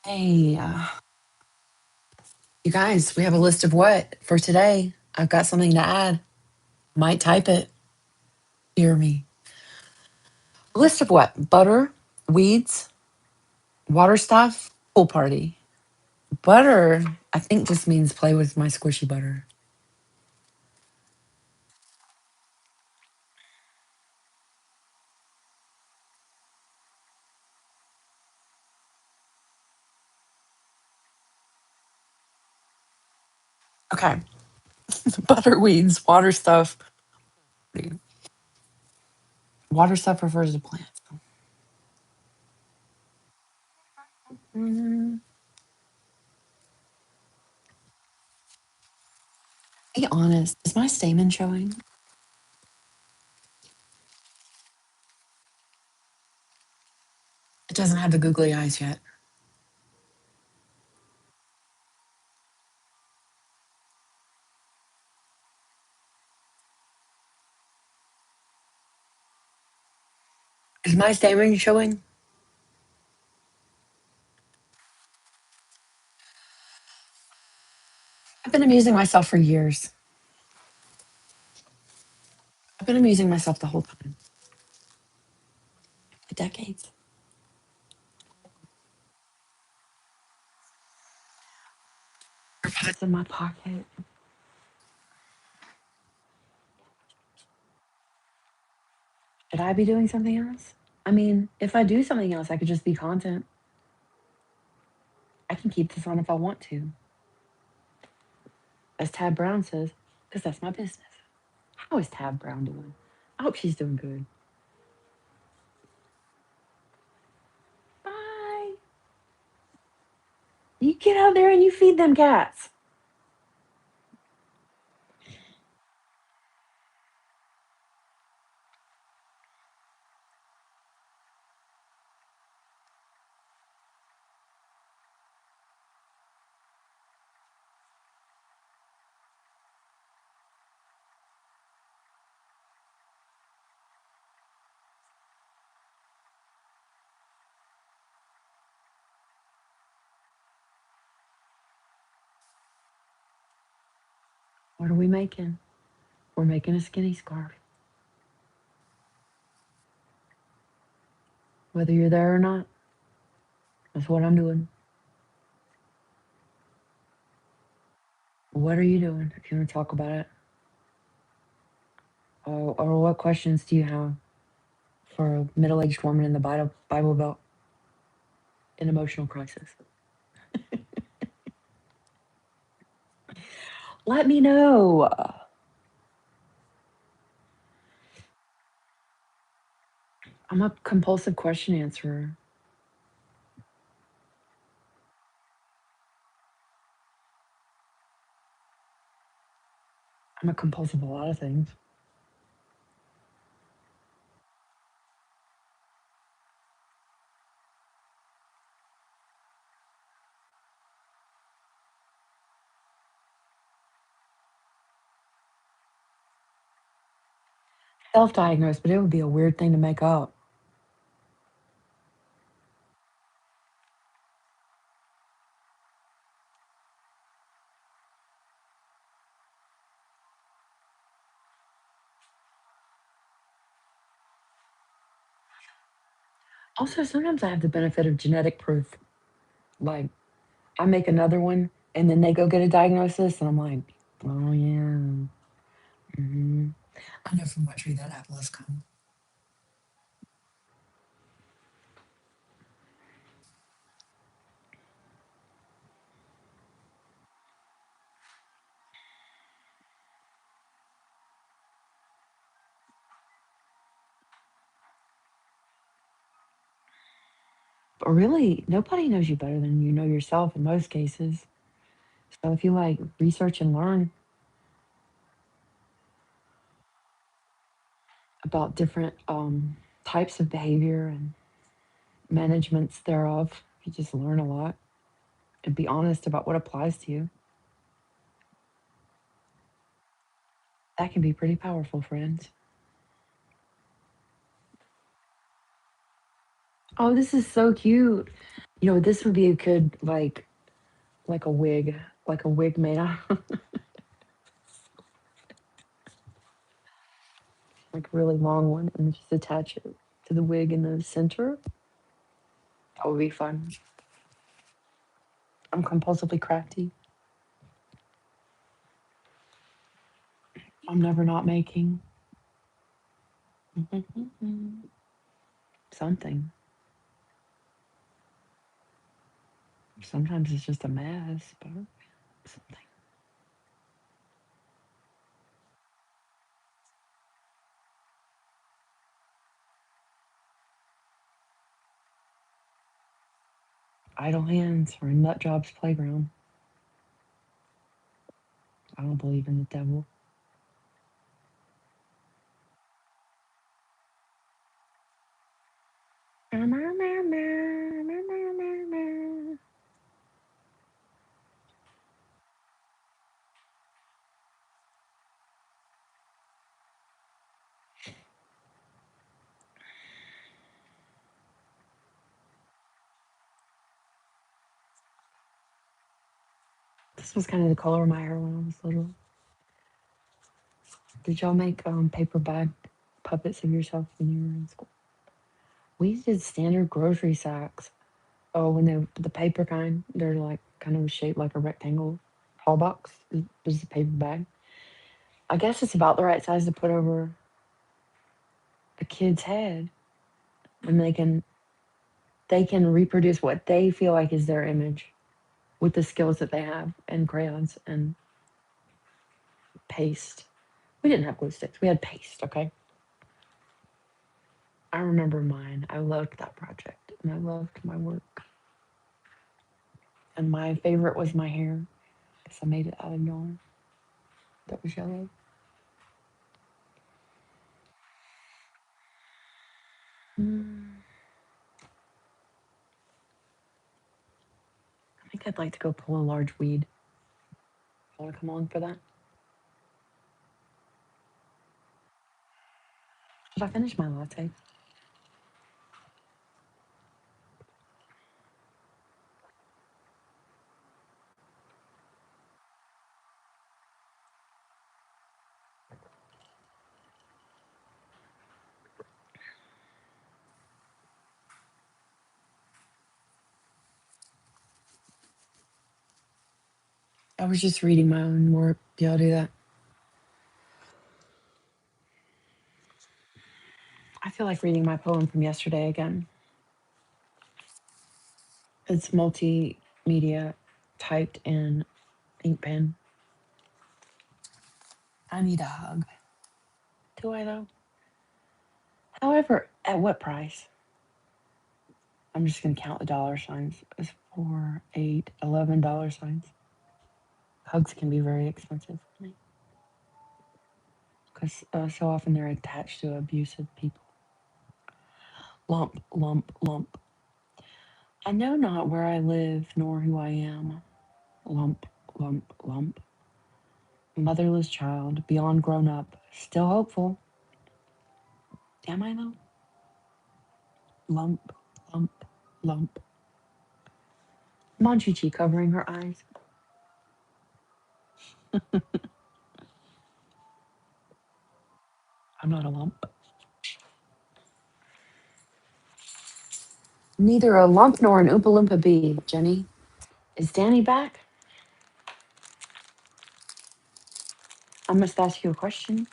Hey, you guys, we have a list of what for today. I've got something to add. Might type it. Hear me. A list of what? Butter, weeds, water stuff, pool party. Butter, I think, just means play with my squishy butter. Okay. Butter weeds, water stuff. Water stuff refers to plants. Mm, be honest. Is my stamen showing? It doesn't have the googly eyes yet. Is my stamen showing? I've been amusing myself for years. I've been amusing myself the whole time. For decades. It's in my pocket. Should I be doing something else? I mean, if I do something else, I could just be content. I can keep this on if I want to. As Tab Brown says, because that's my business. How is Tab Brown doing? I hope she's doing good. Bye. You get out there and you feed them cats. What are we making? We're making a skinny scarf. Whether you're there or not, that's what I'm doing. What are you doing if you want to talk about it? Or what questions do you have for a middle aged woman in the Bible Belt in emotional crisis? Let me know. I'm a compulsive question answerer. I'm a compulsive a lot of things. Self diagnosed, but it would be a weird thing to make up. Also, sometimes I have the benefit of genetic proof. Like, I make another one, and then they go get a diagnosis, and I'm like, oh, yeah. Hmm. I know from what tree that apple has come. But really, nobody knows you better than you know yourself in most cases. So if you like research and learn about different types of behavior and managements thereof, you just learn a lot and be honest about what applies to you. That can be pretty powerful, friends. Oh, this is so cute. You know, this would be a good like a wig made out like a really long one, and just attach it to the wig in the center. That would be fun. I'm compulsively crafty. I'm never not making something. Sometimes it's just a mess, but something. Idle hands are a nut job's playground. I don't believe in the devil. This was kind of the color of my hair when I was little. Did y'all make paper bag puppets of yourself when you were in school? We did standard grocery sacks. Oh, when the paper kind, they're like kind of shaped like a rectangle tall box. Is a paper bag. I guess it's about the right size to put over a kid's head, and they can reproduce what they feel like is their image with the skills that they have and crayons and paste. We didn't have glue sticks. We had paste. Okay, I remember mine. I loved that project, and I loved my work. And my favorite was my hair because I made it out of yarn that was yellow. Mm, I think I'd like to go pull a large weed. Want to come on for that? Should I finish my latte? I was just reading my own work. Do y'all do that? I feel like reading my poem from yesterday again. It's multimedia typed in ink pen. I need a hug. Do I though? However, at what price? I'm just gonna count the dollar signs. It's 4, 8, $11 signs. Hugs can be very expensive for me because so often they're attached to abusive people. Lump, lump, lump. I know not where I live nor who I am. Lump, lump, lump. Motherless child, beyond grown up, still hopeful. Am I though? Lump, lump, lump. Monchichi covering her eyes. I'm not a lump. Neither a lump nor an Oompa Loompa bee, Jenny. Is Danny back? I must ask you a question.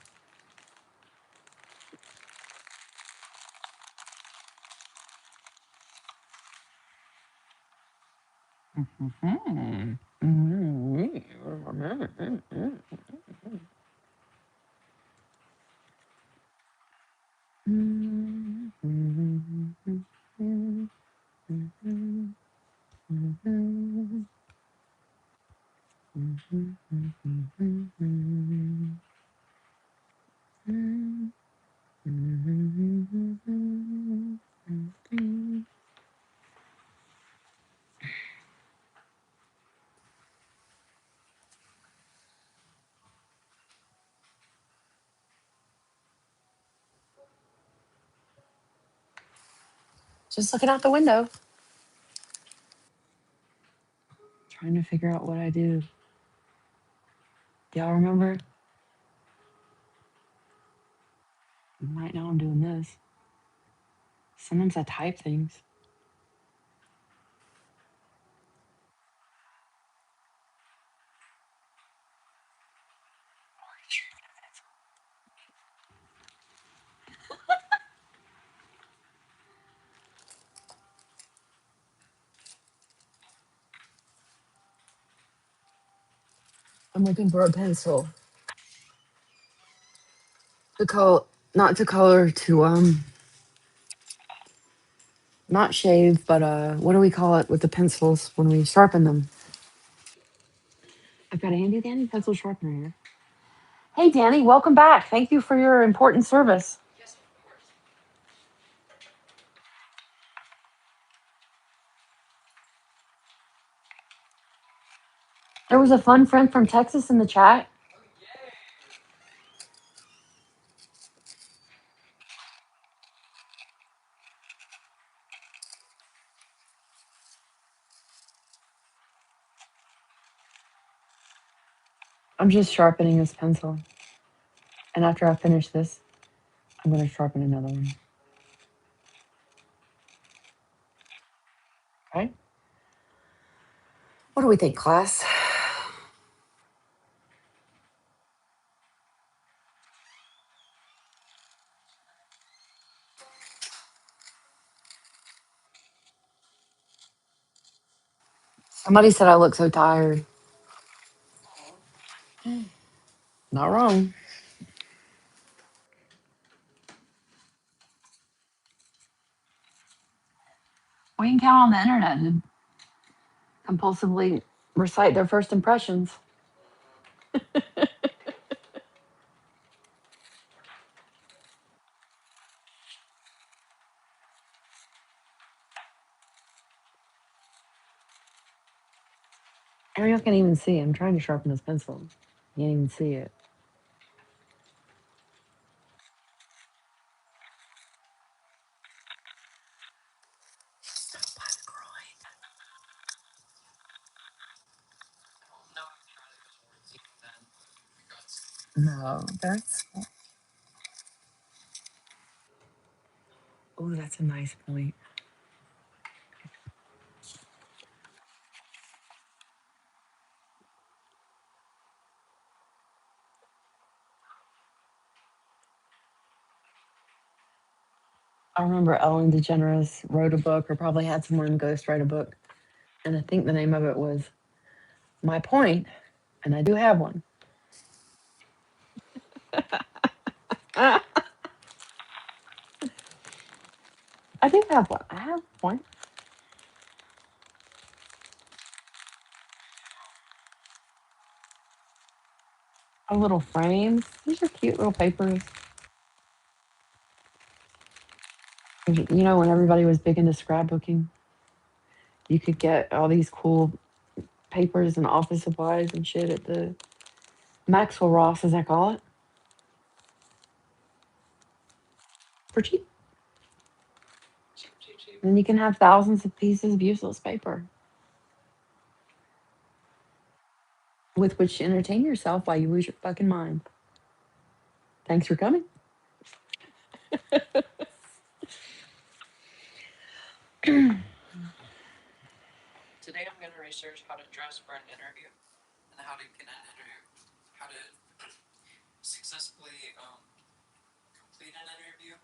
Just looking out the window, trying to figure out what I do. Do y'all remember? Right now I'm doing this. Sometimes I type things. I'm looking for a pencil. To color, not to color, to not shave, but what do we call it with the pencils when we sharpen them? I've got a handy dandy pencil sharpener here. Hey, Danny, welcome back. Thank you for your important service. There was a fun friend from Texas in the chat. I'm just sharpening this pencil. And after I finish this, I'm going to sharpen another one. Okay. What do we think, class? Somebody said I look so tired. Not wrong. We can count on the internet to compulsively recite their first impressions. Ariel can't even see. I'm trying to sharpen this pencil. You can't even see it. No, that's. Oh, that's a nice point. I remember Ellen DeGeneres wrote a book, or probably had someone ghostwrite a book, and I think the name of it was "My Point," and I do have one. I do have one. I have one. A little frames. These are cute little papers. You know, when everybody was big into scrapbooking, you could get all these cool papers and office supplies and shit at the Maxwell Ross, as I call it, for cheap. And you can have thousands of pieces of useless paper with which to entertain yourself while you lose your fucking mind. Thanks for coming. Today I'm going to research how to dress for an interview and how to get an interview, how to successfully complete an interview.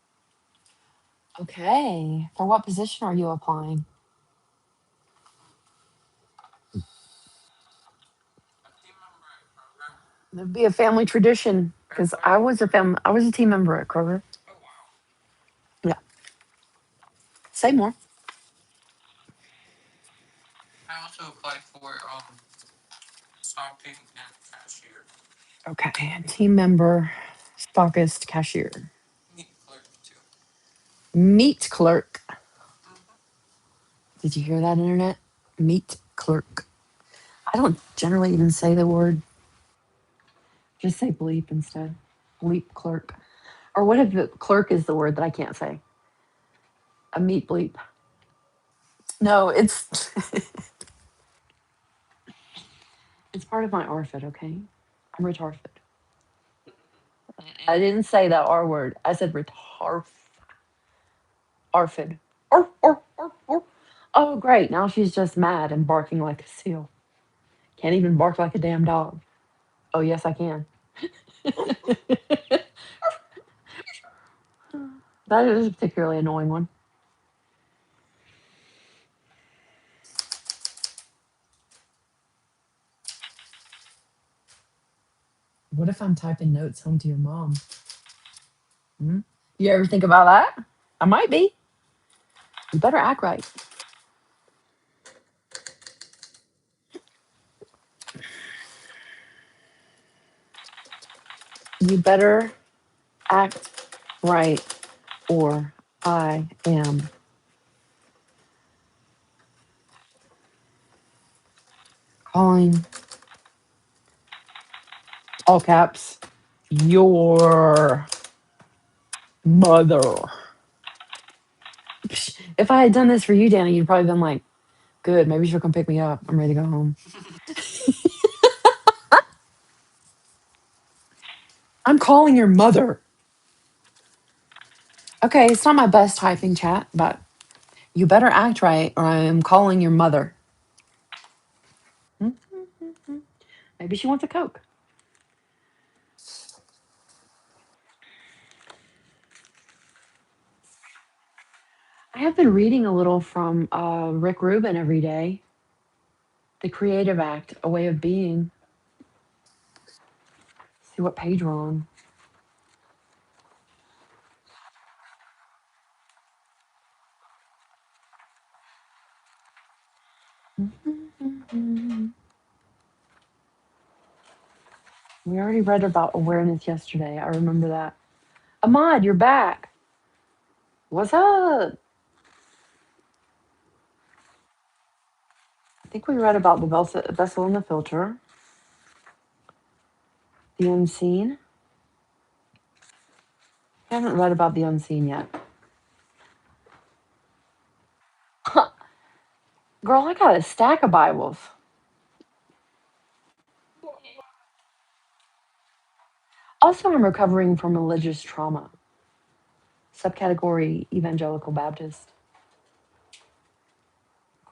Okay. For what position are you applying? A team member at Kroger. It'd be a family tradition because I was a team member at Kroger. Oh wow. Yeah. Say more. I also applied for stocking and cashier. Okay. Team member, stockist, cashier, Meat clerk too. meat clerk. Mm-hmm. Did you hear that, internet? Meat clerk. I don't generally even say the word. Just say bleep instead. Bleep clerk. Or what if the clerk is the word that I can't say? A meat bleep. No, it's it's part of my RFID, okay? I'm retarded. I didn't say that R word. I said retard. RFID. Arf. Oh, great. Now she's just mad and barking like a seal. Can't even bark like a damn dog. Oh, yes, I can. That is a particularly annoying one. What if I'm typing notes home to your mom? Hmm? You ever think about that? I might be. You better act right. You better act right, or I am calling, all caps, your mother. Psh, if I had done this for you, Danny, you'd probably been like, good, maybe she'll come pick me up. I'm ready to go home. I'm calling your mother. Okay, it's not my best typing chat, but you better act right or I am calling your mother. Mhm. Maybe she wants a Coke. I have been reading a little from Rick Rubin every day. The Creative Act, A Way of Being. See what page we're on. We already read about awareness yesterday. I remember that. Ahmad, you're back. What's up? I think we read about the vessel and the filter, the unseen. I haven't read about the unseen yet. Girl, I got a stack of Bibles. Also, I'm recovering from religious trauma. Subcategory Evangelical Baptist.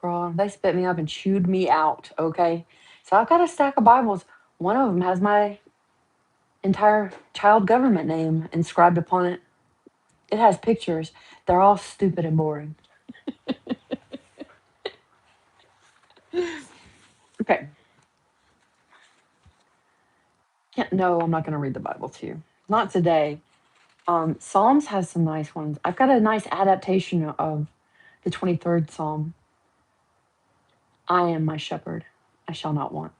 Girl, they spit me up and chewed me out, okay? So I've got a stack of Bibles. One of them has my entire child government name inscribed upon it. It has pictures. They're all stupid and boring. Okay. No, I'm not going to read the Bible to you. Not today. Psalms has some nice ones. I've got a nice adaptation of the 23rd Psalm. I am my shepherd. I shall not want.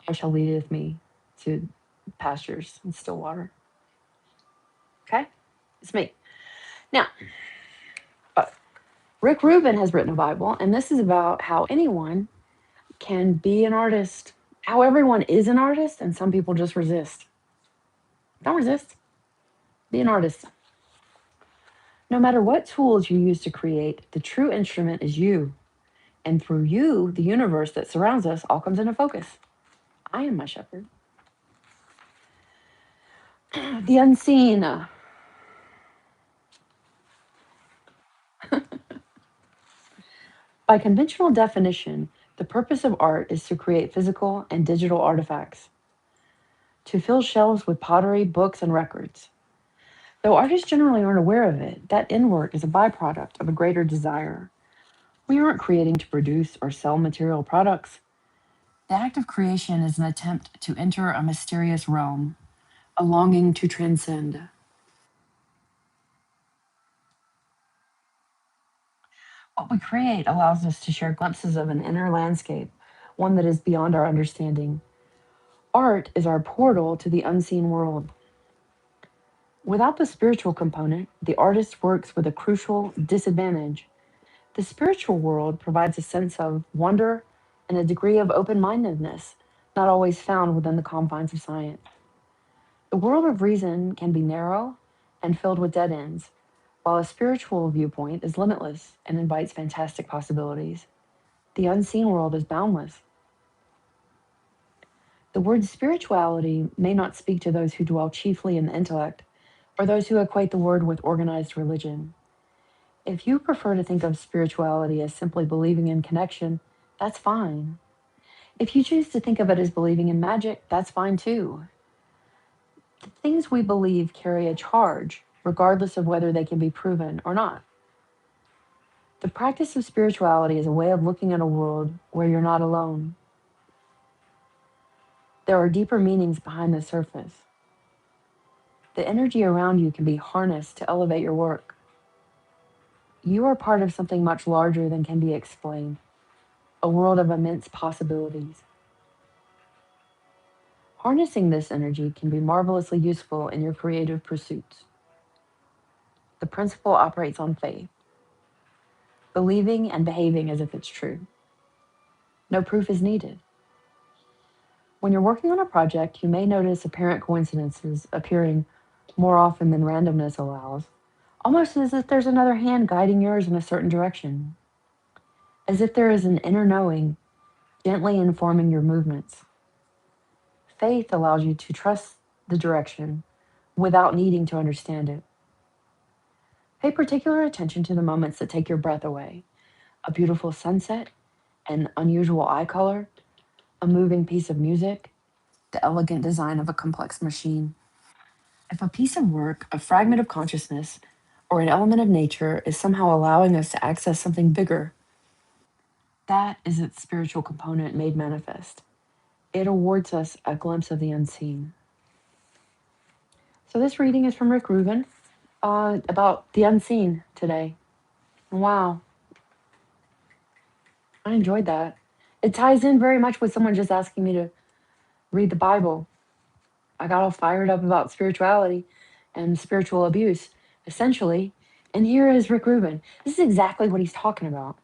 I shall leadeth me to pastures and still water. Okay? It's me. Now, uh, Rick Rubin has written a Bible, and this is about how anyone can be an artist, how everyone is an artist, and some people just resist. Don't resist. Be an artist. No matter what tools you use to create, the true instrument is you. And through you, the universe that surrounds us all comes into focus. I am my shepherd. The unseen. By conventional definition, the purpose of art is to create physical and digital artifacts, to fill shelves with pottery, books, and records. Though artists generally aren't aware of it, that end work is a byproduct of a greater desire. We aren't creating to produce or sell material products. The act of creation is an attempt to enter a mysterious realm, a longing to transcend. What we create allows us to share glimpses of an inner landscape, one that is beyond our understanding. Art is our portal to the unseen world. Without the spiritual component, the artist works with a crucial disadvantage. The spiritual world provides a sense of wonder and a degree of open mindedness not always found within the confines of science. The world of reason can be narrow and filled with dead ends, while a spiritual viewpoint is limitless and invites fantastic possibilities. The unseen world is boundless. The word spirituality may not speak to those who dwell chiefly in the intellect or those who equate the word with organized religion. If you prefer to think of spirituality as simply believing in connection, that's fine. If you choose to think of it as believing in magic, that's fine too. The things we believe carry a charge, regardless of whether they can be proven or not. The practice of spirituality is a way of looking at a world where you're not alone. There are deeper meanings behind the surface. The energy around you can be harnessed to elevate your work. You are part of something much larger than can be explained, a world of immense possibilities. Harnessing this energy can be marvelously useful in your creative pursuits. The principle operates on faith, believing and behaving as if it's true. No proof is needed. When you're working on a project, you may notice apparent coincidences appearing more often than randomness allows, almost as if there's another hand guiding yours in a certain direction, as if there is an inner knowing gently informing your movements. Faith allows you to trust the direction without needing to understand it. Pay particular attention to the moments that take your breath away: a beautiful sunset, an unusual eye color, a moving piece of music, the elegant design of a complex machine. If a piece of work, a fragment of consciousness, or an element of nature is somehow allowing us to access something bigger, that is its spiritual component made manifest. It awards us a glimpse of the unseen. So, this reading is from Rick Rubin about the unseen today. Wow, I enjoyed that. It ties in very much with someone just asking me to read the Bible. I got all fired up about spirituality and spiritual abuse, essentially. And here is Rick Rubin. This is exactly what he's talking about.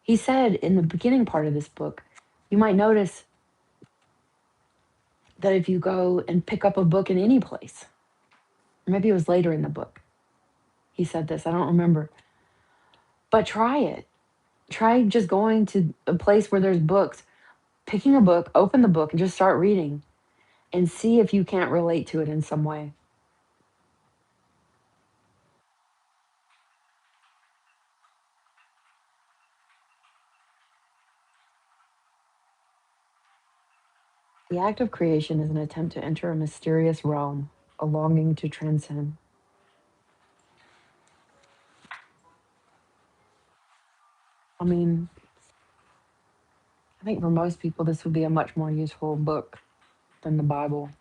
He said in the beginning part of this book, you might notice that if you go and pick up a book in any place, or maybe it was later in the book, he said this, I don't remember, but try it. Try just going to a place where there's books, picking a book, open the book, and just start reading and see if you can't relate to it in some way. The act of creation is an attempt to enter a mysterious realm, a longing to transcend. I mean, I think for most people, this would be a much more useful book than the Bible.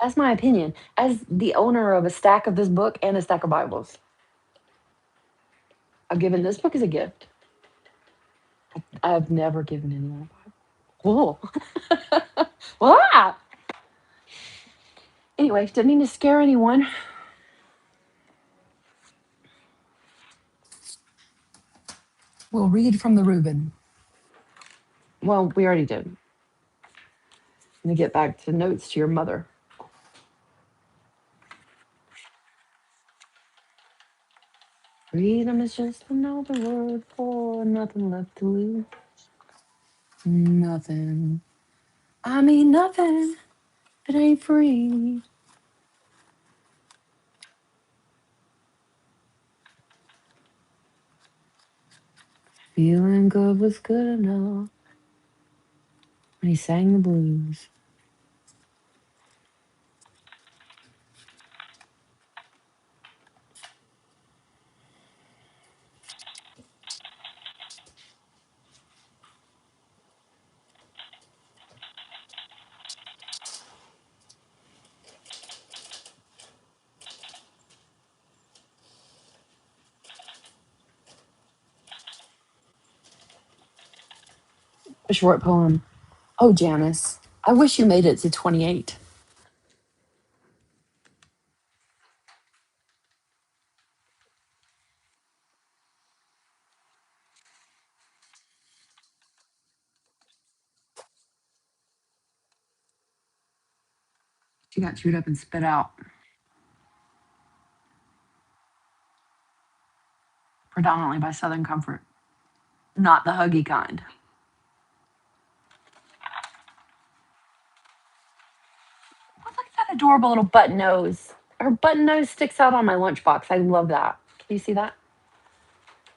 That's my opinion. As the owner of a stack of this book and a stack of Bibles, I've given this book as a gift. I've never given anyone a Bible. Whoa. Ah! Anyway, didn't mean to scare anyone. We'll read from the Reuben. Well, we already did. Let me get back to notes to your mother. Freedom is just another word for nothing left to lose. Nothing. I mean nothing. It ain't free. Feeling good was good enough when he sang the blues. A short poem. Oh, Janice, I wish you made it to 28. She got chewed up and spit out, predominantly by Southern Comfort, not the huggy kind. Oh, look at that adorable little button nose. Her button nose sticks out on my lunchbox. I love that. Can you see that?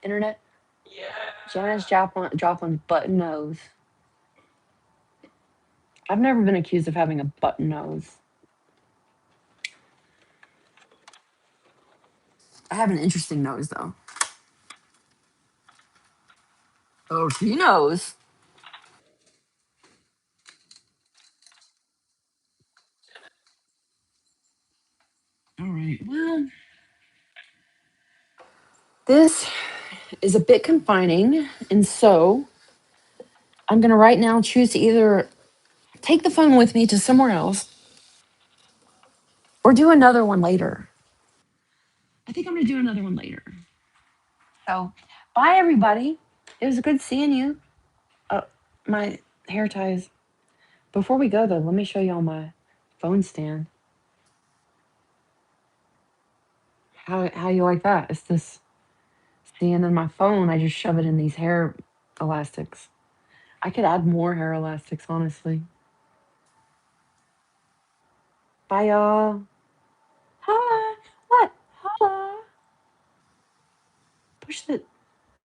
Internet? Yeah. Janice Joplin's button nose. I've never been accused of having a button nose. I have an interesting nose, though. Oh, she knows. right. Well, this is a bit confining. And so I'm going to right now choose to either take the phone with me to somewhere else or do another one later. I think I'm going to do another one later. So, bye, everybody. It was good seeing you. My hair ties. Before we go, though, let me show you all my phone stand. How you like that? It's this stand in my phone. I just shove it in these hair elastics. I could add more hair elastics, honestly. Bye, y'all. Hi. What? Holla. Push the